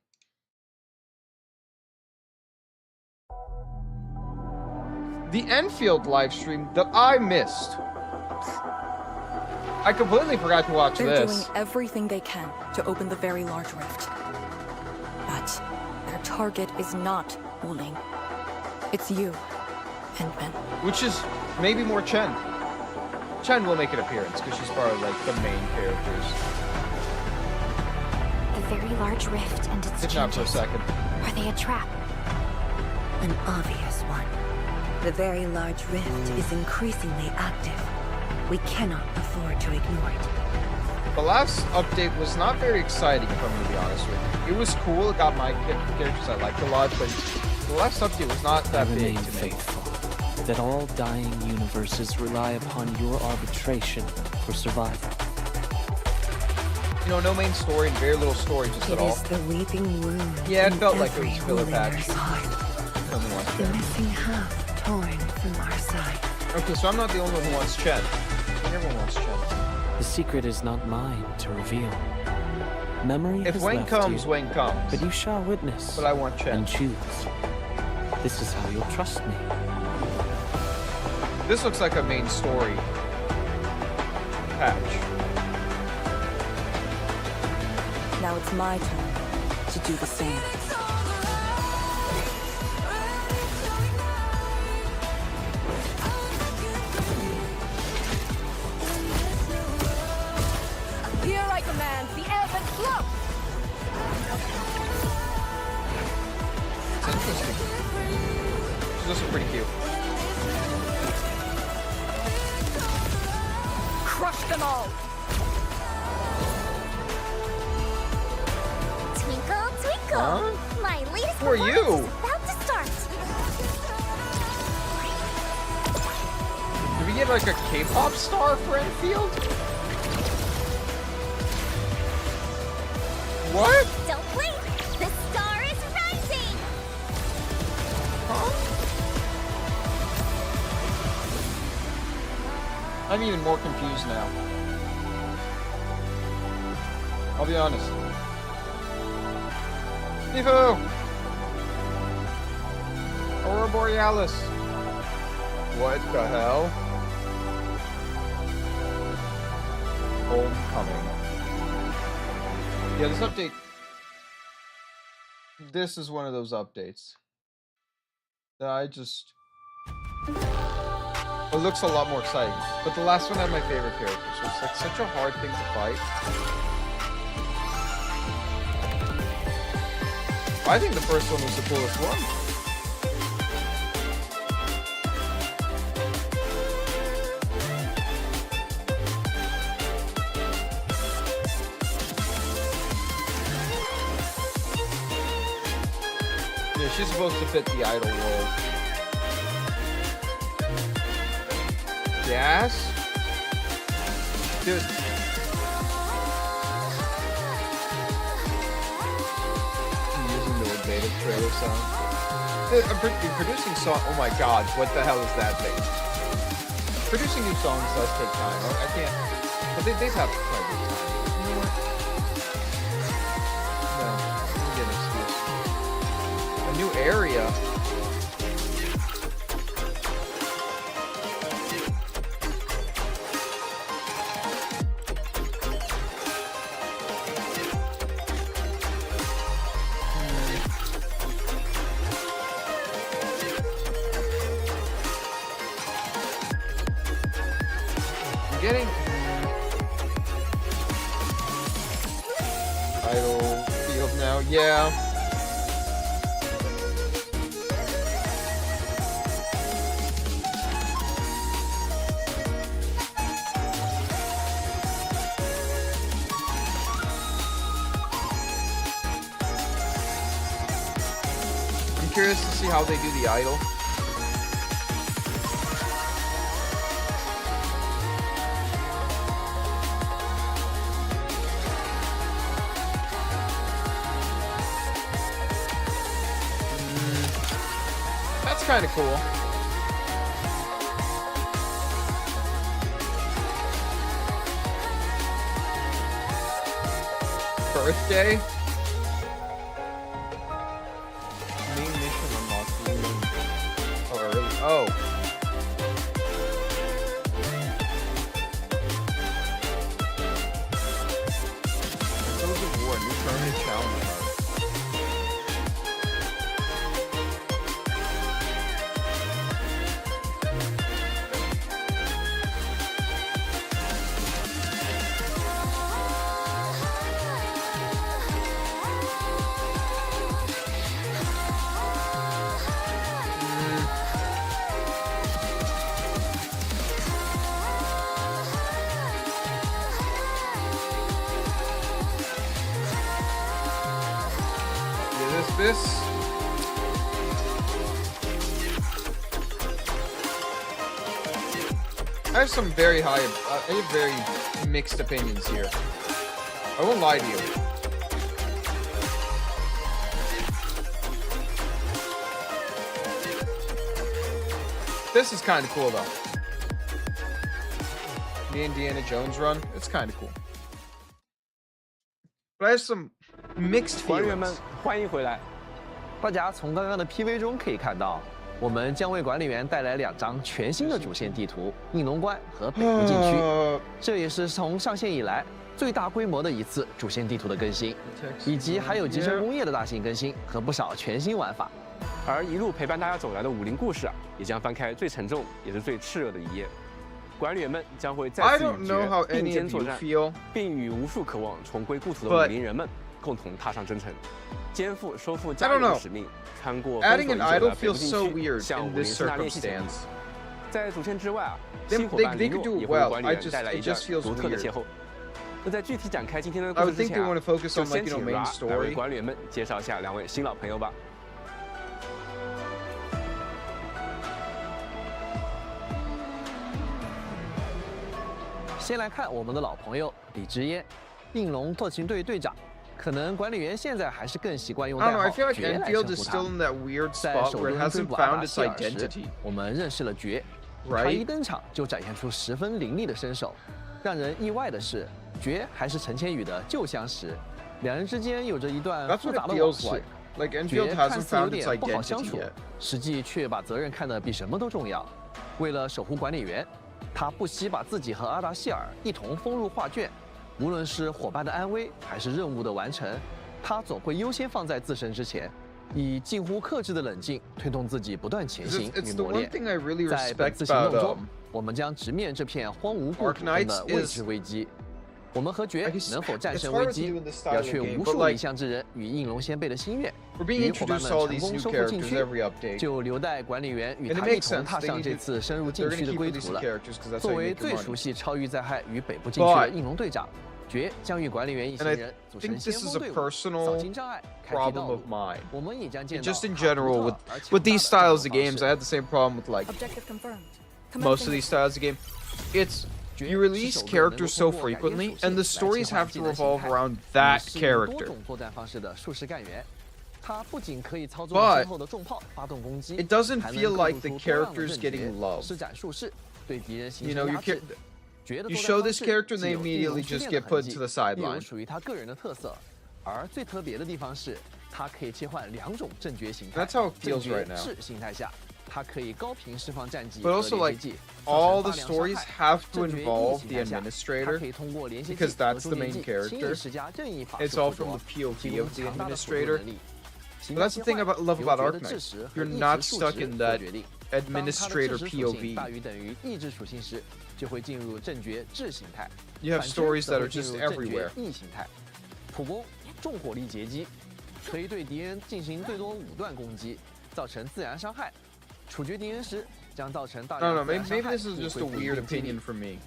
The Enfield livestream that I missed. I completely forgot to watch They're this. doing everything they can to open the very large rift. But their target is not Wu Ling. It's you and Ben. Which is maybe more Chen. Chen will make an appearance because she's part of like the main characters. The very large rift and its Sit down for a second. Are they a trap? An obvious one. The very large rift is increasingly active. We cannot afford to ignore it. The last update was not very exciting, if I'm going to be honest with you. It was cool, it got my characters I liked a lot, but the last update was not that big to me. Faithful that all dying universes rely upon your arbitration for survival. You know, no main story and very little story just at all. It is the weeping wound. Yeah, it felt like it was filler patch. The missing half torn from our side. Okay, so I'm not the only one who wants Chen. Everyone wants Chen. The secret is not mine to reveal. Memory If has Wayne left comes, you, Wayne comes. but you shall witness. But I want Chen. And choose. This is how you'll trust me. This looks like a main story patch. Now it's my turn to do the same. Here I command the ebb and flow. It's interesting. She's also pretty cute. Crush them all. Twinkle, twinkle. Huh? My latest Who are performance you? is about to start. Did we get like a K-pop star for Enfield? What? Don't blink. The star is rising. I'm even more confused now. I'll be honest. Nifu! Aurora Borealis. What the hell? Homecoming. Yeah, this update... This is one of those updates that I just... It looks a lot more exciting, but the last one had my favorite character, so it's like such a hard thing to fight. I think the first one was the coolest one. Yeah, she's supposed to fit the idol role. Yes? Dude. Beta trailer song. Dude, producing song. Oh my god, what the hell is that thing? Producing new songs does take time. I can't. But they have plenty of time. You know what? No, let me get an excuse. A new area. Getting idle field now, yeah. I'm curious to see how they do the idol. Kind of cool. Birthday? Main mission unlocked. Oh, early. Oh. Echoes of War, new permanent challenge. This. I have some very mixed opinions here. I won't lie to you. This is kind of cool though. The Indiana Jones run, it's kind of cool. But I have some mixed feelings. 团员们，欢迎回来！大家从刚刚的 PV 中可以看到，我们将为管理员带来2张全新的主线地图——应龙关和北部禁区。这也是从上线以来最大规模的一次主线地图的更新，以及还有集成工业的大型更新和不少全新玩法。而一路陪伴大家走来的武林故事啊，也将翻开最沉重也是最炽热的一页。管理员们将会再次与绝并肩作战，并与无数渴望重归故土的武林人们共同踏上征程，肩负收复家园的使命，穿过封锁已久的北部禁区，向武林四大练习前。在主线之外啊，新伙伴林诺也会为管理员带来一段独特的邂逅。那在具体展开今天的故事之前啊，就先请 Ra 来为管理员们介绍一下2位新老朋友吧。先来看我们的老朋友李知嫣，应龙特勤队队长。可能管理员现在还是更习惯用代号绝来称呼他。在首都追捕阿达希尔时，我们认识了绝。他一登场就展现出十分凌厉的身手。让人意外的是，绝还是陈千羽的旧相识，两人之间有着一段复杂的往事。绝看似有点不好相处，实际却把责任看得比什么都重要。为了守护管理员，他不惜把自己和阿达希尔一同封入画卷。无论是伙伴的安危还是任务的完成，他总会优先放在自身之前，以近乎克制的冷静推动自己不断前行与磨练。在本次行动中，我们将直面这片荒芜故土中的未知危机。我们和绝能否战胜危机，要却无数理想之人与应龙先辈的心愿，与伙伴们成功收复禁区，就留待管理员与他一同踏上这次深入禁区的归途了。作为最熟悉超域灾害与北部禁区的应龙队长，绝将与管理员一行人组成先锋队伍，扫清障碍，开辟道路。我们也将见到 just in general with these styles of games, I had the same problem with like most of these styles of game. It's you release characters so frequently, and the stories have to revolve around that character. But it doesn't feel like the character's getting love. You know, you show this character and they immediately just get put to the sideline. That's how it feels right now. But also, like, all the stories have to involve the administrator, because that's the main character. It's all from the POV of the administrator. But that's the thing I love about Arknights. You're not stuck in that administrator POV. You have stories that are just everywhere. 普攻重火力截击，可以对敌人进行最多5段攻击，造成自然伤害。处决敌人时将造成大量自然伤害。Maybe this is just a weird opinion from me.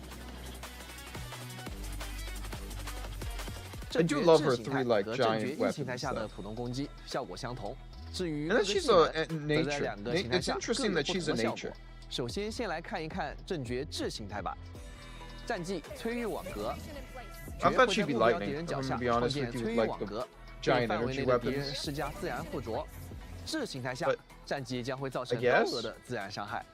I do love her 3 like giant weapons. 下的普通攻击效果相同。至于 and she's a nature. It's interesting that she's a nature. 首先来看一看正绝智形态吧。战技摧域网格。I thought she'd be lightning. I'm gonna be honest with you, like the giant energy weapons. 施加自然附着。智形态下，战技将会造成高额的自然伤害。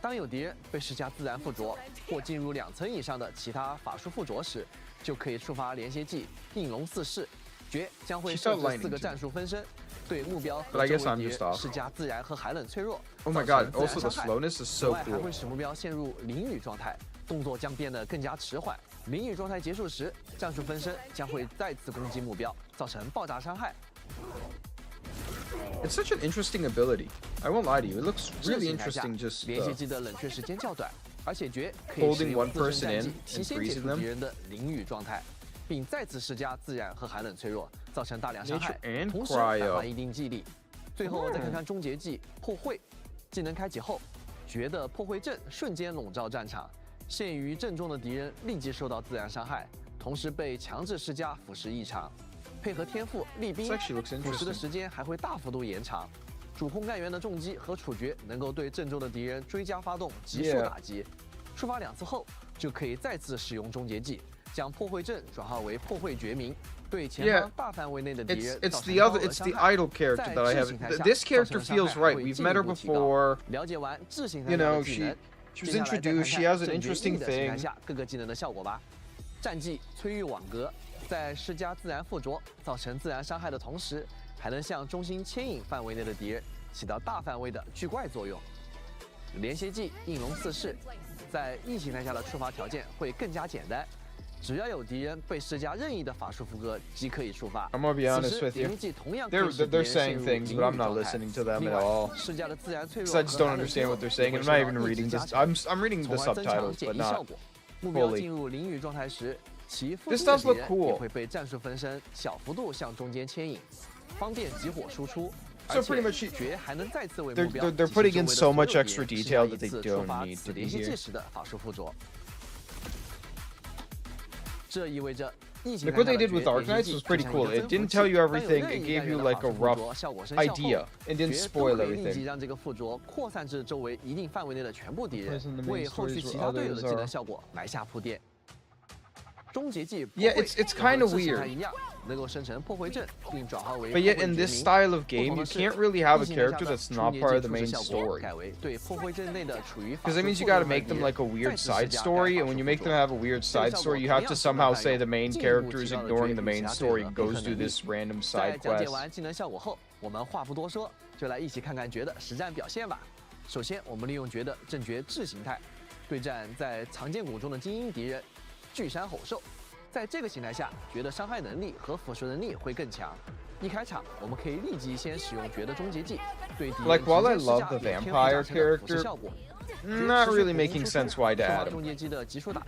当有敌人被施加自然附着或进入2层以上的其他法术附着时，就可以触发连歇技应龙四式。绝将会设置4个战术分身，对目标和周围敌人施加自然和寒冷脆弱。Oh my god! Also the slowness is so cool. 还会使目标陷入淋雨状态，动作将变得更加迟缓。淋雨状态结束时，战术分身将会再次攻击目标，造成爆炸伤害。It's such an interesting ability. I won't lie to you. It looks really interesting. Just 连歇技的冷却时间较短，而且绝可以 holding one person in 提前解除敌人的淋雨状态，并再次施加自然和寒冷脆弱，造成大量伤害，同时返还一定技力。最后再看看终结技破会，技能开启后，绝的破会阵瞬间笼罩战场，陷于阵中的敌人立即受到自然伤害，同时被强制施加腐蚀异常。配合天赋厉兵，腐蚀的时间还会大幅度延长。主控干员的重击和处决能够对阵中的敌人追加发动急速打击，触发2次后就可以再次使用终结技，将破会阵转化为破会绝明，对前方大范围内的敌人造成高额的伤害。 It's the idol character that I have. This character feels right. We've met her before. 了解完智形态 You know, she was introduced. She has an interesting thing. 各个技能的效果吧。战技摧域网格。 在施加自然附着造成自然伤害的同时，还能向中心牵引范围内的敌人，起到大范围的聚怪作用。连歇技应龙四式，在异形态下的触发条件会更加简单，只要有敌人被施加任意的法术符格即可以触发。I'm gonna be honest with you. They're saying things, but I'm not listening to them at all. Because I just don't understand what they're saying. I'm not even reading this. I'm reading the subtitles, but not fully. This does look cool. So pretty much, they're putting in so much extra detail that they don't need to be here. Like what they did with Arknights was pretty cool. It didn't tell you everything, it gave you like a rough idea. It didn't spoil everything. Yeah, it's kind of weird. But yet in this style of game, you can't really have a character that's not part of the main story. Because that means you gotta make them like a weird side story, and when you make them have a weird side story, you have to somehow say the main character is ignoring the main story and goes do this random side quest. 我们话不多说，就来一起看看绝的实战表现吧。首先，我们利用绝的正绝智形态，对战在藏剑谷中的精英敌人。 巨山吼兽，在这个形态下，绝的伤害能力和腐蚀能力会更强。一开场，我们可以立即先使用绝的终结技，对敌人直接施加连天附加型的腐蚀效果， not really making sense why to add him.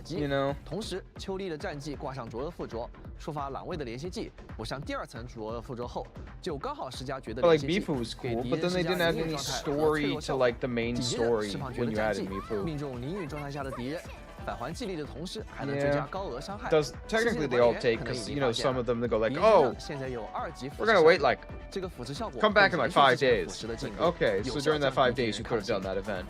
You know? 同时，秋丽的战绩挂上卓尔附着，触发栏位的连接技，补上第二层卓尔附着后，就刚好施加绝的连接技。Like Mifu was cool, but then they didn't add any story to like the main story when you added Mifu. 命中淋雨状态下的敌人。 返还技力的同时，还能追加高额伤害。Does technically they all take because you know some of them they go like oh we're gonna wait like come back in like 5 days. Okay, so during that 5 days you could have done that event.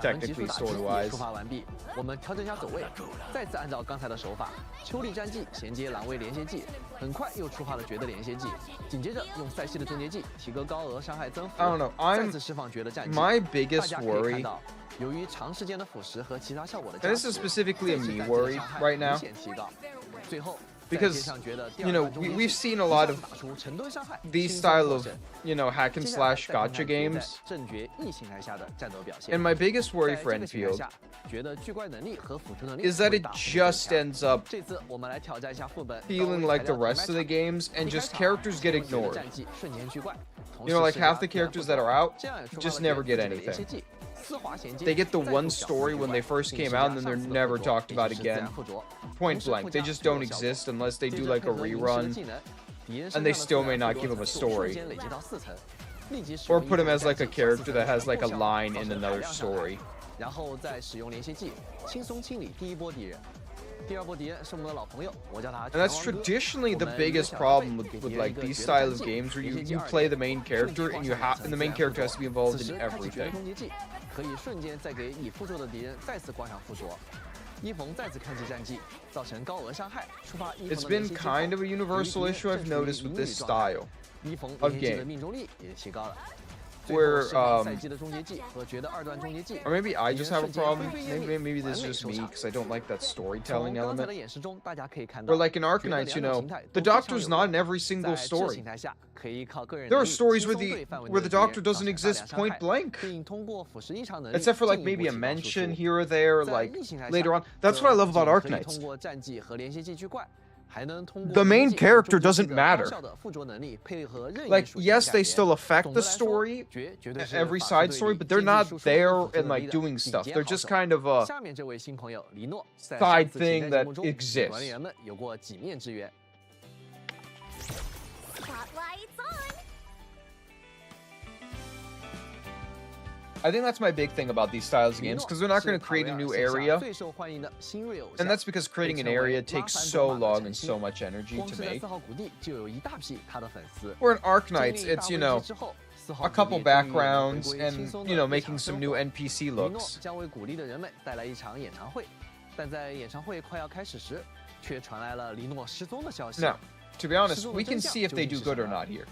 Technically, story wise. 触发完毕，我们调整下走位，再次按照刚才的手法，秋丽战技衔接栏位连接技，很快又触发了绝的连接技，紧接着用赛西的终结技提高高额伤害增幅，再次释放绝的战技。My biggest worry. 由于长时间的腐蚀和其他效果的 this is specifically a me worry right now. 最后 Because, you know, we've seen a lot of these style of, you know, hack and slash gacha games. And my biggest worry for Enfield is that it just ends up feeling like the rest of the games and just characters get ignored. You know, like half the characters that are out just never get anything. They get the one story when they first came out and then they're never talked about again. Point blank. They just don't exist unless they do like a rerun. And they still may not give them a story. Or put him as like a character that has like a line in another story. And that's traditionally the biggest problem with like these style of games where you play the main character and the main character has to be involved in everything. It's been kind of a universal issue I've noticed with this style of game. Where, or maybe I just have a problem, maybe this is just me, because I don't like that storytelling element. Or like in Arknights, you know, the Doctor's not in every single story. There are stories where the Doctor doesn't exist point blank. Except for like maybe a mention here or there, like later on. That's what I love about Arknights. The main character doesn't matter. Like, yes, they still affect the story, every side story, but they're not there and like doing stuff. They're just kind of a side thing that exists. I think that's my big thing about these styles of games, because they're not going to create a new area. And that's because creating an area takes so long and so much energy to make. Where in Arknights, it's, you know, a couple backgrounds and, you know, making some new NPC looks. Now, to be honest, we can see if they do good or not here.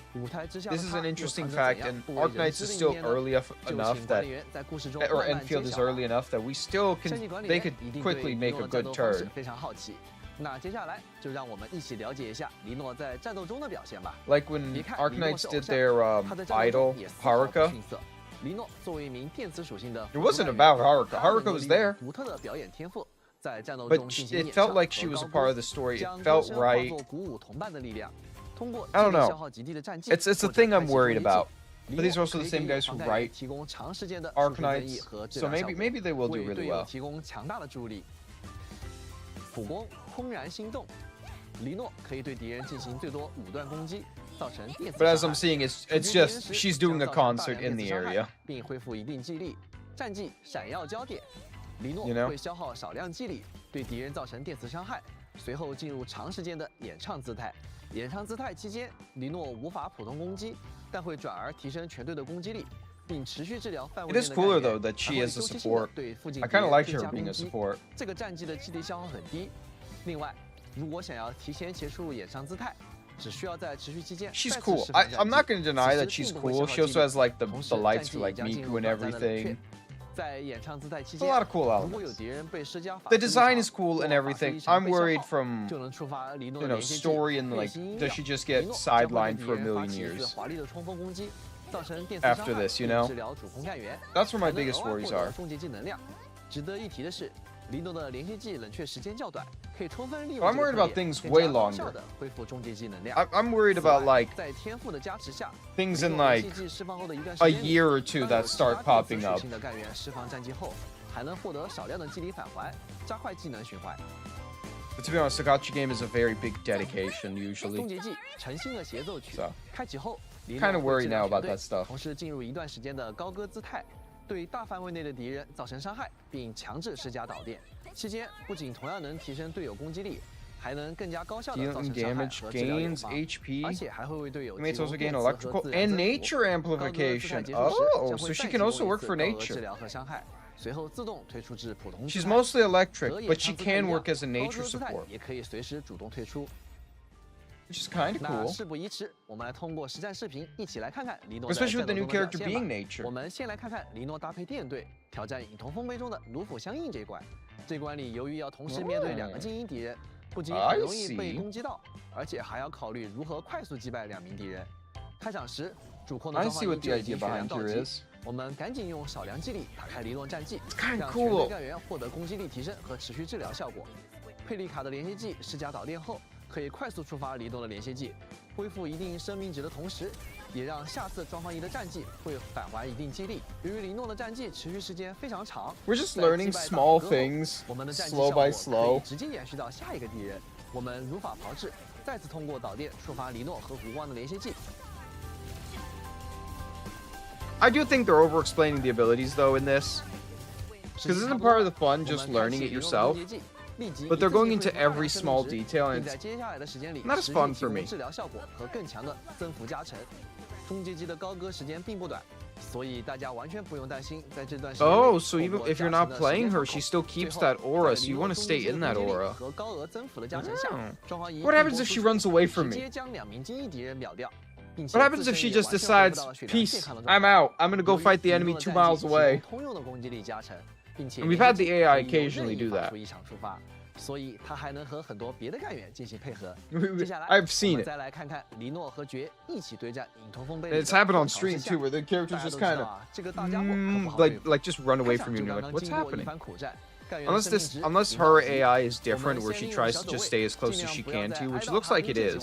This is an interesting fact, and Arknights is still early enough that, or Enfield is early enough that we still can, they could quickly make a good turn. Like when Arknights did their idol, Haruka. It wasn't about Haruka. Haruka was there. But it felt like she was a part of the story. It felt right. I don't know. It's a thing I'm worried about. But these are also the same guys who write Arknights, so maybe they will do really well. But as I'm seeing, it's just she's doing a concert in the area. You know? 会消耗少量技力，对敌人造成电磁伤害，随后进入长时间的演唱姿态。演唱姿态期间，黎诺无法普通攻击，但会转而提升全队的攻击力，并持续治疗范围内的 It is cooler though that she is a support. I kind of like her being a support. 这个战绩的技力消耗很低。另外，如果想要提前结束演唱姿态，只需要在持续期间。She's cool. I'm not going to deny that she's cool. She also has like the lights for like Miku and everything. A lot of cool elements. The design is cool and everything. I'm worried from, you know, story and like, does she just get sidelined for a million years after this, you know? That's where my biggest worries are. I'm worried about things way longer. I'm worried about like things in like a year or two that start popping up. But to be honest, the gacha game is a very big dedication usually. So, kind of worried now about that stuff. 对大范围内的敌人造成伤害，并强制施加导电。期间不仅同样能提升队友攻击力，还能更加高效地造成伤害和治疗友方，而且还会为队友提供电磁和自然增幅。高格自带结束时将会再提供一次高额治疗和伤害，随后自动退出至普通状态。 She's mostly electric, but she can work as a nature support. 也可以随时主动退出。 Which is kind of cool. 那事不宜迟，我们来通过实战视频一起来看看黎诺的 Especially with the new 战斗 character 中的表 being 现 nature. 吧。我们先来看看黎诺搭配电队挑战影童丰碑中的卢府相应这一关。这关里由于要同时面对2个精英敌人，不仅很容易被攻击到，而且还要考虑如何快速击败2名敌人。开场时，主控的召唤鹰就已经血量到极，我们赶紧用少量技力打开黎诺战绩，让全队干员获得攻击力提升和持续治疗效果。佩利卡的连续技施加导电后，可以快速触发黎诺的连续技。 恢复一定生命值的同时，也让下次装方一的战绩会返还一定激励。由于黎诺的战绩持续时间非常长 ，We're just learning small things, slow by slow. 直接延续到下一个敌人，我们如法炮制，再次通过导电触发黎诺和湖光的连续技。 I do think they're over-explaining the abilities though in this, because isn't part of the fun just learning it yourself? But they're going into every small detail, and it's not as fun for me. 治疗效果和更强的增幅加成。终结技的高歌时间并不短，所以大家完全不用担心在这段时间。Oh, so even if you're not playing her, she still keeps that aura, so you want to stay in that aura. 和高额增幅的加成下，双方一 What happens if she runs away from 直 me? 接将2名精英敌人秒掉。 What happens if she just decides, peace, I'm out, I'm gonna go fight the enemy 2 miles away? And we've had the AI occasionally do that. 所以他还能和很多别的干员进行配合。 I've seen it. 再来看看黎诺和爵一起对战影童丰碑。 It's happened on stream too, where the characters just kind of like just run away from you. You're like, what's happening? Unless her AI is different, where she tries to just stay as close as she can to you, which looks like it is.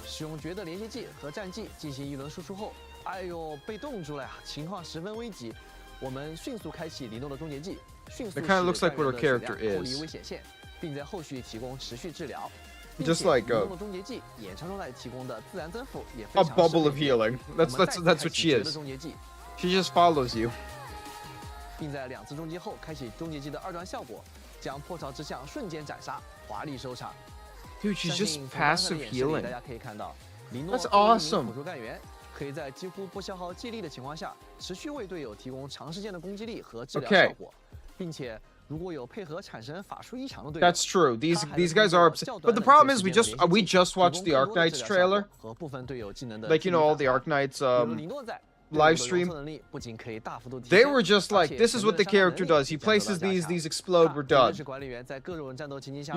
使用爵的连接技和战技进行一轮输出后，哎呦，被冻住了呀，情况十分危急。我们迅速开启黎诺的终结技，迅速使干员的血量脱离危险线，并在后续提供持续治疗。Just like 黎诺的终结技演唱状态提供的自然增幅也非 a 常 bubble of healing. That's what she is. She just follows you. 并在2次终结后开启终结技的2段效果，将破巢之象瞬间斩杀，华丽收场。 Dude, she's just passive healing. 大家可以看到，黎诺 That's awesome. 辅助干员可以在几乎不消耗技力的情况下，持续为队友提供长时间的攻击力和治疗效果，并且如果有配合产生法术异常的队友 That's true. These guys are upset. But the problem is we just watched the Arknights trailer. 和部分队友技能的 Like you know all the Arknights live stream. They were just like, this is what the character does. He places these explode, we're done. You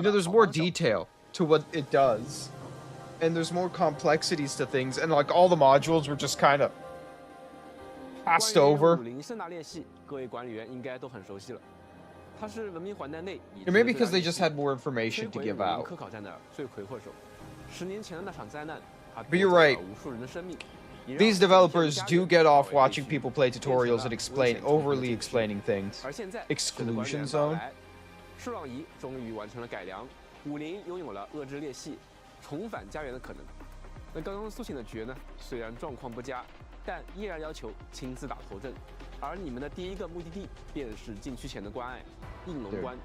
know, there's more detail to what it does, and there's more complexities to things, and like all the modules were just kind of passed over. Or maybe because they just had more information to give out. But you're right. These developers do get off watching people play tutorials and overly explaining things. Exclusion zone. 50拥有了遏制裂隙、重返家园的可能。那刚刚苏醒的爵呢，虽然状况不佳，但依然要求亲自打头阵。而你们的第一个目的地便是禁区前的关隘——应龙关。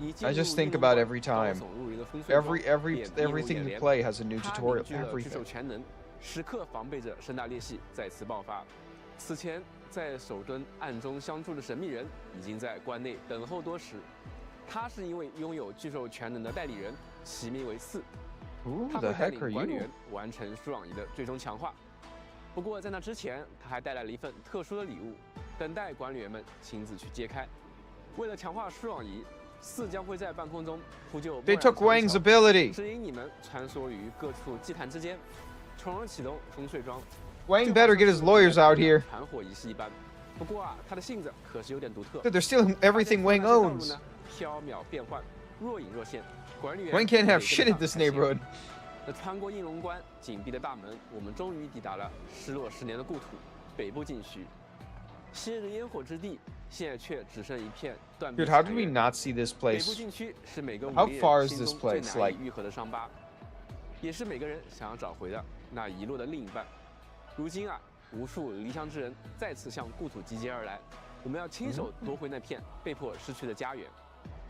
I just think about every time. Everything you play has a new tutorial. Everything. 全能，时刻防备着盛大裂隙再次爆发。此前在守蹲暗中相助的神秘人已经在关内等候多时。 他是一位拥有巨兽全能的代理人，其名为4。他会带领管理员完成舒朗仪的最终强化。不过在那之前，他还带来了一份特殊的礼物，等待管理员们亲自去揭开。为了强化舒朗仪，4将会在半空中铺就。They took Wang's ability. 指引你们穿梭于各处祭坛之间，从而启动风碎桩。Wang better get his lawyers out here. 传火仪式一般。不过啊，他的性子可是有点独特。Dude, they're stealing everything Wang owns. 飘渺变幻，若隐若现。管理员 Wang can't have shit in this neighborhood. 那穿过应龙关紧闭的大门，我们终于抵达了失落10年的故土——北部禁区。昔日的烟火之地，现在却只剩一片断壁残垣。 Dude, how did we not see this 北 place? 部禁区是每个武 How 力 far 人 is 心 this 中最 place? 难 Like 以愈合的伤疤，也是每个人想要找回的那遗落的另一半。如今啊，无数离乡之人再次向故土集结而来，我们要亲手夺回那片被迫失去的家园，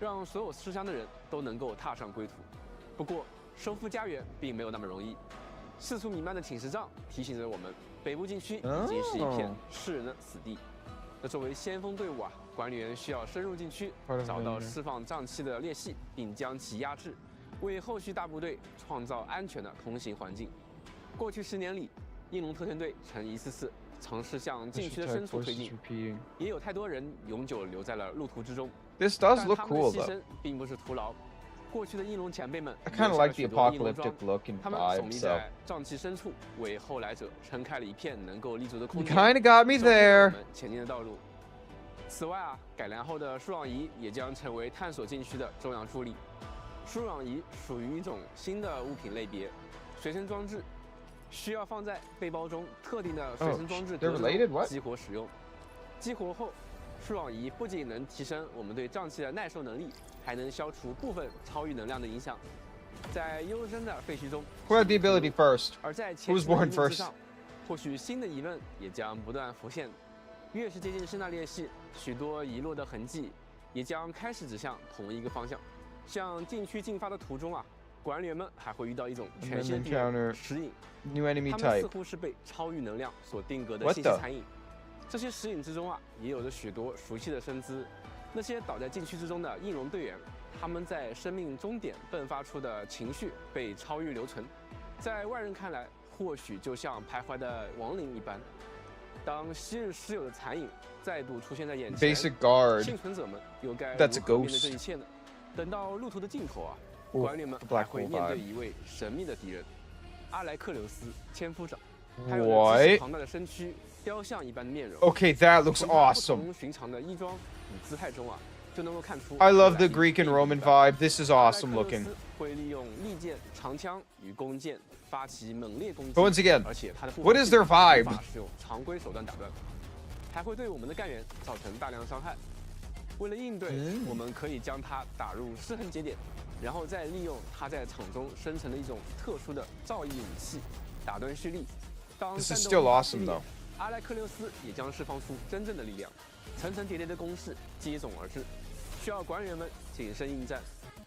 让所有思乡的人都能够踏上归途。不过，收复家园并没有那么容易。四处弥漫的寝食帐提醒着我们，北部禁区已经是一片世人的死地。那作为先锋队伍啊，管理员需要深入禁区，找到释放瘴气的裂隙，并将其压制，为后续大部队创造安全的通行环境。过去10年里，应龙特遣队曾一次次尝试向禁区的深处推进，也有太多人永久留在了路途之中。This does look cool, 但他们的牺牲并不是徒劳。过去的应龙前辈们 I kind of like the apocalyptic look and 他们耸 vibe, 立 so 在瘴气深处，为后来者撑开了一片能够立足的空 you 间， kind of got me 走出了 there. 我们前进的道路。此外啊，改良后的输氧仪也将成为探索禁区的重要助力。输氧仪属于一种新的物品类别，随身装置，需要放在背包中特定的随身装置 they're 格 related? 中 What? 激活使用。激活后，输氧仪不仅能提升我们对瘴气的耐受能力，还能消除部分超域能量的影响。在幽深的废墟中， Who had the ability first? 而在 Who was 前 born 期的 first? 之上，或许新的疑问也将不断浮现。越是接近圣诞裂隙，许多遗落的痕迹也将开始指向同一个方向。向禁区进发的途中啊，管理员们还会遇到一种全新的敌人——食影。 New enemy 他们似 type. 乎是被超域能量所定格的 What 信息 the? 残影。这些食影之中啊，也有着许多熟悉的身姿。那些倒在禁区之中的应龙队员，他们在生命终点迸发出的情绪被超域留存，在外人看来，或许就像徘徊的亡灵一般。当昔日师友的残影再度出现在眼前， Basic guard. 幸存者们又该 That's a 如何面对 ghost. 这一切呢？等到路途的尽头啊， Ooh, 管理们 the black 还会 hole 面对 vibe. 一位神秘的敌人——阿莱克留斯千夫长，还有着 What? 极其庞大的身躯、雕像一般的面容。 Okay, that looks 从他不 awesome. 同寻常的衣装与姿态中啊，就能够看出 I love the Greek and Roman vibe. This is awesome looking. 会利用利剑、长枪与弓箭发起猛烈攻击。 But once again, 而且他的 what is their vibe? 无法使用常规手段打断，还会对我们的干员造成大量伤害。为了应对，我们可以将它打入失衡节点，然后再利用它在场中生成的一种特殊的造诣武器打断蓄力。当 This 战 is 斗 still 爆发 awesome 激烈 though. 阿莱克琉斯也将释放出真正的力量，层层叠叠的攻势接踵而至，需要管理员们谨慎应战。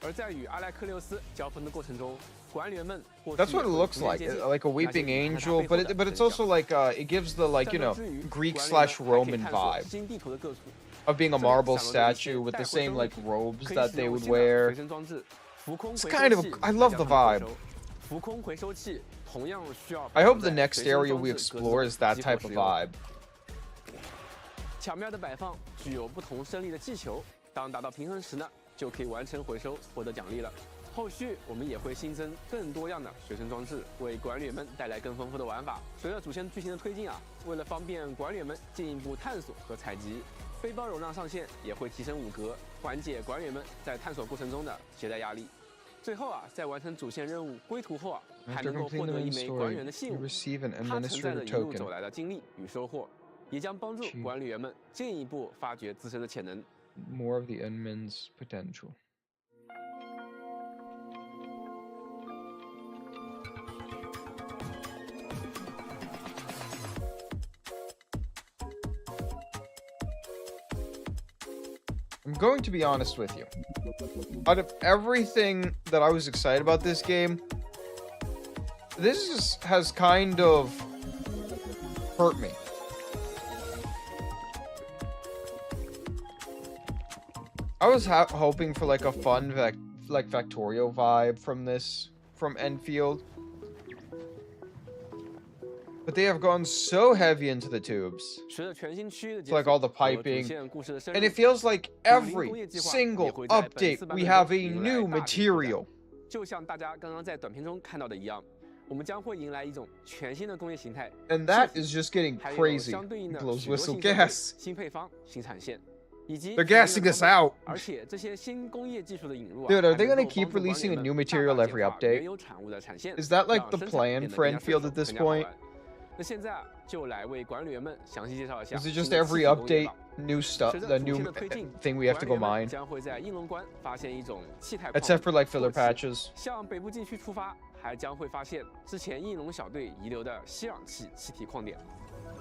而在与阿莱克琉斯交锋的过程中，管理员们 That's what it looks like, like a weeping angel. But it's also like it gives the like Greek/Roman vibe 新地图的各处 of being a marble statue with the same like robes that they would wear. It's kind of I love the vibe. 浮空回收器同样需要。 I hope the next area we explore is that type of vibe. 巧妙的摆放具有不同升力的气球，当达到平衡时呢，就可以完成回收，获得奖励了。后续我们也会新增更多样的随身装置，为管理员们带来更丰富的玩法。随着主线剧情的推进啊，为了方便管理员们进一步探索和采集，背包容量上限也会提升5格，缓解管理员们在探索过程中的携带压力。最后啊，在完成主线任务归途后啊，还能够获得一枚管理员的信物，它承载着一路走来的经历与收获，也将帮助管理员们进一步发掘自身的潜能。More of the Unmen's potential. I'm going to be honest with you. Out of everything that I was excited about this game, this has kind of hurt me. I was hoping for like a fun Factorio vibe from Enfield. But they have gone so heavy into the tubes. It's like all the piping. And it feels like every single update we have a new material. 就像大家刚刚在短片中看到的一样， And that is just getting crazy. Blows whistle gas. They're gassing us out. Dude, are they gonna keep releasing a new material every update? Is that like the plan for Enfield at this point? Is it just every update, new stuff, the new thing we have to go mine? Except for like filler patches.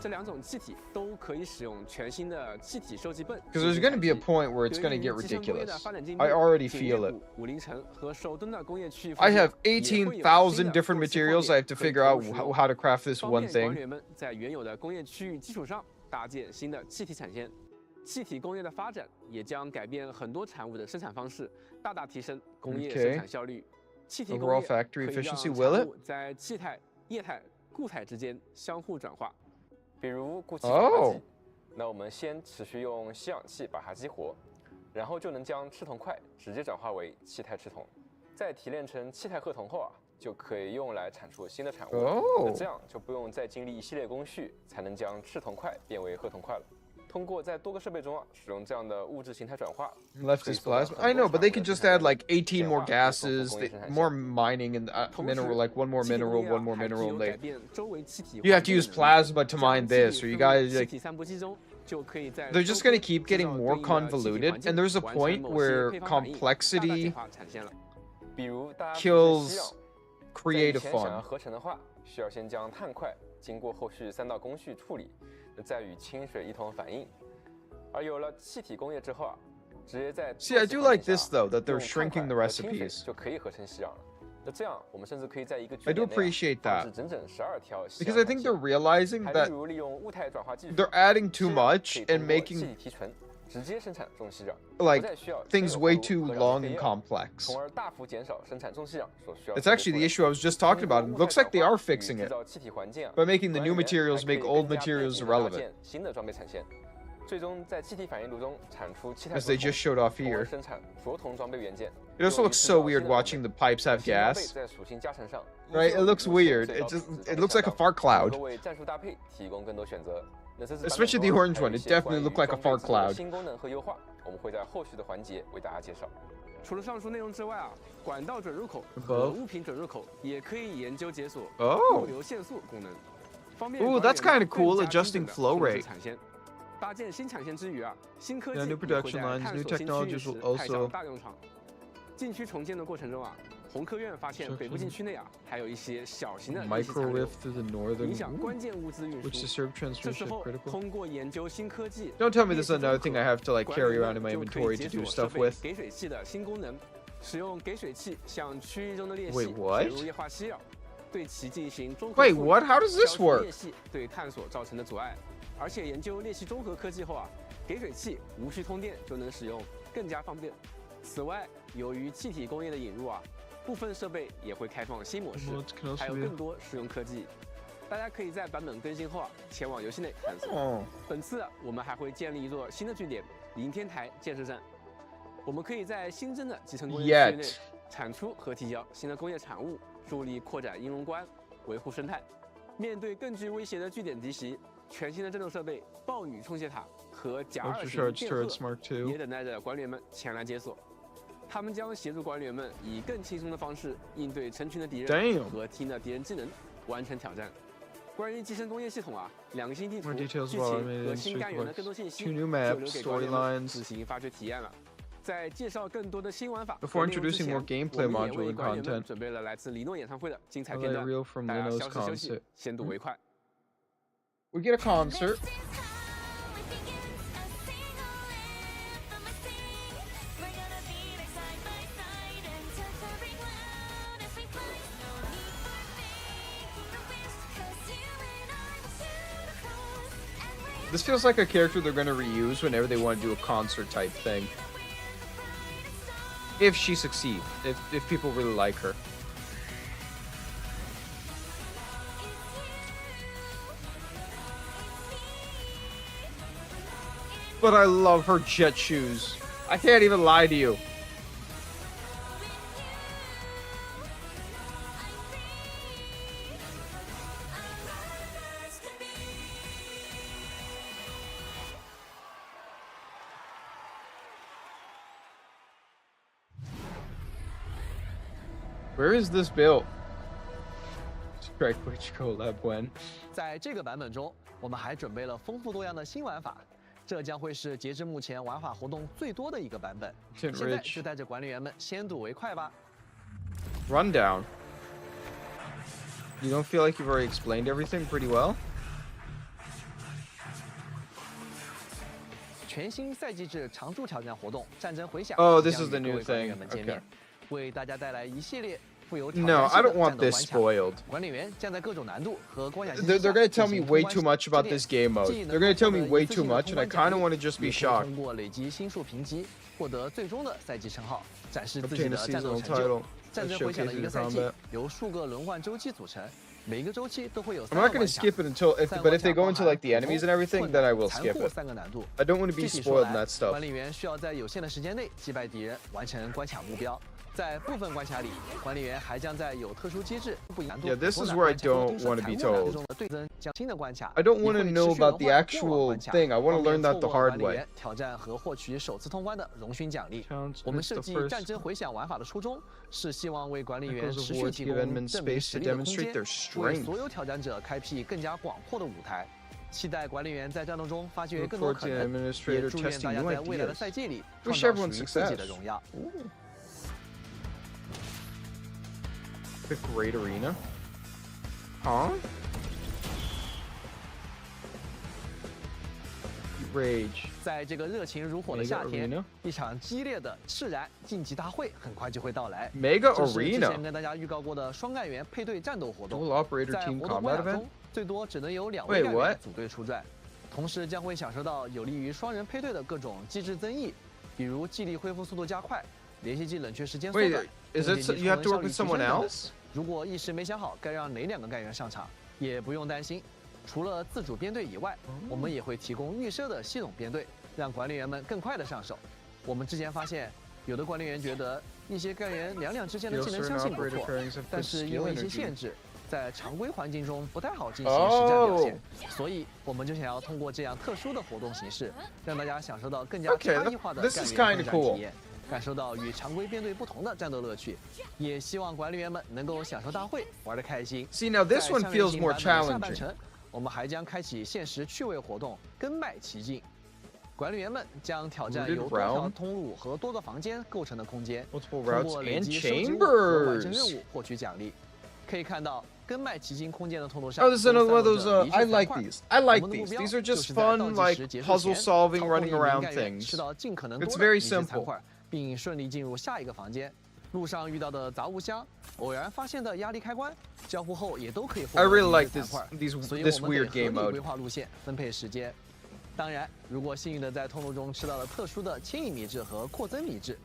这两种气体都可以使用全新的气体收集泵。Because there's going to be a point where it's going to get ridiculous. I already feel it. I have 18,000 different materials. I have to figure out how to craft this one thing. 在原有的工业区域基础上搭建新的气体产线。气体工业的发展也将改变很多产物的生产方式，大大提升工业生产效率。气体工业可以让产物在气态、液态、固态之间相互转化。 比如固气转化剂，那我们先持续用吸氧气把它激活，然后就能将赤铜块直接转化为气态赤铜，再提炼成气态褐铜后啊，就可以用来产出新的产物。那这样就不用再经历一系列工序，才能将赤铜块变为褐铜块了。 通过在多个设备中啊，使用这样的物质形态转化。Left is plasma. I know, but they could just add like 18 more gases, more mining and mineral, like one more mineral. You have to use plasma to mine this, or you guys like. They're just gonna keep getting more convoluted, and there's a point where complexity kills creative fun. 合成的话，需要先将碳块经过后续3道工序处理。 再与清水一同反应，而有了气体工业之后啊，直接在 See, I do like this though that they're shrinking the recipes. 就可以合成吸氧了。那这样我们甚至可以在一个 I do appreciate that 整整12条 because I think they're realizing that they're adding too much and making like things way too long and complex. It's actually the issue I was just talking about. It looks like they are fixing it by making the new materials make old materials irrelevant. As they just showed off here. It also looks so weird watching the pipes have gas. Right? It looks weird. It looks like a fart cloud. Especially the orange one. It definitely looked like a fart cloud. 除了上述内容之外啊，管道准入口和物品准入口也可以研究解锁物流限速功能，方便 Ooh, that's kind of cool. Adjusting flow rate. 搭建新产线之余啊，新科技 new production lines, new technologies will also 大用场。禁区重建的过程中啊，红科院发现北部禁区内啊，还有一些小型的 micro rift through the northern, 影响关键物资运输。which is serve transmission critical. 通过研究新科技 Don't tell me this is another thing I have to like carry around in my inventory to do stuff with. 给水器的新功能，使用给水器向区域中的裂隙 Wait, what? 水入液化稀扰，对其进行综合 Wait, what? How does this work? 裂隙对探索造成的阻碍。而且研究裂隙中和科技后啊，给水器无需通电就能使用，更加方便。此外，由于气体工业的引入啊，部分设备也会开放新模式，还有更多实用科技。大家可以在版本更新后啊，前往游戏内探索。本次我们还会建立一座新的据点——林天台建设站。我们可以在新增的集成工业区域内产出和提交新的工业产物，助力扩展应龙关，维护生态。面对更具威胁的据点敌袭，全新的战斗设备暴雨冲卸塔和甲2型电荷也等待着管理员们前来解锁。他们将协助管理员们以更轻松的方式应对成群的敌人和听的敌人技能，完成挑战。关于集成工业系统啊，2个新地图、剧情和新干员的更多信息就留给管理员们自行发掘体验了。在介绍更多的新玩法 Before introducing more gameplay module and content, 准备了来自李诺演唱会的精彩片段，大家消失休息，先睹为快。We get a concert. This feels like a character they're going to reuse whenever they want to do a concert type thing. If she succeeds, if people really like her. But I love her jet shoes. I can't even lie to you. Where is this built? Strike which collab when? 在这个版本中，我们还准备了丰富多样的新玩法，这将会是截至目前玩法活动最多的一个版本。现在就带着管理员们先睹为快吧。Rundown. You don't feel like you've already explained everything pretty well? 全新赛季制常驻挑战活动“战争回响” Oh, this is the new thing. Okay. 为大家带来一系列。 No, I don't want this spoiled. 管理员将在各种难度和光线 They're gonna tell me way too much about this game mode. They're gonna tell me way too much, and I kind of want to just be shocked. 通过累积星数评级，获得最终的赛季称号，展示自己的战斗成就。战争回响的一个赛季由数个轮换周期组成，每一个周期都会有。I'm not gonna skip it until, but if they go into like the enemies and everything, then I will skip it. I don't want to be spoiled in that stuff. 管理员需要在有限的时间内击败敌人，完成关卡目标。 在部分关卡里，管理员还将在有特殊机制不一样难度。Yeah, this is where I don't want to be told. 对增将新的关卡。I don't want to know about the actual thing. I want to learn that the hard way. 挑战和获取首次通关的荣勋奖励。我们设计战争回响玩法的初衷是希望为管理员持续提供证明实力的空间，为所有挑战者开辟更加广阔的舞台。期待管理员在战斗中发掘更多可能，也祝愿大家在未来的赛季里创造属于自己的荣耀。 The Great Arena? Huh? Rage. 在这个热情如火的夏天，一场激烈的赤燃晋级大会很快就会到来。Mega 这是之 Arena. 前跟大家预告过的双干员配对战斗活动。 Dual Operator 在 Team 活动 Combat 关卡 Event? 中，最多只能有2位干员组队出战，同时将会享受到有利于双人配对的各种机制增益，比如记忆恢复速度加快、连续技冷却时间缩短。 Is it you have to work with someone else? 如果一时没想好该让哪2个干员上场，也不用担心。除了自主编队以外，我们也会提供预设的系统编队，让管理员们更快的上手。我们之前发现，有的管理员觉得一些干员2之间的技能相性不错，但是因为一些限制，在常规环境中不太好进行实战表现，所以我们就想要通过这样特殊的活动形式，让大家享受到更加差异化的干员作战体验。 感受到与常规编队不同的战斗乐趣，也希望管理员们能够享受大会，玩得开心。 See now this one feels more challenging. 下半程，我们还将开启限时趣味活动“根脉奇境”。管理员们将挑战由多条通路和多个房间构成的空间，通过累积收集物和完成任务获取奖励。可以看到，根脉奇境空间的通路上。 Oh, this is another one of those. I like these. I like these. These are just fun, like puzzle solving, running around things. It's very simple. 并顺利进入下一个房间。路上遇到的杂物箱、偶然发现的压力开关，交互后也都可以获得 I really like 残块。 所以 this 我们得 weird game 合理 mode. 规划路线，分配时间。当然，如果幸运的在通路中吃到了特殊的牵引迷质和扩增迷质，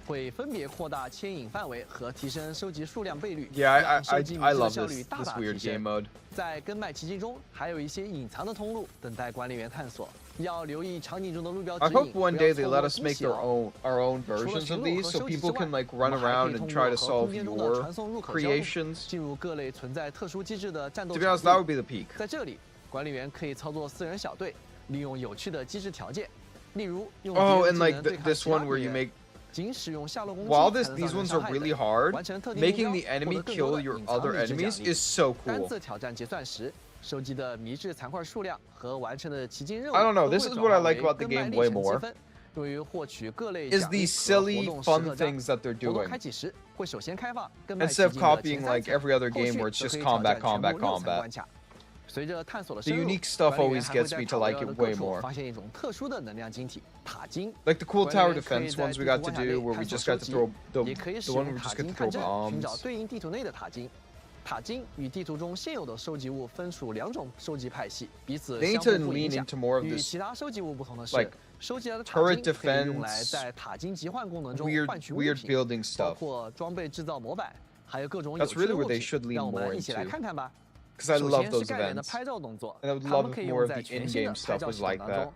会分别扩大牵引范围和提升收集数量倍率， Yeah, 收集迷 I 质的 love 效率 this 大大 weird 提升。 game mode. 在根脉奇境中，还有一些隐藏的通路等待管理员探索。要留意场景中的路标指 I 引。 hope one day they let us 不要 make 错 their 过 our own versions of these, so people can like run around and try to solve your creations. 进入各类存在特殊机制的战斗 To be honest, that would be the peak. 在这里，管理员可以操作4人小队，利用有趣的机制条件，例如用 Oh, and like this one where you make. 仅使用下落攻击 While 才能 these 造成 ones 伤 are 害 really 的 hard, 完成特定 making 目 the 标 enemy 获得更 kill 多的 your 隐藏 other 迷质奖 enemies 励 is so 单 cool. 次挑战结算时，收集的迷质残块数量和完成的奇境任务 I don't know, 都会 this is 转 what I 化 like 为 about the 根脉 game 历 way 程积 more. 分，用于获取各类 Is 奖励 these 和活 silly 动 fun 时刻章 things that they're 活动 doing 开启时会首先开放根脉奇 instead 境 of 的前 copying 3 like 层 every other 后 game 续 where it's 则 just 可以挑 combat, 战全部 combat, 6层 combat. 关卡。随着探索的 The 深入， unique stuff 管理员 always 还会 gets 在 me to 草 like 原 it 的 way 各处 more. 发现一种特殊的能量晶体塔晶。 Like the cool 管理 tower 员可以 defense 在 ones we 地 got 图 to 关卡 do 内 where we 探索 just 收 got to 集 throw 也可以 the 使 one 用 where we 塔 just got 晶 to 探 throw 针寻找 bombs. 对应地图内的塔晶。塔晶与地图中现有的收集物分属2种收集派系，彼此 They 相 need to 互不影 lean 响。 into more of 与 this 其他收集物不同的是 like，收集来的塔 turret 晶可以用来 defense, 在塔晶集换功能中 weird 换取物 weird 品， building 包 stuff. 括装备制造模板，还有各种有 That's 趣的 really 物 where they 品。should lean 让我 more 们一起来 into. 看看吧。 Because I 首 love 先是 those 干员的 events. 拍照动作， And I would 他 love 们可以 if 用 more of 在 the 全新的 in-game 拍 stuff 照 was 系统 like 当 that. 中。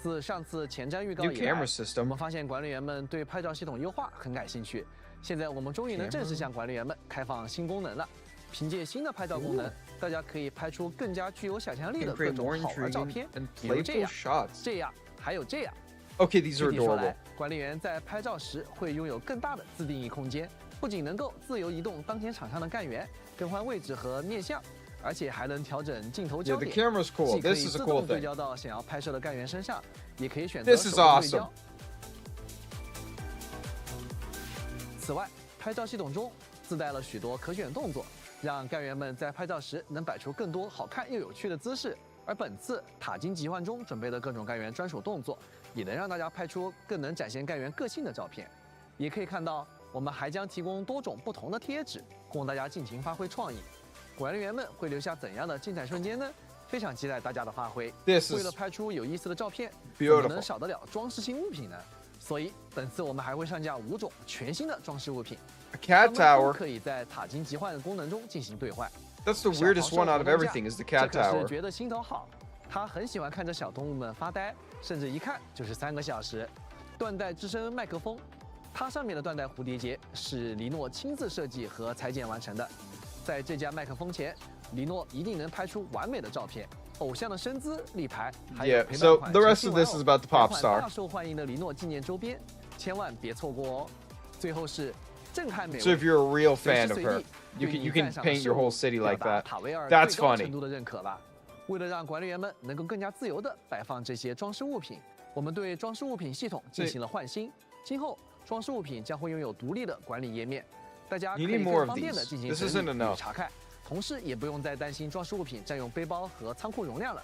自上次前瞻预告 New 以 camera 来， system. 我们发现管理员们对拍照系统优化很感兴趣。现在我们终于能正式向管理员们开放新功能了。凭借新的拍照功能，大家可以拍出更加具有想象力的各种好玩照片，比如这样、这样，还有这样。 Okay, these are 具体说 adorable. 来，管理员在拍照时会拥有更大的自定义空间，不仅能够自由移动当前场上的干员，更换位置和面向，而且还能调整镜头焦点，既可以自动对焦到想要拍摄的干员身上，也可以选择手动对焦。此外，拍照系统中自带了许多可选动作，让干员们在拍照时能摆出更多好看又有趣的姿势。而本次塔金集换中准备的各种干员专属动作，也能让大家拍出更能展现干员个性的照片。也可以看到，我们还将提供多种不同的贴纸，供大家尽情发挥创意。管理员们会留下怎样的精彩瞬间呢？非常期待大家的发挥。为了拍出有意思的照片，怎么能少得了装饰性物品呢？所以本次我们还会上架5种全新的装饰物品，它们都可以在塔金集换功能中进行兑换。That's the weirdest one out of everything is the cat tower. 这可是觉得心头好。他很喜欢看着小动物们发呆，甚至一看就是3个小时。缎带支撑麦克风，它上面的缎带蝴蝶结是黎诺亲自设计和裁剪完成的。在这架麦克风前，黎诺一定能拍出完美的照片。偶像的身姿、立牌，还有陪伴款 the rest of this is about the pop star. 大受欢迎的黎诺纪念周边，千万别错过哦。最后是震撼美味。 So if you're a real fan of her, you can paint your whole city like that. That's funny. 程度的认可吧。为了让管理员们能够更加自由地摆放这些装饰物品，我们对装饰物品系统进行了换新。今后装饰物品将会拥有独立的管理页面，大家可以更方便地进行整理与查看。同时也不用再担心装饰物品占用背包和仓库容量了。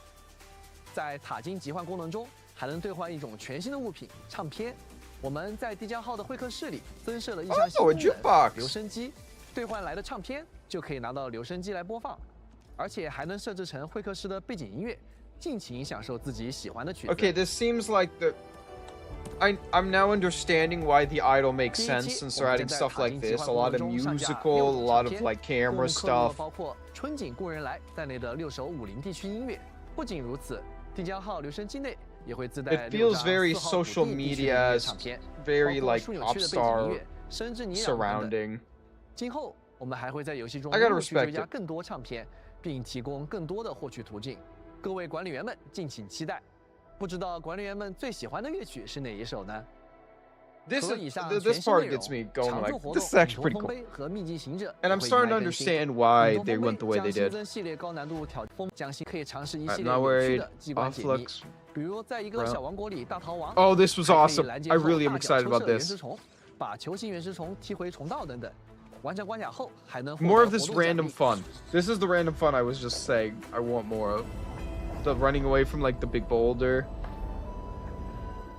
在塔金集换功能中，还能兑换一种全新的物品——唱片。我们在地江号的会客室里增设了一项新功能——留声机。兑换来的唱片就可以拿到留声机来播放，而且还能设置成会客室的背景音乐，尽情享受自己喜欢的曲子。Okay, this seems like the. I'm now understanding why the idol makes sense since they're adding stuff like this. A lot of musical, a lot of like camera stuff. 包括春景故人来在内的6首武林地区音乐。不仅如此，地江号留声机内也会自带 It feels very social media, very like pop star surrounding. 今后我们还会在游戏中陆续追加更多唱片，并提供更多的获取途径。各位管理员们敬请期待。不知道管理员们最喜欢的乐曲是哪一首呢？This part gets me going. Like this is actually pretty cool. And I'm starting to understand why they went the way they did. I'm not worried. Offlux. Oh, this was awesome. I really am excited about this. More of this random fun. This is the random fun I was just saying I want more of. The running away from like the big boulder.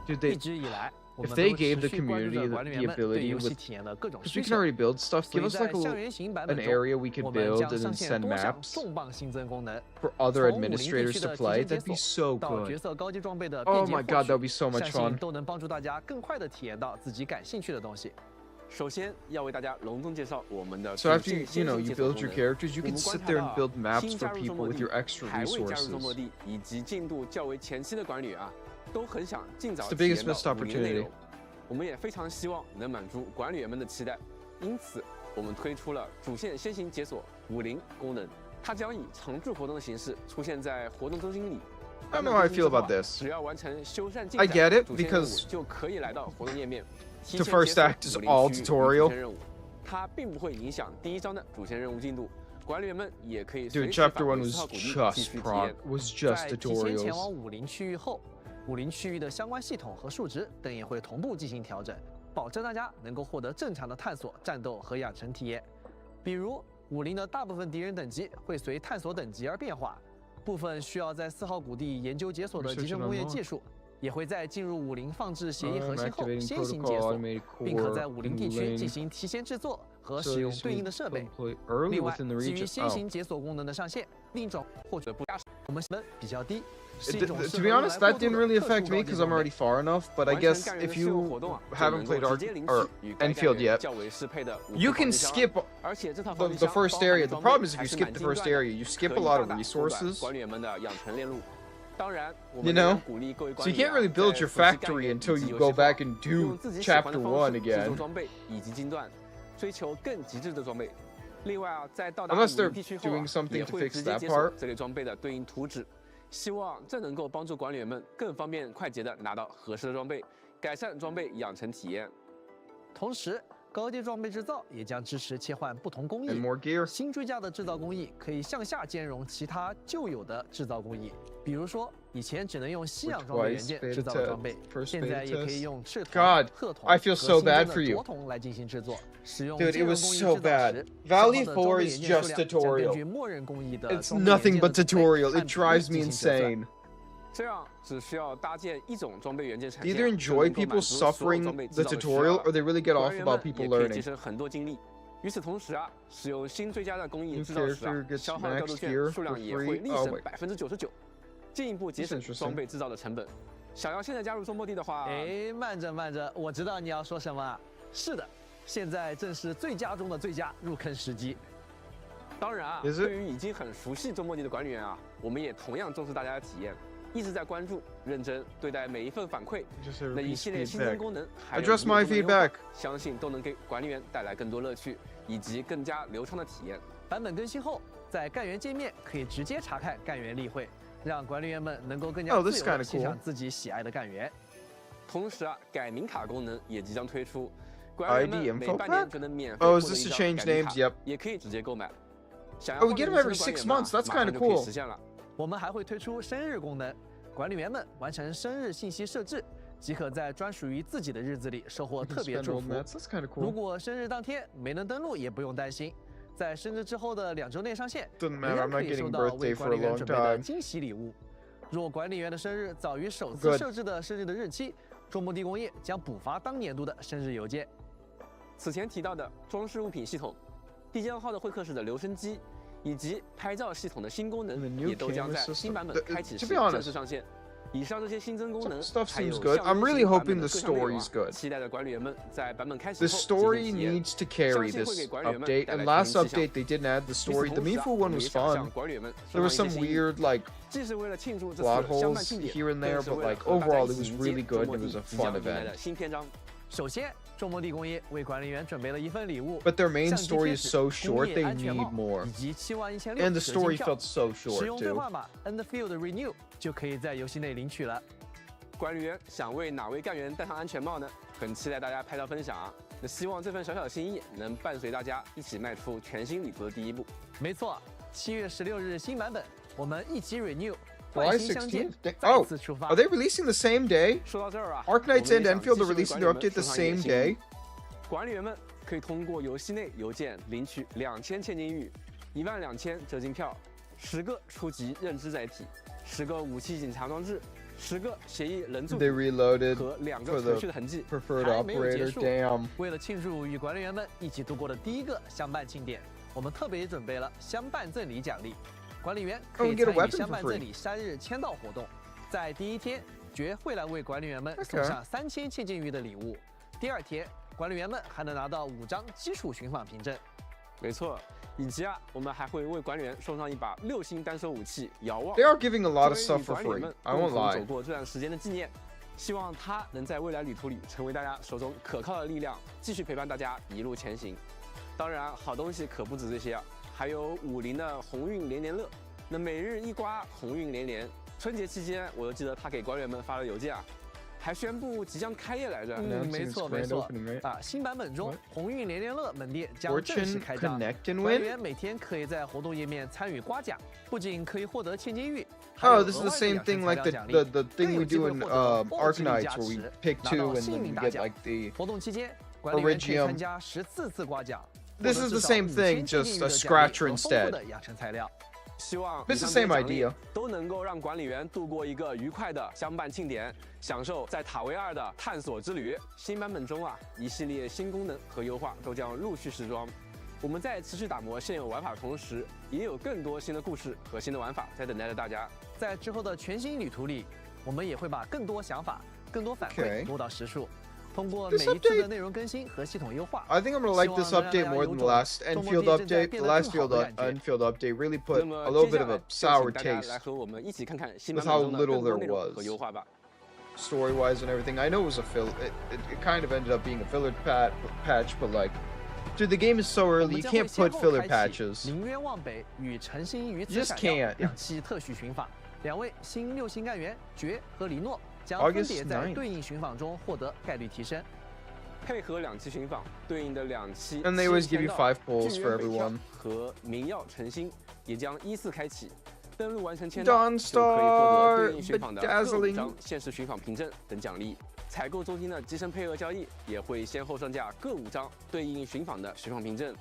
Dude, if they gave the community the ability with, because we can already build stuff, give us like an area we could build and then send maps for other administrators to play, that'd be so good. Oh my god, that would be so much fun. 首先要为大家隆重介绍我们的 So after you build your characters, you can sit there and build maps for people with your extra resources. 以及进度较为前期的管理啊，都很想尽早 It's the biggest missed 武林内 opportunity. 容。我们也非常希望能满足管理员们的期待，因此我们推出了主线先行解锁武林功能，它将以常驻活动的形式出现在活动中心里。I don't know how I feel about this. 只要完成修缮进 I 展， get it 主线任务 because 就可以来到活动页面。 the first act is all tutorial. 它并不会影响第1章的主线任务进度，管理员们也可以 Dude, chapter 1 was just prog, was just 在提前前 tutorials. 往武林区域后，武林区域的相关系统和数值等也会同步进行调整，保证大家能够获得正常的探索、战斗和养成体验。比如，武林的大部分敌人等级会随探索等级而变化，部分需要在4号谷地研究解锁的集成工业技术。 也会在进入武林放置协议核心后先行解锁，并可在武林地区进行提前制作和使用对应的设备。另外，基于先行解锁功能的上线，另一种获取的不我们成本比较低。To be honest, that didn't really affect me because I'm already far enough. But I guess if you haven't played Enfield yet, you can skip the first area. The problem is if you skip the first area, you skip a lot of resources. You know, so you can't really build your factory until you go back and do chapter 1 again. Unless they're doing something to fix that part. 这类装备的对应图纸，希望这能够帮助管理员们更方便快捷地拿到合适的装备，改善装备养成体验。同时，高阶装备制造也将支持切换不同工艺。And more gear. 新追加的制造工艺可以向下兼容其他旧有的制造工艺，比如说以前只能用西洋装备元件制造的装备，现在也可以用赤铜、褐铜和新增的铂铜来进行制作。使用兼容工艺制造时，消耗的装备元件数量将根据默认工艺的装备元件的种类和品质进行折算。这样只需要搭建一种装备元件产线。 Either enjoy people suffering the tutorial, or they really get off about people 也可以节 learning. 省很多精力。与此同时啊，使用新追加的工艺制造时啊，消耗的调度券数量也会立省99%，进一步节省装备制造的成本。想要现在加入中波地的话，哎，慢着慢着，我知道你要说什么。是的，现在正是最佳中的最佳入坑时机。当然啊，对于已经很熟悉中波地的管理员啊，我们也同样重视大家的体验。 一直在关注、认真对待每一份反馈，那一系列新增功能，还有相信都能给管理员带来更多乐趣以及更加流畅的体验。版本更新后，在干员界面可以直接查看干员例会，让管理员们能够更加自由地欣赏自己喜爱的干员。同时啊，改名卡功能也即将推出，管理员们每半年就能免费 Oh, 获 is 得 this 一 to 张 change 改名 names? 卡， Yep. 也可以直接购买。想要 Oh, we get them every 6 months. That's kind of cool. 实现了。 我们还会推出生日功能，管理员们完成生日信息设置，即可在专属于自己的日子里收获特别祝福。如果生日当天没能登录，也不用担心，在生日之后的2周内上线，仍然可以收到为管理员准备的惊喜礼物。若管理员的生日早于首次设置的生日的日期，中波地工业将补发当年度的生日邮件。此前提到的装饰物品系统、地江号的会客室的留声机。 以及拍照系统的新功能也都将在新版本开启时正式上线。以上这些新增功能还有I'm really hoping the story is good. 期待的管理员们在版本开启 The 后 story needs to carry this update. And last update they didn't add the story. The Mifu one was fun. There was some weird like plot holes here and there, but like overall it was really good. It was a fun event. 首先，中波地工业为管理员准备了一份礼物。 But their main story is so short, they need more. 以及71600 And the story felt so short 使用兑 too. 换码 Unfield Renew 就可以在游戏内领取了。管理员想为哪位干员戴上安全帽呢？很期待大家拍照分享啊！那希望这份小小心意能伴随大家一起迈出全新旅途的第一步。没错，7月16日新版本，我们一起 Renew。 July 16th? Oh, are they releasing the same day? 说到这儿啊 Arknights and Enfield are releasing their update the same day? 管理员们可以通过游戏内邮件领取2000千金玉、12000折金票、10个初级认知载体、10个武器警察装置、10个协议人柱 They reloaded 和2个 for 存续的痕迹。 the preferred 还没有结 operator. 束。 Damn. 为了庆祝与管理员们一起度过的第一个相伴庆典，我们特别准备了相伴赠礼奖励。 管理员可以参与相伴赠礼3日签到活动，在第一天，爵会来为管理员们送上3000千金玉的礼物。第2天，管理员们还能拿到5张基础寻访凭证。没错，以及啊，我们还会为管理员送上一把6星单手武器遥望。 They are giving a lot of stuff for free. I won't lie. 走过这段时间的纪念，希望它能在未来旅途里成为大家手中可靠的力量，继续陪伴大家一路前行。当然，好东西可不止这些啊。 还有50的鸿运连连乐，那每日一刮鸿运连连。春节期间，我又记得他给管理员们发了邮件啊，还宣布即将开业来着。没错没错啊！新版本中，鸿运连连乐门店将正式开张，管理员每天可以在活动页面参与刮奖，不仅可以获得千金玉。Oh, this is the same thing like the thing we do in Arknights, where we pick 2 and then you get like the 活动期间，管理员可以参加14次刮奖。 This is the same thing, just a scratcher instead. 希望 It's the same idea. 都能够让管理员度过一个愉快的相伴庆典，享受在塔维2的探索之旅。新版本中啊，一系列新功能和优化都将陆续时装。我们在持续打磨现有玩法的同时，也有更多新的故事和新的玩法在等待着大家。在之后的全新旅途里，我们也会把更多想法、更多反馈落到实处。 通过每一次的内容更新和系统优化 I think I'm gonna like this update more than the last Enfield update. The last Enfield update really put a little bit of a sour taste with how little there was. Story-wise and everything. I know it was a it kind of ended up being a filler patch, but like, dude, the game is so early. You can't put filler patches. 临渊望北与晨星于此 Just can't. 2期特许寻访，2位新6星干员爵和黎诺。 将分别在对应寻访中获得概率提升。配合2期寻访对应的2期 And they always give you 5 pulls for everyone. 和明耀晨星也将依次开启。登录完成签到就可以获得对应寻访的各5张限时寻访凭证等奖励。采购中心的机身配额交易也会先后上架各5张对应寻访的寻访凭证。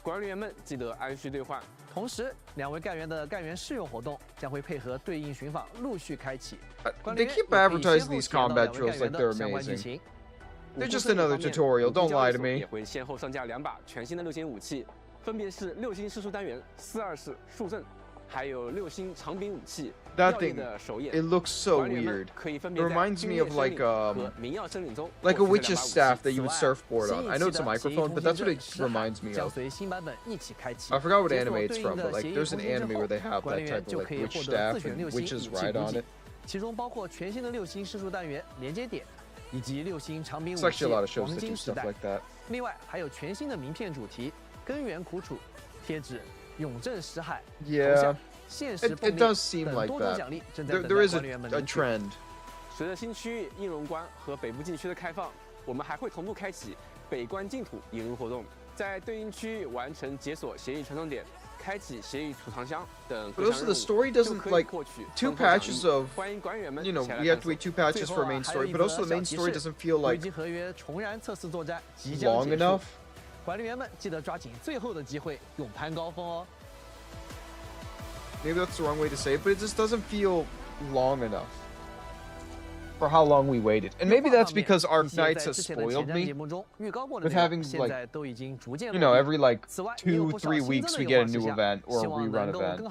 管理员们记得按需兑换。同时，2位干员的干员试用活动将会配合对应寻访陆续开启。They keep advertising these combat drills like they're amazing. They're just another tutorial. Don't lie to me. 也会先后上架2把全新的6星武器，分别是6星施术单元42式树阵，还有6星长柄武器。That thing, it looks so weird. It reminds me of like a witch's staff that you would surfboard on. I know it's a microphone, but that's what it reminds me of. I forgot what anime it's from, but like there's an anime where they have that type of like witch staff and witches ride on it. 其中包括全新的6星施术单元连接点，以及6星长柄武 It's 器 actually a lot of shows 黄 that do 金时 stuff 代。 like that. 另外还有全新的名片主题，根源苦楚、贴纸、永镇石海、头 Yeah, 像、现实 it does seem 等 like 多种 that. 奖励正在等 There 待 is 管理员们 a 领取。 trend. 随着新区域应荣关和北部禁区的开放，我们还会同步开启北关净土引入活动，在对应区域完成解锁协议传送点、开启协议储藏箱等 But also the story doesn't like 2 patches of, 欢迎管理员们 you know, 一起来 we have 探 to 索 wait 2 patches for main story, but also the main story doesn't feel like 危机合约重燃测试作战即将 long 结束 enough. 管理员们记得抓紧最后的机会，勇攀高峰哦。 Maybe that's the wrong way to say it, but it just doesn't feel long enough for how long we waited. And maybe that's because Arc Knights has spoiled me with having like, you know, every like 2-3 weeks we get a new event or a rerun event.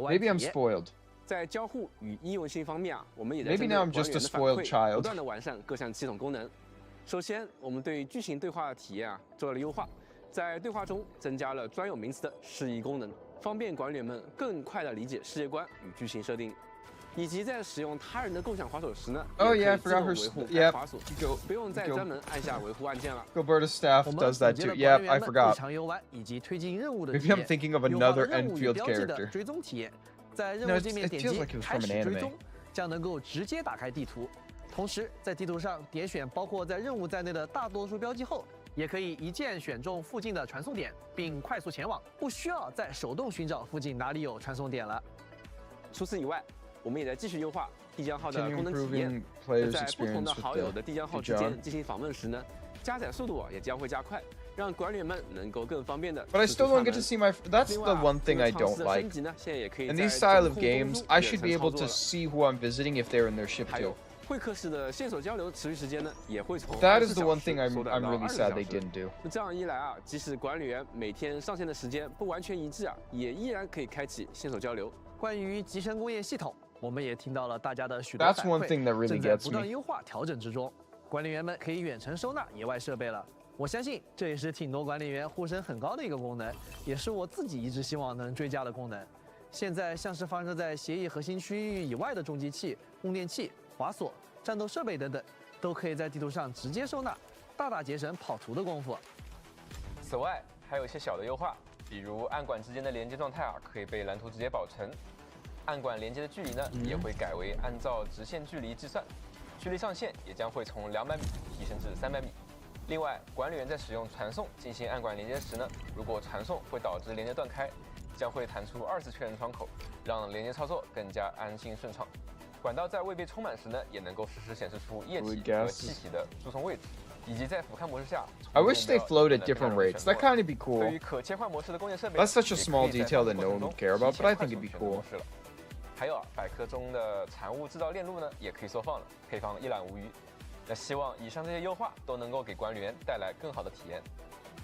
Maybe I'm spoiled. 在交互与易用性方面啊，我们也在 Maybe now I'm just a spoiled child. 不断的完善各项系统功能。首先，我们对剧情对话的体验啊做了优化，在对话中增加了专有名词的释义功能，方便管理员们更快的理解世界观与剧情设定。以及在使用他人的共享滑手时呢， Oh yeah, I 也可以自 forgot 动 her. 维护 Yep. 滑索，不用再专门按下维护按键了。 Gilberta's staff does that too. Yep, I forgot. 以及推进任务的 Maybe I'm thinking of another Enfield 标记的 character. 追踪体验，在任 No, 务 it 界面 feels 点击 like it was 开 from 始 an 追 anime. 踪，将能够直接打开地图。同时，在地图上点选包括在任务在内的大多数标记后，也可以一键选中附近的传送点，并快速前往，不需要再手动寻找附近哪里有传送点了。除此以外，我们也在继续优化地江号的 Continue 功能体验。 improving players' 在不同 experience 的 with 好友的地江号之 Dijon. 间进行访问时呢，加载速度也将会加快，让管理员们能够更方便的。 But I still don't get to see my. That's the one thing I don't like. In these style of games, I should be able to see who I'm visiting if they're in their ship too. 会客室的线索交流持续时间呢，也会从 That is the one thing I'm really sad they didn't do. 那这样一来啊，即使管理员每天上线的时间不完全一致啊，也依然可以开启线索交流。关于集成工业系统，我们也听到了大家的许多 That's 反 one thing that 馈， really 正在 gets 不断 me. 优化调整之中。管理员们可以远程收纳野外设备了。我相信这也是挺多管理员呼声很高的一个功能，也是我自己一直希望能追加的功能。现在像是发射在协议核心区域以外的重机器、供电器、滑索、战斗设备等等，都可以在地图上直接收纳，大大节省跑图的功夫。此外，还有一些小的优化，比如暗管之间的连接状态啊，可以被蓝图直接保存。暗管连接的距离呢，也会改为按照直线距离计算，距离上限也将会从200米提升至300米。另外，管理员在使用传送进行暗管连接时呢，如果传送会导致连接断开，将会弹出2次确认窗口，让连接操作更加安心顺畅。管道在未被充满时呢，也能够实时显示出液体和气体的输送位置，以及在俯瞰模式下。I wish they flowed at different rates. That kind of be 对 cool. 于可切换模式的工业设备 That's such a small detail that no one would care about, but I think it'd be cool. 还有啊，百科中的产物制造链路呢，也可以缩放了，配方一览无余。那希望以上这些优化都能够给管理员带来更好的体验。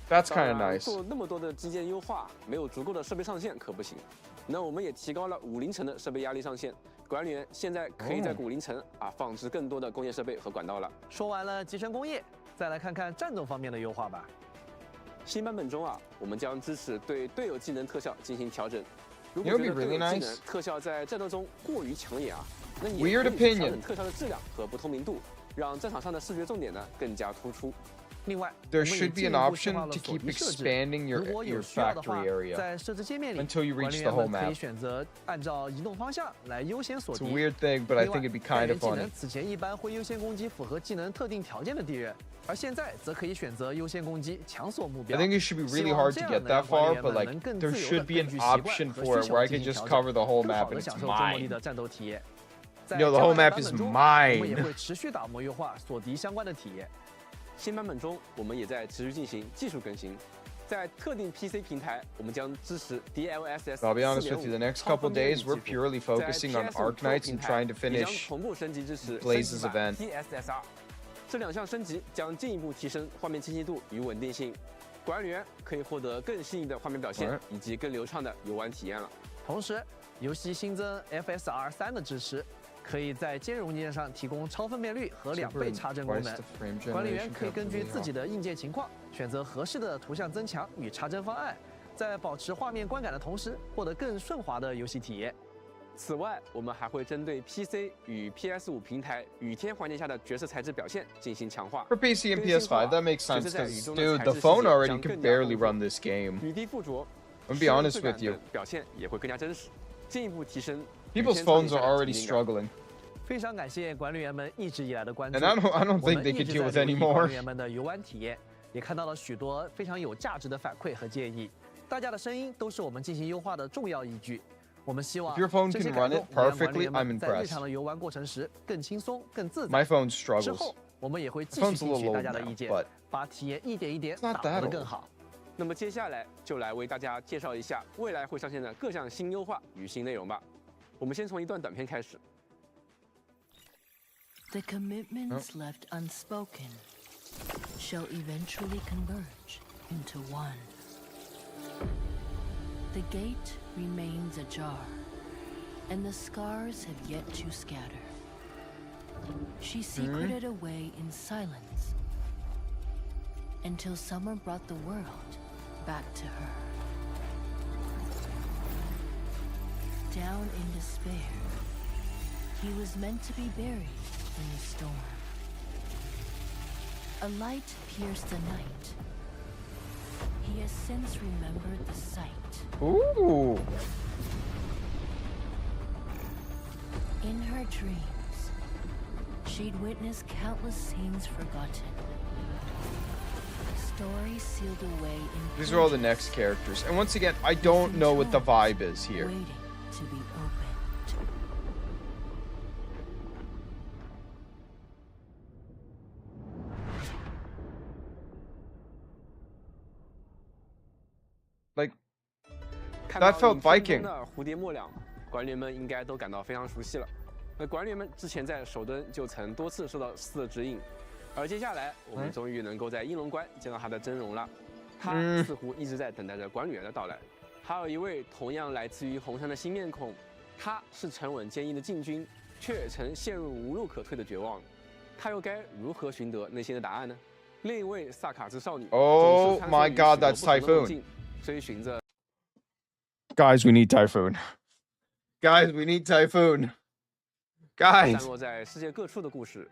That's kind of nice. 做那么多的基建优化，没有足够的设备上限可不行。那我们也提高了50层的设备压力上限，管理员现在可以在50层放置更多的工业设备和管道了。说完了集成工业，再来看看战斗方面的优化吧。新版本中啊，我们将支持对队友技能特效进行调整。如 You 果 know 觉 what'd 得 be 队 really 友技能 nice? 特效在战斗中过于抢眼啊，那你 Weird 也可以调 opinion. 整特效的质量和不透明度，让战场上的视觉重点呢更加突出。There should be an option to keep expanding your factory area until you reach the whole map. It's a weird thing, but I think it'd be kind of funny. 此前一般会优先攻击符合技能特定条件的敌人，而现在则可以选择优先攻击强锁目标。I think it should be really hard to get that far, but like there should be an option for it where I could just cover the whole map and it's mine. No, the whole map is mine. 我们也会持续打磨优化锁敌相关的体验。新版本中，我们也在持续进行技术更新。在特定 PC 平台，我们将支持 DLSS。 I'll be honest with you, the next couple days we're purely focusing on Arknights and trying to finish Blaze's event. PSSR 这两项升级将进一步提升画面清晰度与稳定性，管理员可以获得更细腻的画面表现以及更流畅的游玩体验了。同时，游戏新增 FSR 3的支持。 可以在兼容硬件上提供超分辨率和2倍插帧功能。管理员可以根据自己的硬件情况，选择合适的图像增强与插帧方案，在保持画面观感的同时，获得更顺滑的游戏体验。此外，我们还会针对 PC 与 PS5 平台雨天环境下的角色材质表现进行强化。For PC and PS5, that makes sense because, dude, the phone already can barely run this game. 雨滴附着， I'm be honest with you. 表现也会更加真实，进一步提升。 People's phones are already struggling. 非常感谢管理员们一直以来的关注。And I don't think they could deal with any more. 管理员们的游玩体验，也看到了许多非常有价值的反馈和建议。大家的声音都是我们进行优化的重要依据。我们希望 If your phone can run it perfectly, I'm 在日 impressed. 常的游玩过程时更轻松、更自在。 My phone 之 struggles. 后，我们也会继 The 续 phone's a 听取 little 大 old 家的 now, 意见 but， 把体验一点一点 it's not 打磨 that 得更 old. 好。那么接下来就来为大家介绍一下未来会上线的各项新优化与新内容吧。我们先从一段短片开始。 The commitments left unspoken shall eventually converge into one. The gate remains ajar, and the scars have yet to scatter. She secreted away in silence until summer brought the world back to her. Down in despair, he was meant to be buried in the storm. A light pierced the night. He has since remembered the sight. Ooh. In her dreams, she'd witnessed countless scenes forgotten. Stories sealed away in These are all the next characters. And once again, I don't know what the vibe is here. waiting to be opened. Like, that felt Viking. 的蝴蝶末了，管理员们应该都感到非常熟悉了。那管理员们之前在首登就曾多次受到4的指引，而接下来我们终于能够在英龙关见到他的真容了。他似乎一直在等待着管理员的到来。还有一位同样来自于红山的新面孔，他是沉稳坚毅的禁军，却也曾陷入无路可退的绝望。他又该如何寻得内心的答案呢？另一位萨卡之少女 Oh my god, that's Typhoon. 追寻着。 Guys, we need Typhoon. Guys, we need Typhoon. Guys. 散落在世界各处的故事，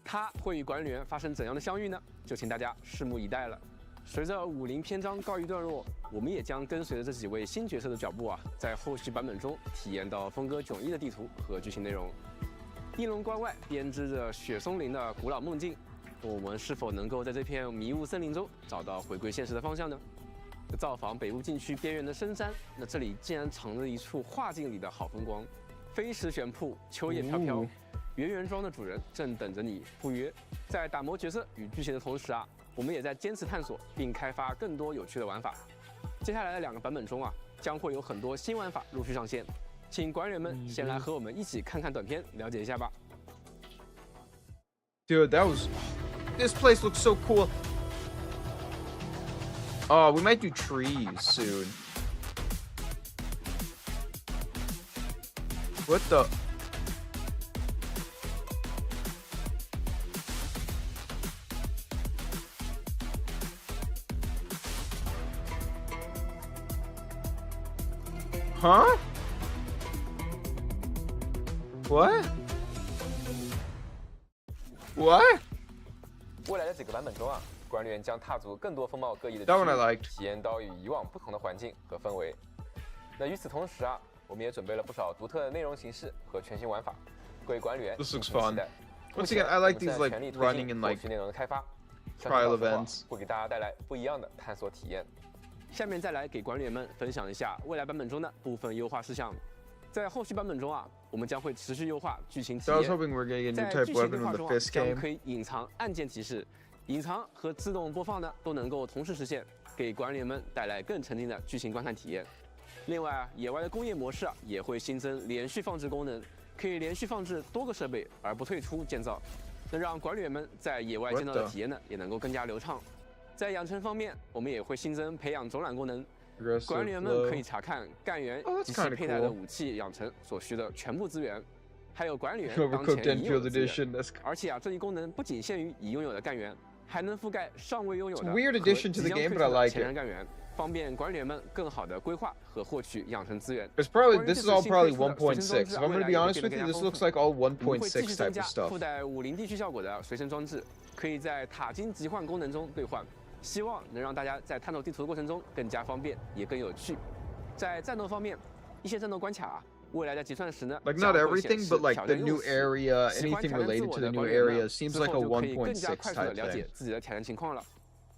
他会与管理员发生怎样的相遇呢？就请大家拭目以待了。随着50篇章告一段落，我们也将跟随着这几位新角色的脚步啊，在后续版本中体验到风格迥异的地图和剧情内容。应龙关外编织着雪松林的古老梦境，我们是否能够在这片迷雾森林中找到回归现实的方向呢？造访北部禁区边缘的深山，那这里竟然藏着一处画境里的好风光。飞驰悬瀑，秋叶飘飘，圆圆庄的主人正等着你赴约。在打磨角色与剧情的同时啊，我们也在坚持探索并开发更多有趣的玩法。接下来的2个版本中啊，将会有很多新玩法陆续上线，请管理员们先来和我们一起看看短片，了解一下吧。Dude, this place looks so cool. Oh, we might do trees soon. What the? Huh? What? What? 未来的几个版本中啊，管理员将踏足更多风貌各异的区域，体验到与以往不同的环境和氛围。那与此同时啊，我们也准备了不少独特的内容形式和全新玩法，各位管理员敬请期待。Once again, I like these like running and like 内容的开发 trial events， 会给大家带来不一样的探索体验。下面再来给管理员们分享一下未来版本中的部分优化事项。在后续版本中啊，我们将会持续优化剧情体验。在剧情规划中啊，将可以隐藏按键提示。隐藏和自动播放呢都能够同时实现，给管理员们带来更沉浸的剧情观看体验。另外啊，野外的工业模式啊也会新增连续放置功能，可以连续放置多个设备而不退出建造，能让管理员们在野外建造的体验呢也能够更加流畅。在养成方面，我们也会新增培养总览功能，管理员们可以查看干员及其佩戴的武器养成所需的全部资源，还有管理员当前已有的资源。而且啊，这一功能不仅限于已拥有的干员。还能覆盖尚未拥有的和即将推出的前任干员，方便管理员们更好的规划和获取养成资源。This is all probably 1.6. If I'm going to be honest with you, this looks like all 1.6 type of stuff. 附带武林地区效果的随身装置，可以在塔金集换功能中兑换，希望能让大家在探索地图的过程中更加方便，也更有趣。在战斗方面，一些战斗关卡未来在计算时呢 ，like not everything, but like the new area, anything related to the new area seems like a 1.6 type 了解自己的挑战情况了。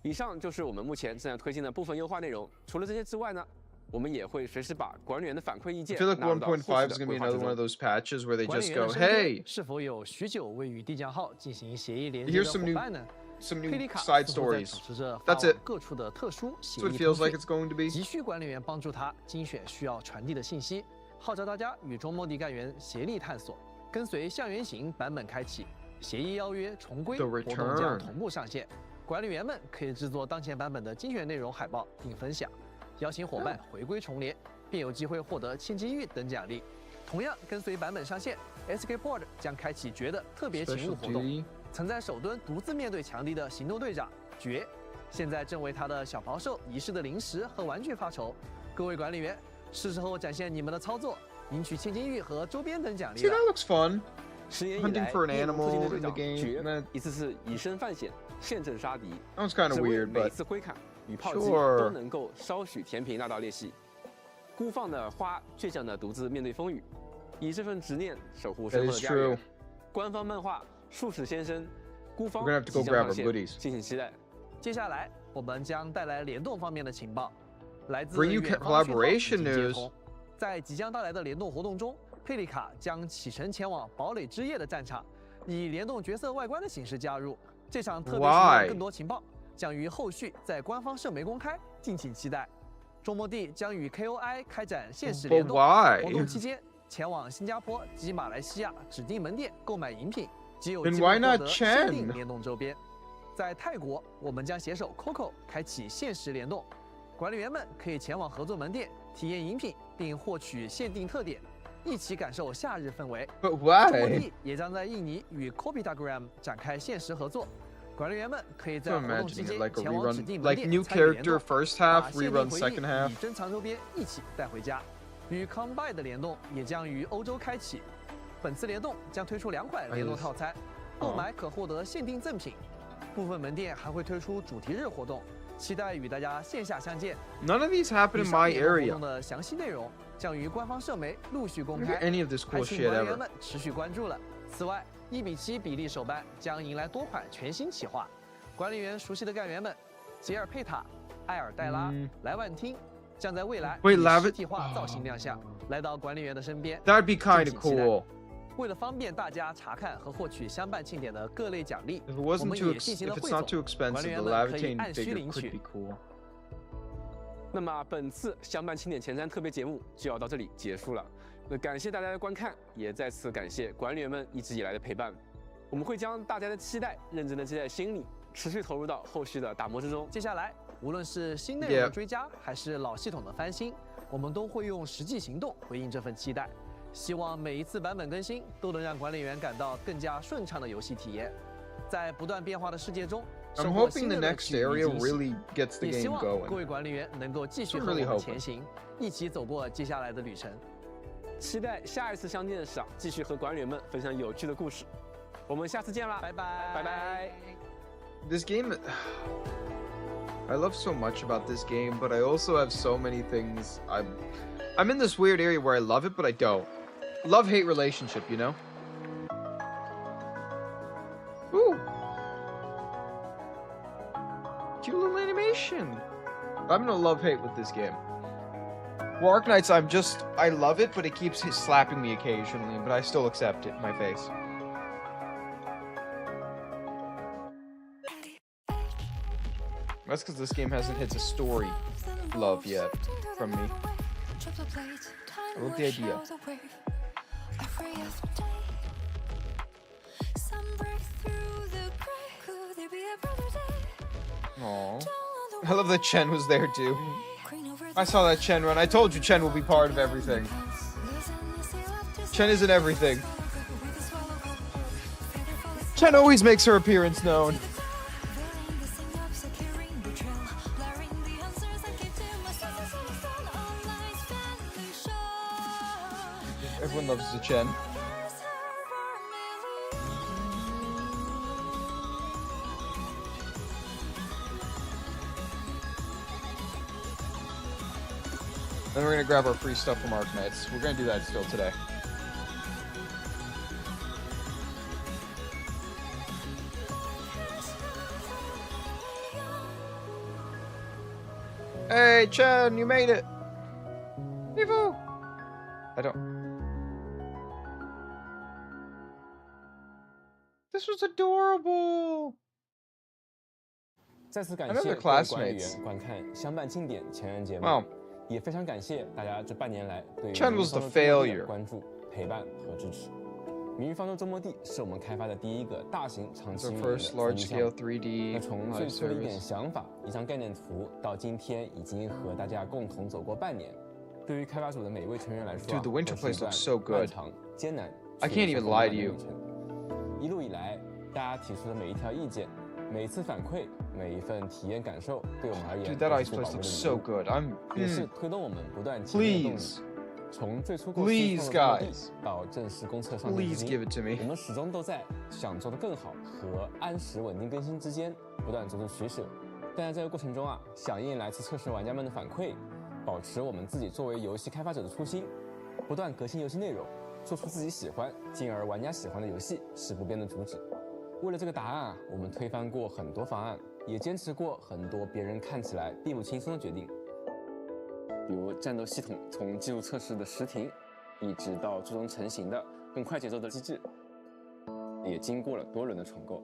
以上就是我们目前正在推进的部分优化内容。除了这些之外呢，我们也会随时把管理员的反馈意见 I feel like 1.5 is going to be another one of those patches where they just go, "Hey, 是否有许久未与地将号进行协议连接的伙伴呢？Some new side stories. That's it. 各处的特殊协议 That's what it feels like it's going to be. 急需管理员帮助他精选需要传递的信息。号召大家与中末地干员协力探索，跟随象原型版本开启，协议邀约重归活动将同步上线。管理员们可以制作当前版本的精选内容海报并分享，邀请伙伴回归重连，并有机会获得千机遇等奖励。同样跟随版本上线 ，SK Port 将开启绝的特别勤务活动。曾在首蹲独自面对强敌的行动队长绝，现在正为他的小袍兽遗失的零食和玩具发愁。各位管理员。是时候展现你们的操作，赢取千金玉和周边等奖励了。See, that looks fun. 10年以来，猎龙特勤队长绝一次次以身犯险，现阵杀敌。That was kind of weird, 每次挥砍与炮击都能够稍许填平那道裂隙。孤放的花倔强地独自面对风雨，以这份执念守护身后的家园。官方漫画《术士先生》孤方即将上线，敬请期待。接下来我们将带来联动方面的情报。来自 Bring you collaboration news. 在即将到来的联动活动中，佩丽卡将启程前往堡垒之夜的战场，以联动角色外观的形式加入。这场特别行动更多情报将于后续在官方社媒公开，敬请期待。中末地将与 KOI 开展限时联动活动期间，前往新加坡及马来西亚指定门店购买饮品，即有机会获得限定联动周边。在泰国，我们将携手 Coco 开启限时联动。管理员们可以前往合作门店体验饮品，并获取限定特点，一起感受夏日氛围。中末地也将在印尼与 Kopitagram 展开限时合作，管理员们可以在活动期间前往指定门店参与联动，把限定回忆与珍藏周边一起带回家。与 Combine 的联动也将于欧洲开启，本次联动将推出2款联动套餐，购买可获得限定赠品，部分门店还会推出主题日活动。期待与大家线下相见。None of these happen in my area. 活动的详细内容将于官方社媒陆续公开， any of this cool shit ever. 管理员们持续关注了。此外，1:7比例手办将迎来多款全新企划，管理员熟悉的干员们，杰尔佩塔、艾尔黛拉、莱万汀将在未来以实体化造型亮相，来到管理员的身边。That'd be kind of cool. 为了方便大家查看和获取相伴庆典的各类奖励，我们也进行了汇总，管理员们可以按需领取。那么本次相伴庆典前瞻特别节目就要到这里结束了。那感谢大家的观看，也再次感谢管理员们一直以来的陪伴。我们会将大家的期待认真的记在心里，持续投入到后续的打磨之中。接下来，无论是新内容的追加，还是老系统的翻新，我们都会用实际行动回应这份期待。希望每一次版本更新都能让管理员感到更加顺畅的游戏体验。在不断变化的世界中，收获新的乐趣与惊喜。也希望各位管理员能够继续和我们前行，一起走过接下来的旅程。期待下一次相见的时候，继续和管理员们分享有趣的故事。我们下次见啦，拜拜，拜拜。This game, I love so much about this game, but I also have so many things. I'm in this weird area where I love it, but I don't. Love-hate relationship, you know? Ooh. Cute little animation. I'm in a love-hate with this game. Well, Arknights, I love it, but it keeps slapping me occasionally, but I still accept it in my face. That's because this game hasn't hit a story love yet from me. I love the idea. Aww. I love that Chen was there too. I saw that Chen run. I told you Chen will be part of everything. Chen is in everything. Chen always makes her appearance known. Everyone loves the Chen. Then we're gonna grab our free stuff from Arknights. We're gonna do that still today. Hey, Chen, you made it! Vivu! I don't... This was adorable! 再次感谢各位管理员观看相伴庆典前人节目，也非常感谢大家这半年来对《明日方舟周末地》的关注、陪伴和支持。《明日方舟周末地》是我们开发的第一个大型长期运营的 3D 项目。那从最初的一点想法、一张概念图，到今天已经和大家共同走过半年。对于开发组的每一位成员来说，都是一段漫长、艰难、却又漫漫的旅程。一路以来，大家提出的每一条意见、每一次反馈、每一份体验感受，对我们而言都是最宝贵的礼物，也是推动我们不断前进的动力。从最初构思创作目的到正式公测上线至今，我们始终都在想做得更好和按时稳定更新之间不断做出取舍。但在这个过程中啊，响应来自测试玩家们的反馈，保持我们自己作为游戏开发者的初心，不断革新游戏内容，做出自己喜欢进而玩家喜欢的游戏是不变的主旨。为了这个答案啊，我们推翻过很多方案，也坚持过很多别人看起来并不轻松的决定。比如战斗系统从技术测试的时停，一直到最终成型的更快节奏的机制，也经过了多轮的重构。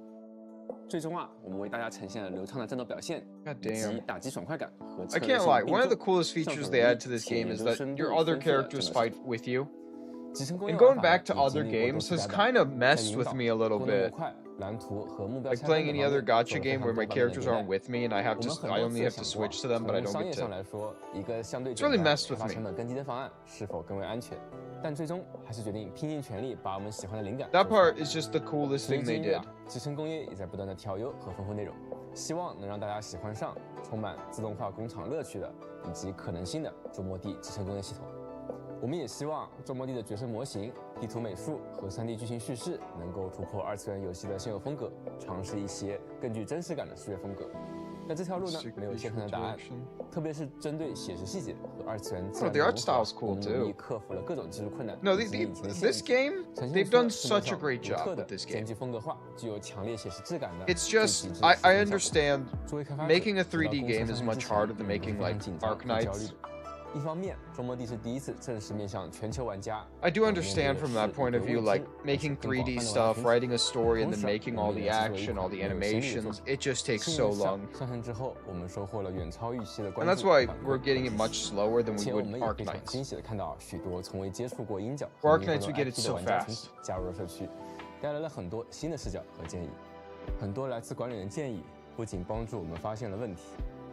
最终啊，我们为大家呈现了流畅的战斗表现，以及打击爽快感和策略性的并重。 One of the coolest features they add to this game is that your other characters fight with you. And going back to other games has kind of messed with me a little bit. Like playing any other gacha game where my characters aren't with me and I only have to switch to them, but I don't get to. It's really messed with me. That part is just the coolest thing they did. 集成工业也在不断的调优和丰富内容，希望能让大家喜欢上充满自动化工厂乐趣的以及可能性的周末地集成工业系统。我们也希望周末地的角色模型、地图美术和3D 剧情叙事能够突破2次元游戏的现有风格，尝试一些更具真实感的视觉风格。但这条路呢，没有现成的答案，特别是针对写实细节和2次元自然的融合，我们努力克服了各种技术困难。No, this game, they've done such a great job with this game. 极风格化、具有强烈写实质感的。It's just, I understand making a 3D game is much harder than making like Arknights. 一方面，周末地是第一次正式面向全球玩家。I do understand from that point of view, like making 3D stuff, writing a story, and then making all the action, all the animations. It just takes so long. 上线之后，我们收获了远超预期的关注。And that's why we're getting it much slower than we would Arknights. 惊喜的看到许多从未接触过鹰角和Arknights we get it so fast. 加入了社区，带来了很多新的视角和建议。很多来自管理员建议，不仅帮助我们发现了问题，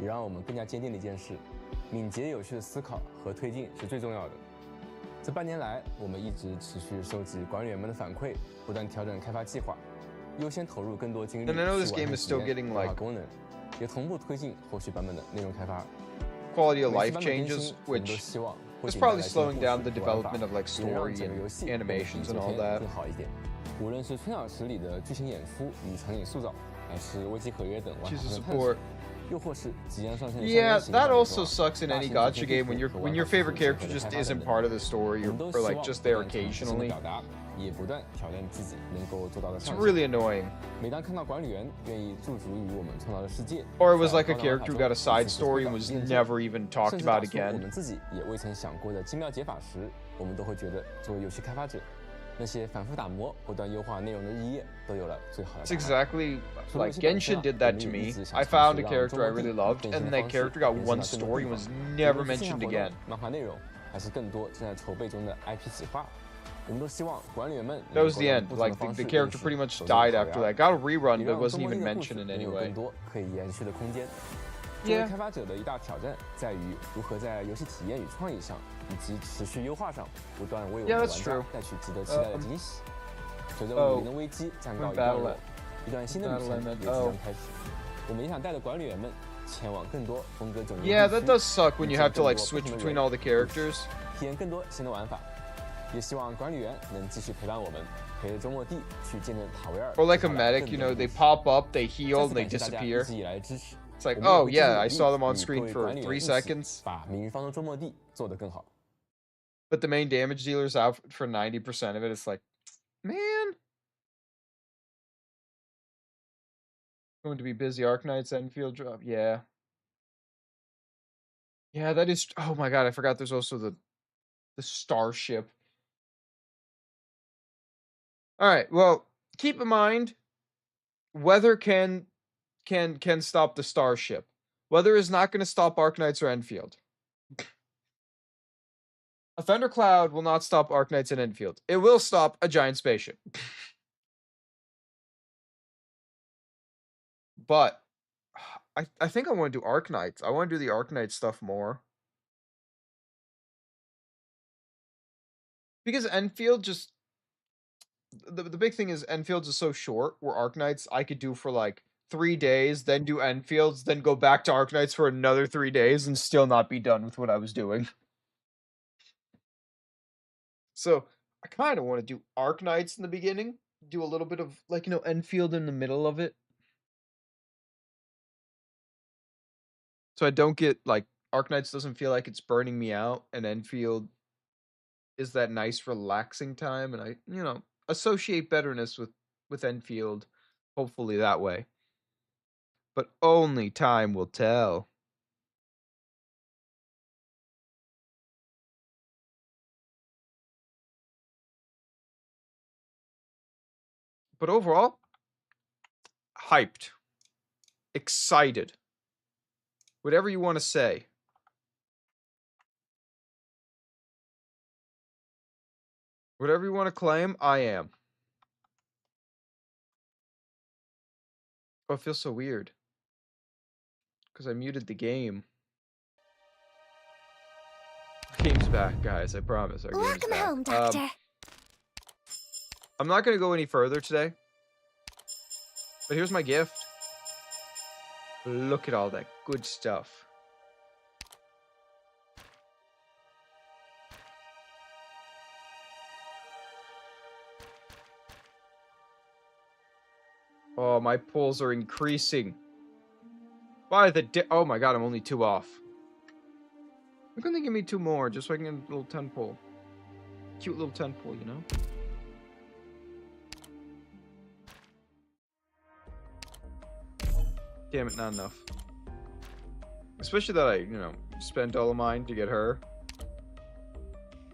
也让我们更加坚定了一件事。 敏捷有序的思考和推进是最重要的。这半年来，我们一直持续收集管理员们的反馈，不断调整开发计划，优先投入更多精力去完善体验和功能，也同步推进后续版本的内容开发。Quality of life changes, which is probably slowing down the development of like story and animations and all that. 更好一点。无论是春小时里的剧情演出与场景塑造， She's a support. Yeah, that also sucks in any gacha game when your favorite character just isn't part of the story or like just there occasionally. It's really annoying. Or it was like a character who got a side story and was never even talked about again. It's exactly like Genshin did that to me. I found a character I really loved, and that character got one story and was never mentioned again. That was the end. Like the character pretty much died after that. Got a rerun, but wasn't even mentioned in any way. Yeah. Yeah, that's true. Yeah, that does suck when you have to like switch between all the characters. Or like a medic, you know, they pop up, they heal, and they disappear. It's like, oh yeah, I saw them on screen for 3 seconds. But the main damage dealer's out for 90% of it. It's like, man. Going to be busy. Arknight's Enfield drop. Yeah. Yeah, that is. Oh my god, I forgot there's also the starship. Alright, well, keep in mind, weather can stop the starship. Weather is not going to stop Arknights or Enfield. A thundercloud will not stop Arknights and Enfield. It will stop a giant spaceship. But I think I want to do Arknights. I want to do the Arknight stuff more. Because Enfield just... The big thing is Enfield's is so short, where Arknights I could do for like 3 days, then do Enfields, then go back to Arknights for another 3 days, and still not be done with what I was doing. So, I kind of want to do Arknights in the beginning, do a little bit of, like, you know, Enfield in the middle of it. So I don't get, like, Arknights doesn't feel like it's burning me out, and Enfield is that nice, relaxing time, and I, you know, associate betterness with Enfield, hopefully that way. But only time will tell. But overall, hyped. Excited. Whatever you want to say. Whatever you want to claim, I am. Oh, it feels so weird. Because I muted the game. Game's back, guys. I promise. Our game's back. Welcome home, Doctor. I'm not going to go any further today. But here's my gift. Look at all that good stuff. Oh, my pulls are increasing. By the oh my god, I'm only 2 off. I'm gonna give me 2 more, just so I can get a little 10 pull. Cute little 10 pull, you know? Damn it, not enough. Especially that I, you know, spent all of mine to get her.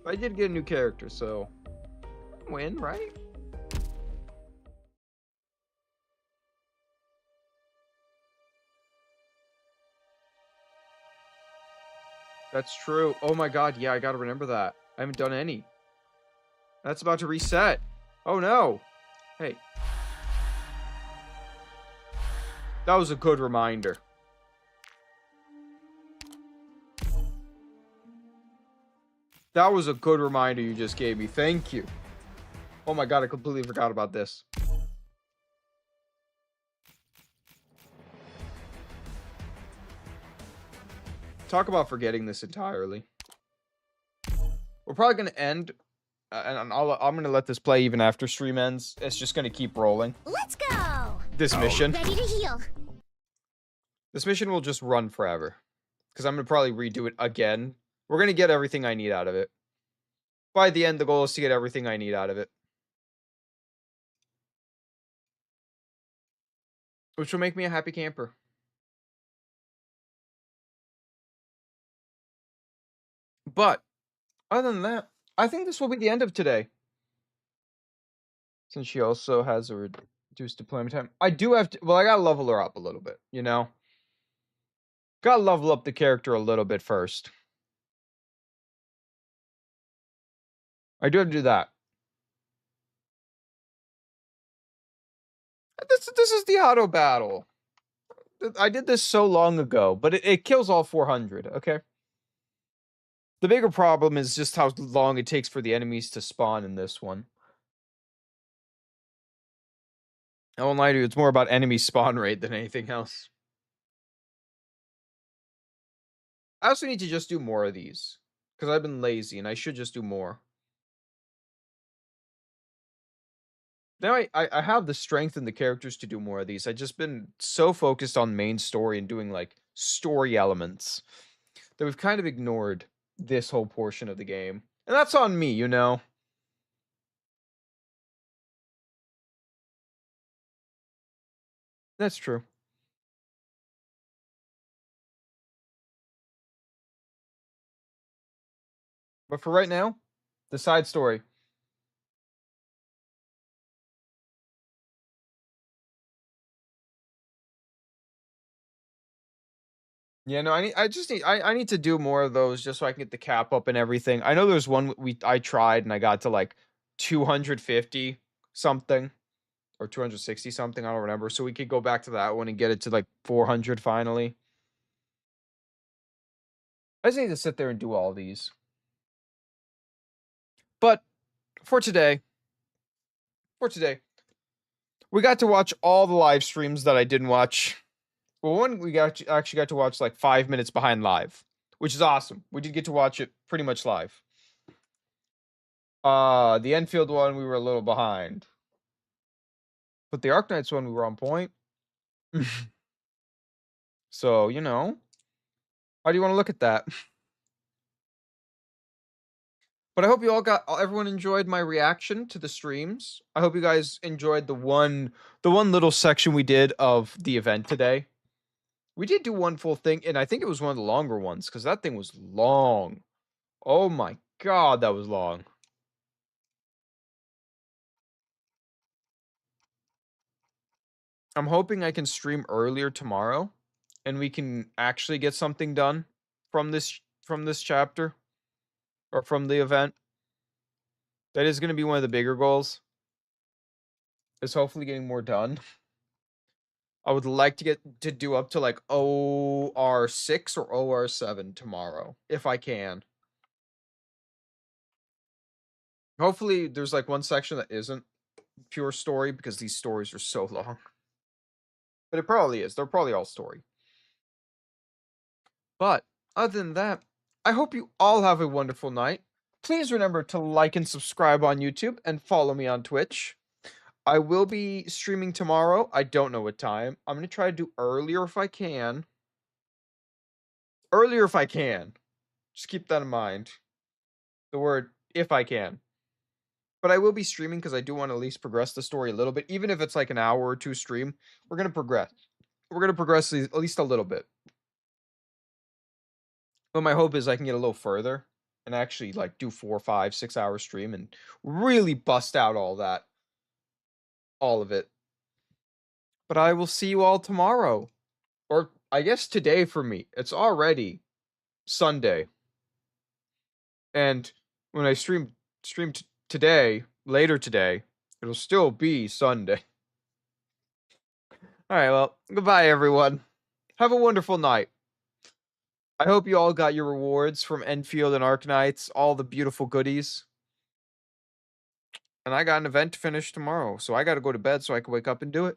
But I did get a new character, so... win, right? That's true. Oh my god, yeah, I gotta remember that. I haven't done any. That's about to reset. Oh no! Hey. That was a good reminder. That was a good reminder you just gave me. Thank you. Oh my god, I completely forgot about this. Talk about forgetting this entirely. We're probably going to end, and I'm going to let this play even after stream ends. It's just going to keep rolling. Let's go! this mission. Ready to heal. This mission will just run forever. Because I'm going to probably redo it again. We're going to get everything I need out of it. By the end, the goal is to get everything I need out of it. Which will make me a happy camper. But, other than that, I think this will be the end of today. Since she also has a reduced deployment time. I do have to... Well, I gotta level her up a little bit, you know? Gotta level up the character a little bit first. I do have to do that. This is the auto battle. I did this so long ago, but it kills all 400, okay? The bigger problem is just how long it takes for the enemies to spawn in this one. I won't lie to you, it's more about enemy spawn rate than anything else. I also need to just do more of these. Because I've been lazy, and I should just do more. Now I have the strength in the characters to do more of these. I've just been so focused on main story and doing, like, story elements that we've kind of ignored this whole portion of the game. And that's on me, you know? That's true. But for right now, the side story. Yeah, no, I need to do more of those just so I can get the cap up and everything. I know there's one I tried and I got to like 250 something or 260 something, I don't remember. So we could go back to that one and get it to like 400 finally. I just need to sit there and do all these. But for today, we got to watch all the live streams that I didn't watch. Well, one we actually got to watch like 5 minutes behind live, which is awesome. We did get to watch it pretty much live. The Enfield one we were a little behind, but the Arknights one we were on point. So you know, how do you want to look at that? But I hope you everyone enjoyed my reaction to the streams. I hope you guys enjoyed the one little section we did of the event today. We did do one full thing, and I think it was one of the longer ones, because that thing was long. Oh my god, that was long. I'm hoping I can stream earlier tomorrow, and we can actually get something done from this chapter, or from the event. That is going to be one of the bigger goals, is hopefully getting more done. I would like to get to do up to like OR6 or OR7 tomorrow, if I can. Hopefully there's like one section that isn't pure story, because these stories are so long. But it probably is. They're probably all story. But other than that, I hope you all have a wonderful night. Please remember to like and subscribe on YouTube and follow me on Twitch. I will be streaming tomorrow. I don't know what time. I'm going to try to do earlier if I can. Earlier if I can. Just keep that in mind. The word if I can. But I will be streaming because I do want to at least progress the story a little bit. Even if it's like an hour or two stream, we're going to progress. We're going to progress at least a little bit. But my hope is I can get a little further and actually like do 4, 5, 6 hour stream and really bust out all that. All of it. But I will see you all tomorrow. Or I guess today for me. It's already Sunday. And when I stream today, later today, it'll still be Sunday. Alright, well, goodbye everyone. Have a wonderful night. I hope you all got your rewards from Enfield and Arknights, all the beautiful goodies. And I got an event to finish tomorrow, so I gotta go to bed so I can wake up and do it.